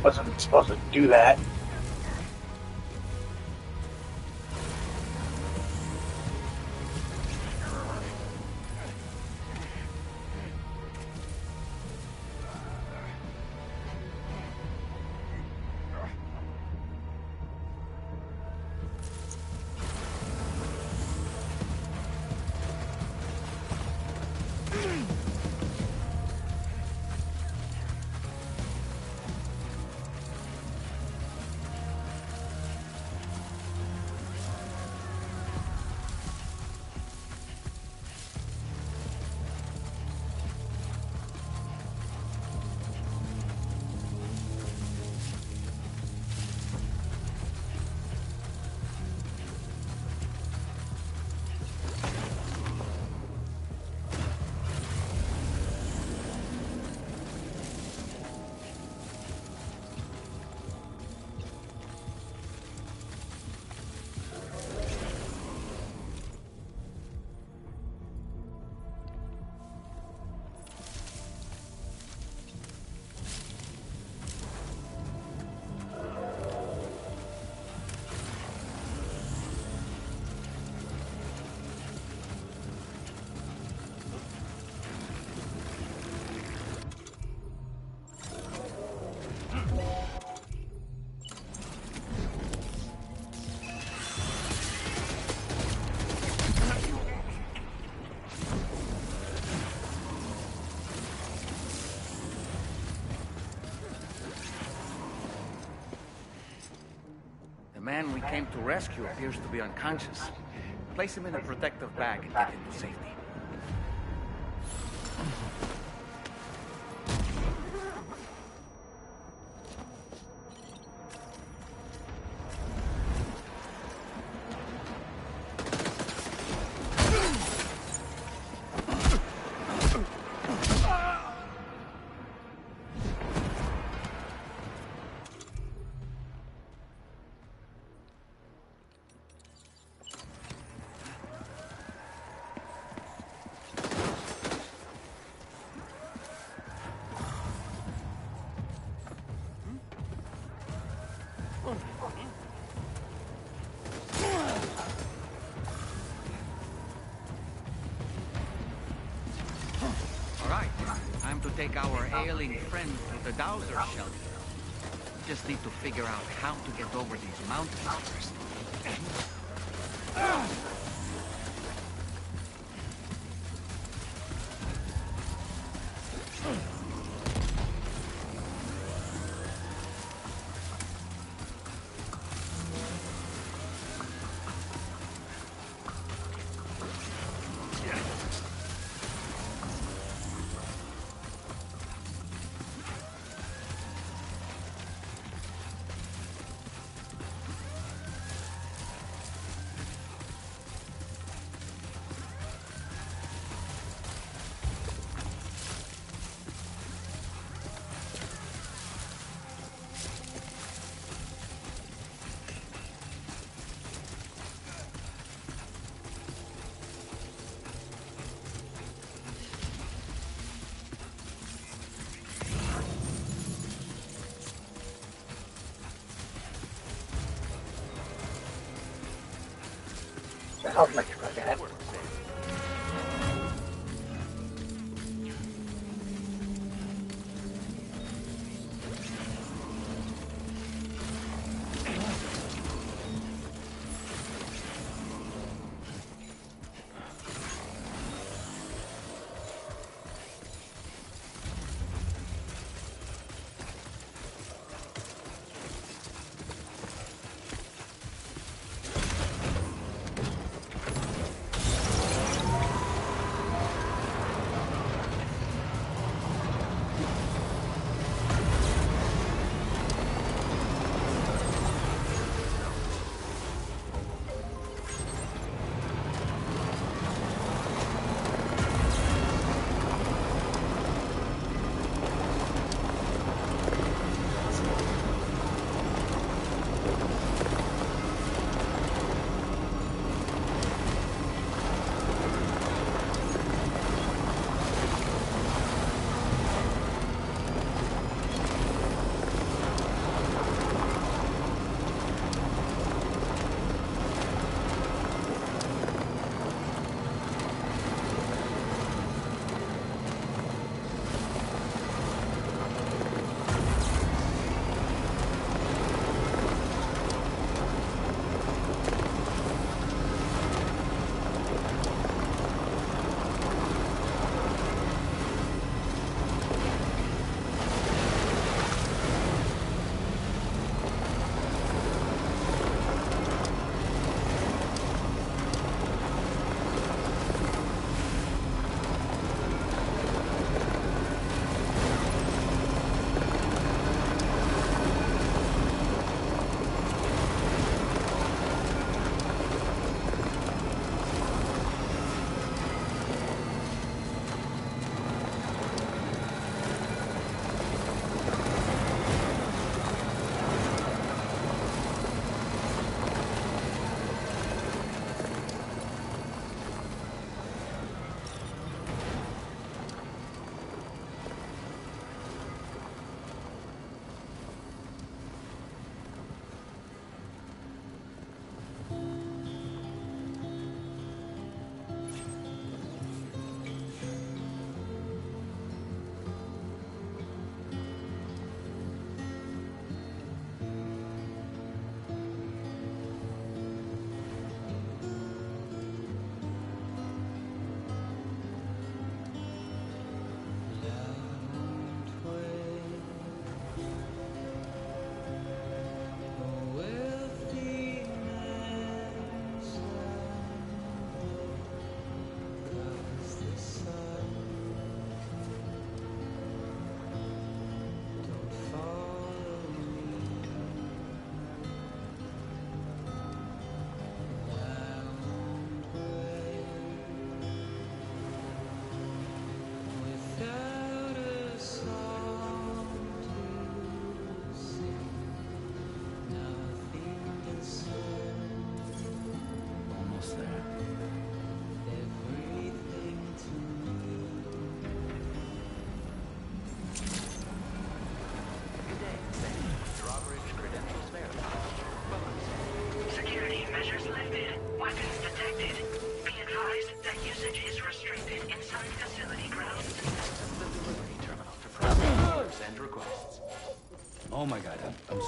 Wasn't supposed to do that. The man we came to rescue appears to be unconscious. Place him in a protective bag and get him to safety. Time to take our ailing friend to the Dowser shelter. Just need to figure out how to get over these mountains first. I'll make it right ahead.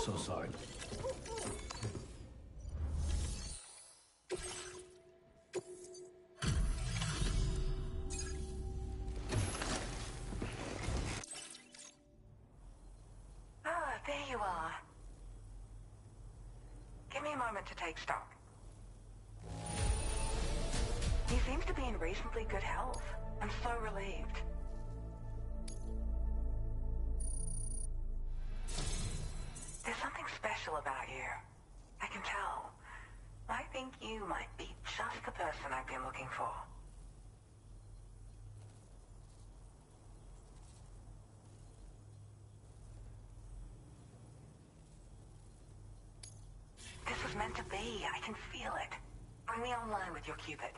so sorry. Ah, there you are. Give me a moment to take stock. He seems to be in reasonably good health. I'm so relieved. There's something special about you. I can tell. I think you might be just the person I've been looking for. This was meant to be. I can feel it. Bring me online with your Cupid.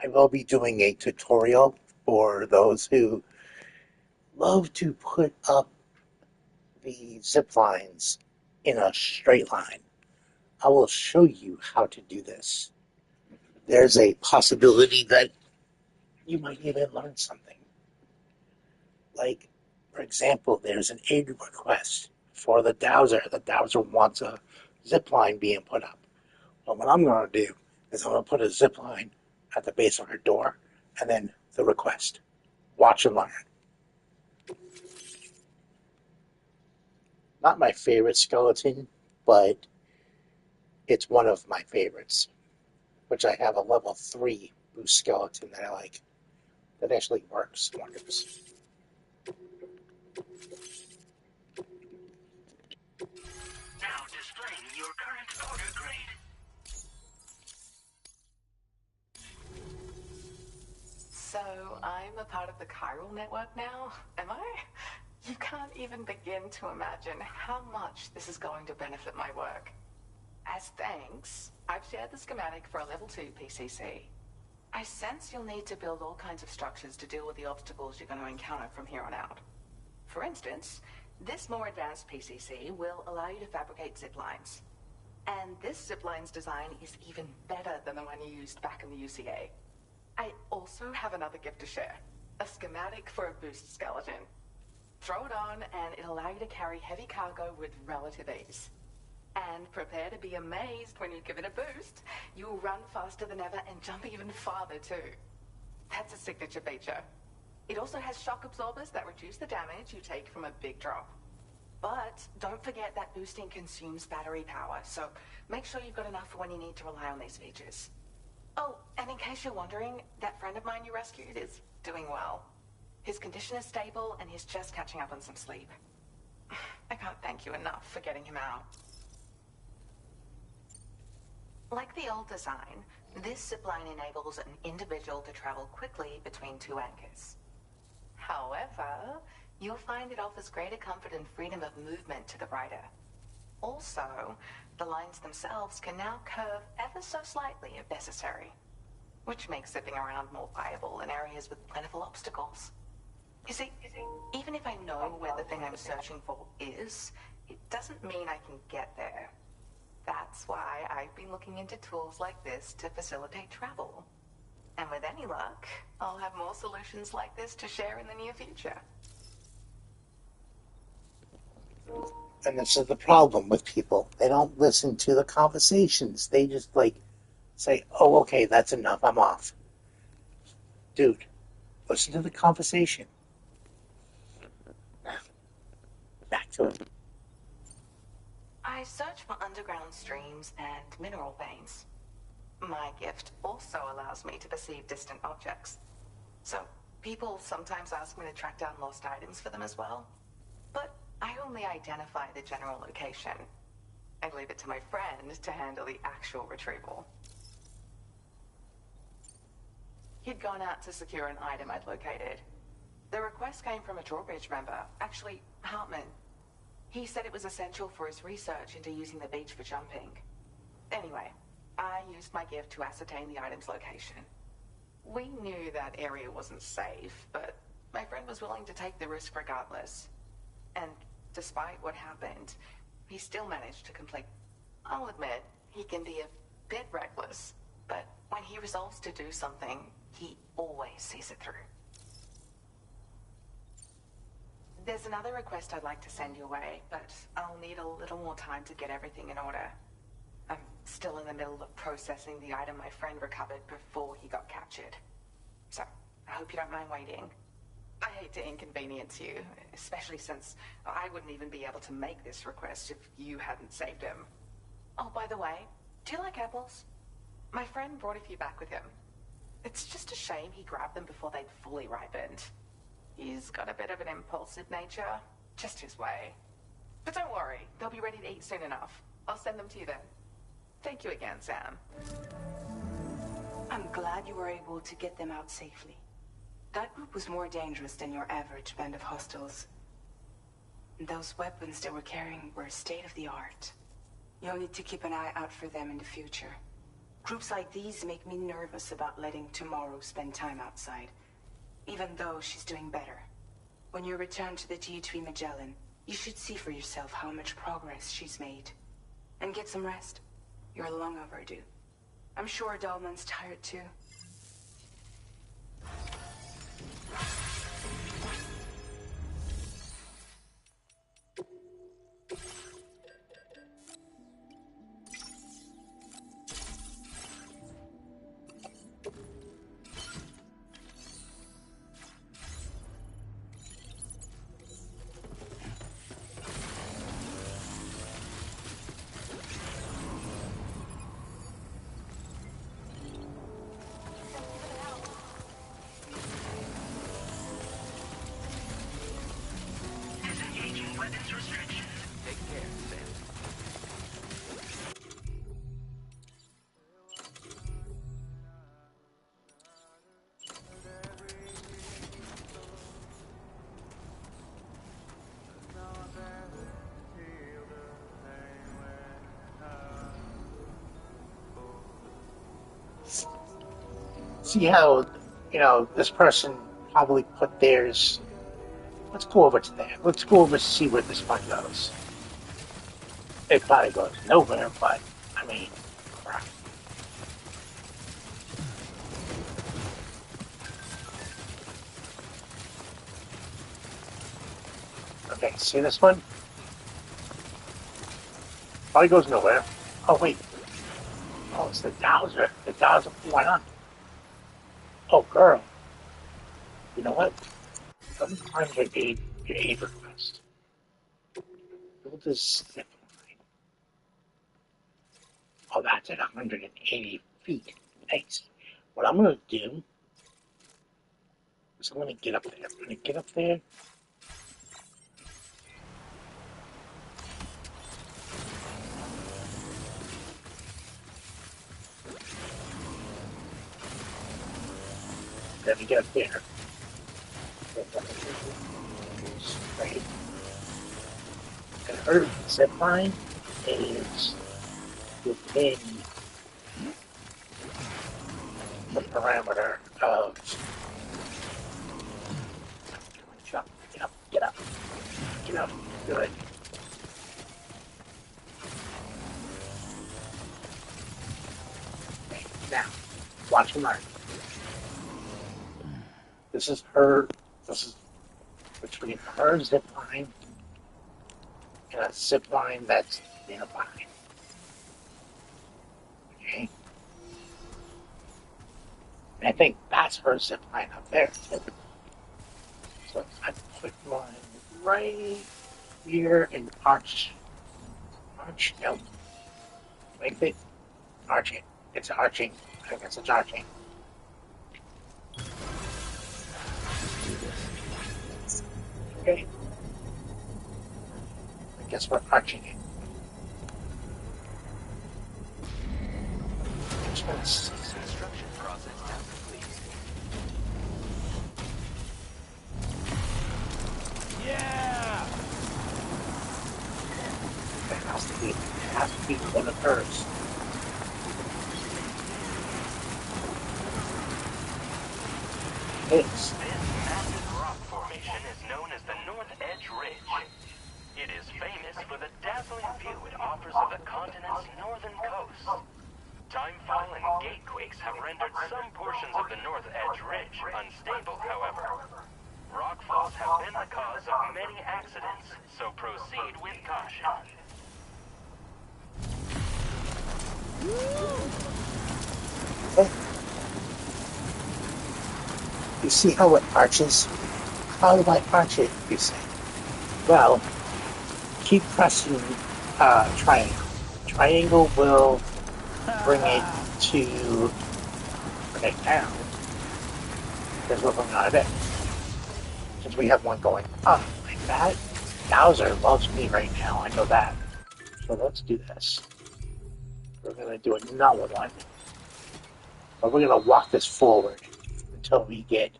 I will be doing a tutorial for those who love to put up the zip lines in a straight line. I will show you how to do this. There's a possibility that you might even learn something. Like, for example, there's an aid request for the dowser. The dowser wants a zip line being put up. Well, what I'm going to do is I'm going to put a zip line at the base of her door and then the request. Watch and learn. Not my favorite skeleton, but it's one of my favorites, which I have a level 3 boost skeleton that I like. That actually works wonders. Now displaying your current order grade. So, I'm a part of the chiral network now, am I? You can't even begin to imagine how much this is going to benefit my work. As thanks, I've shared the schematic for a level 2 PCC. I sense you'll need to build all kinds of structures to deal with the obstacles you're going to encounter from here on out. For instance, this more advanced PCC will allow you to fabricate zip lines. And this zip line's design is even better than the one you used back in the UCA. I also have another gift to share. A schematic for a boost skeleton. Throw it on and it'll allow you to carry heavy cargo with relative ease. And prepare to be amazed when you give it a boost. You'll run faster than ever and jump even farther too. That's a signature feature. It also has shock absorbers that reduce the damage you take from a big drop. But don't forget that boosting consumes battery power, so make sure you've got enough for when you need to rely on these features. Oh, and in case you're wondering, that friend of mine you rescued is doing well. His condition is stable and he's just catching up on some sleep. I can't thank you enough for getting him out. Like the old design, this zipline enables an individual to travel quickly between two anchors. However, you'll find it offers greater comfort and freedom of movement to the rider. Also, the lines themselves can now curve ever so slightly if necessary, which makes zipping around more viable in areas with plentiful obstacles. You see, even if I know where the thing I'm searching for is, it doesn't mean I can get there. That's why I've been looking into tools like this to facilitate travel. And with any luck, I'll have more solutions like this to share in the near future. And this is the problem with people. They don't listen to the conversations. They just say, oh, okay, that's enough. I'm off. Dude, listen to the conversation. Back to it. I search for underground streams and mineral veins. My gift also allows me to perceive distant objects. So, people sometimes ask me to track down lost items for them as well. But I only identify the general location. I leave it to my friend to handle the actual retrieval. He'd gone out to secure an item I'd located. The request came from a drawbridge member, actually, Hartman. He said it was essential for his research into using the beach for jumping. Anyway, I used my gift to ascertain the item's location. We knew that area wasn't safe, but my friend was willing to take the risk regardless. And despite what happened, he still managed to complete. I'll admit, he can be a bit reckless, but when he resolves to do something, he always sees it through. There's another request I'd like to send your way, but I'll need a little more time to get everything in order. I'm still in the middle of processing the item my friend recovered before he got captured. So, I hope you don't mind waiting. I hate to inconvenience you, especially since I wouldn't even be able to make this request if you hadn't saved him. Oh, by the way, do you like apples? My friend brought a few back with him. It's just a shame he grabbed them before they'd fully ripened. He's got a bit of an impulsive nature, just his way. But don't worry, they'll be ready to eat soon enough. I'll send them to you then. Thank you again, Sam. I'm glad you were able to get them out safely. That group was more dangerous than your average band of hostiles. Those weapons they were carrying were state-of-the-art. You'll need to keep an eye out for them in the future. Groups like these make me nervous about letting Tomorrow spend time outside, even though she's doing better. When you return to the G3 Magellan, you should see for yourself how much progress she's made. And get some rest. You're long overdue. I'm sure Dahlman's tired too. Disengaging weapons restrictions. Take care, Sam. See how, this person probably put theirs. Let's go over to there. Let's go over to see where this one goes. It probably goes nowhere, but, I mean, crap. Okay, see this one? Probably goes nowhere. Oh, wait. Oh, it's the Dowser. The Dowser. Why not? Oh, girl. You know what? Let me find your aid request. Build this zip line. Oh, that's at 180 feet. Nice. What I'm going to do is I'm going to get up there. I'm going to get up there. Let me get up there. Straight. And her zip line is within the parameter of jump. Get up, get up, get up. Good. Okay, now, watch and learn. This is between her zip line and a zip line that's nearby. Okay? And I think that's her zip line up there, too. So if I put mine right here and arch Arch, no. Make it arching. It's arching. I guess it's arching. Okay. I guess we're arching it. Construction process now complete. Yeah! It has to be one of hers. This massive rock formation is known as the North Edge Ridge. It is famous for the dazzling view it offers of the continent's northern coast. Timefall and gate quakes have rendered some portions of the North Edge Ridge unstable, however. Rockfalls have been the cause of many accidents, so proceed with caution. You see how it arches? How do I arch it, you say? Well, keep pressing triangle. Triangle will bring it down. Because we're going out of it. Since we have one going up like that, Bowser loves me right now. I know that. So let's do this. We're going to do another one. But we're going to walk this forward until we get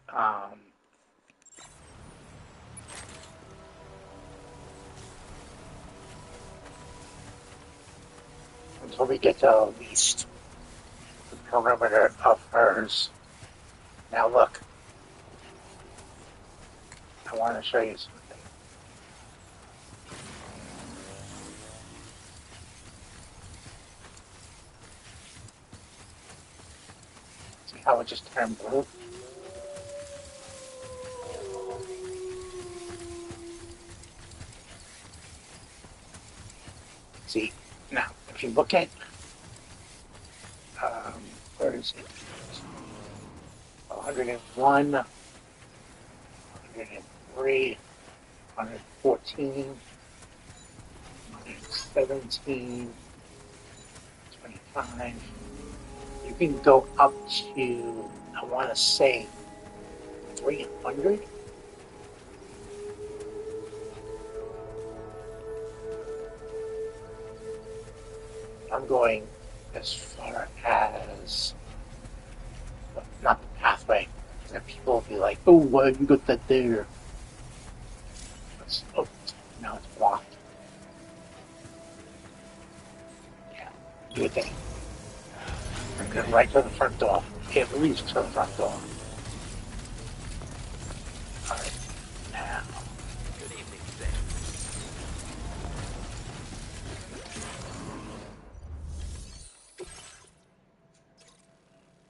to at least the perimeter of hers. Now look. I want to show you something. See how it just turned blue? See, now, if you look at, where is it? 101, 103, 114, 117, 25. You can go up to, I want to say, 300. I'm going as far as, not the pathway. And people will be like, oh, why you got that there? Oh, now it's blocked. Yeah, do it there. I'm going right to the front door. At least to the front door. Alright, now. Good evening, Sam.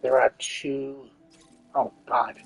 There are two, oh God,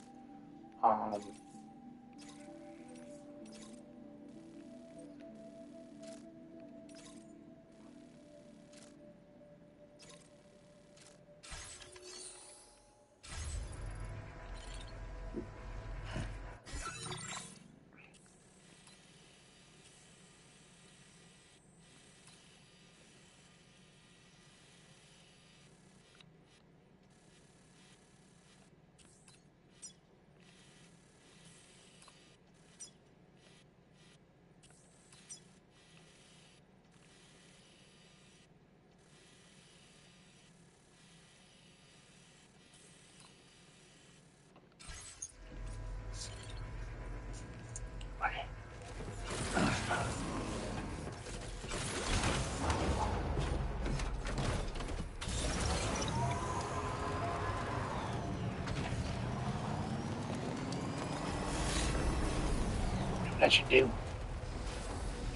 I should do.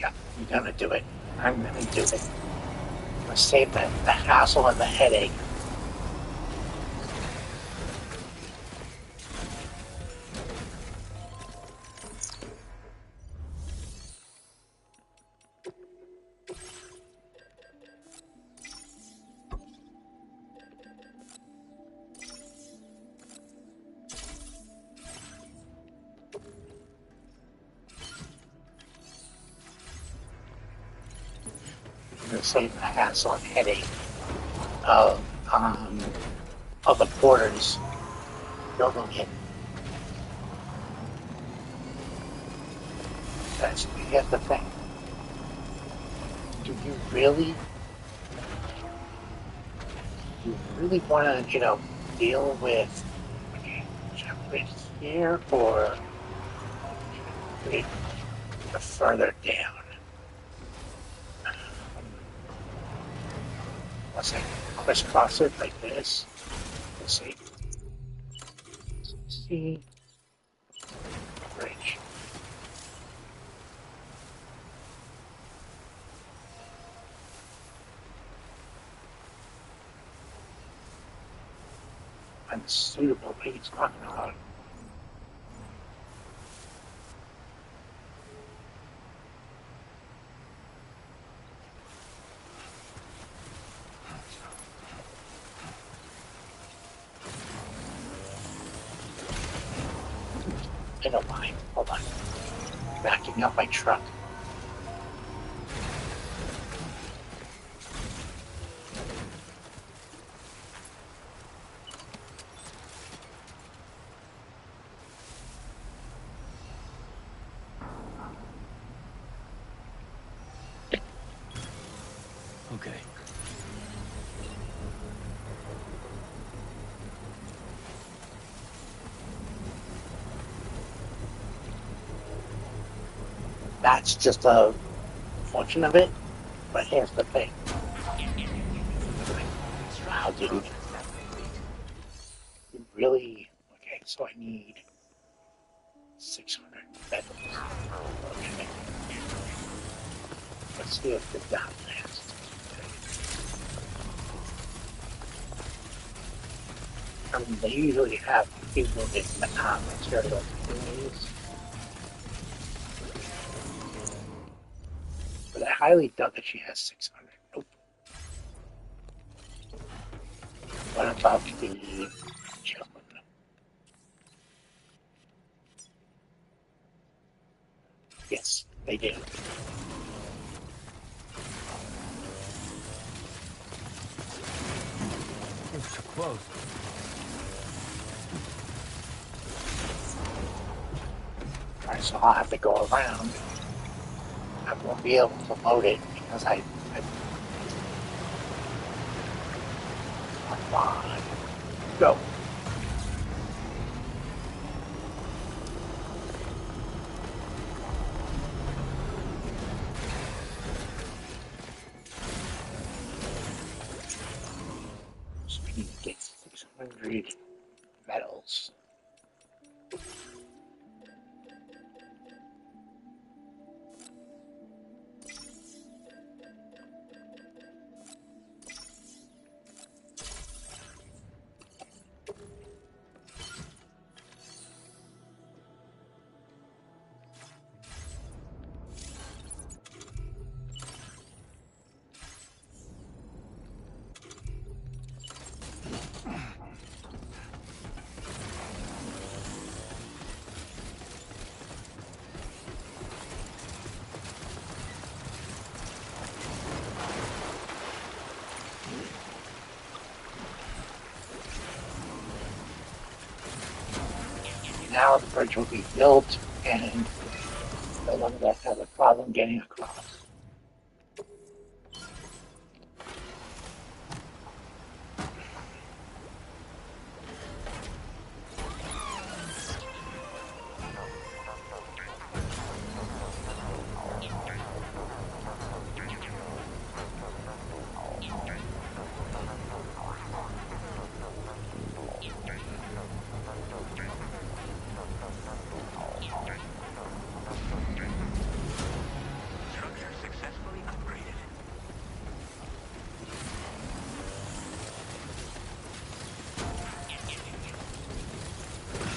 Yeah, I'm gonna do it. I'm gonna do it. I'm gonna save the hassle and the headache. to save the hassle and headache of the porters building it. Here's the thing. Do you really want to, deal with right here, or put it further down? Let's like crisscross it like this. Let's see. See. Bridge. Unsuitable. What are you talking about? I don't mind. Hold on. Backing up my truck. Okay. That's just a function of it, but here's the thing. Wow, dude. You really... Okay, so I need 600 metals. Okay. Let's see if the dot lasts. I mean, they usually have cumulative material these. But I highly doubt that she has 600. Nope. What about the gentleman? Yes, they do. It's too close. Alright, so I'll have to go around. I won't be able to load it because I come on. Go. So we need to get 600 metals. Now the bridge will be built and no longer have a problem getting across.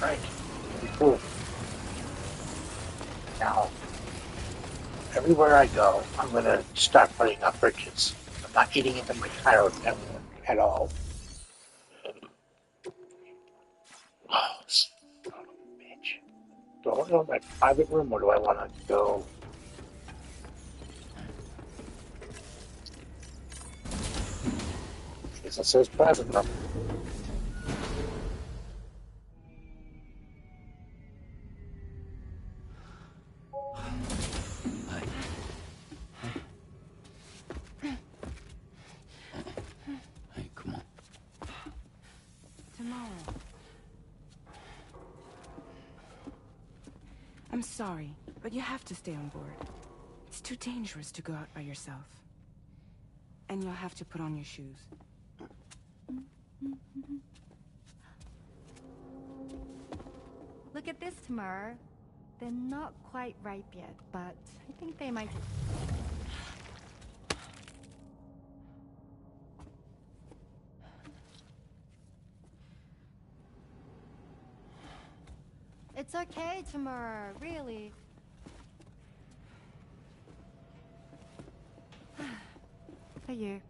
Right. Cool. Now, everywhere I go, I'm going to start putting up bridges. I'm not eating into my Cairo network at all. Oh, son of a bitch. Do I want to go in my private room or do I want to go? Because it says private room. Hey, come on. Tomorrow. I'm sorry, but you have to stay on board. It's too dangerous to go out by yourself. And you'll have to put on your shoes. Look at this, Tamara. They're not quite ripe yet, but I think they might... It's okay, Tamara, really. For you.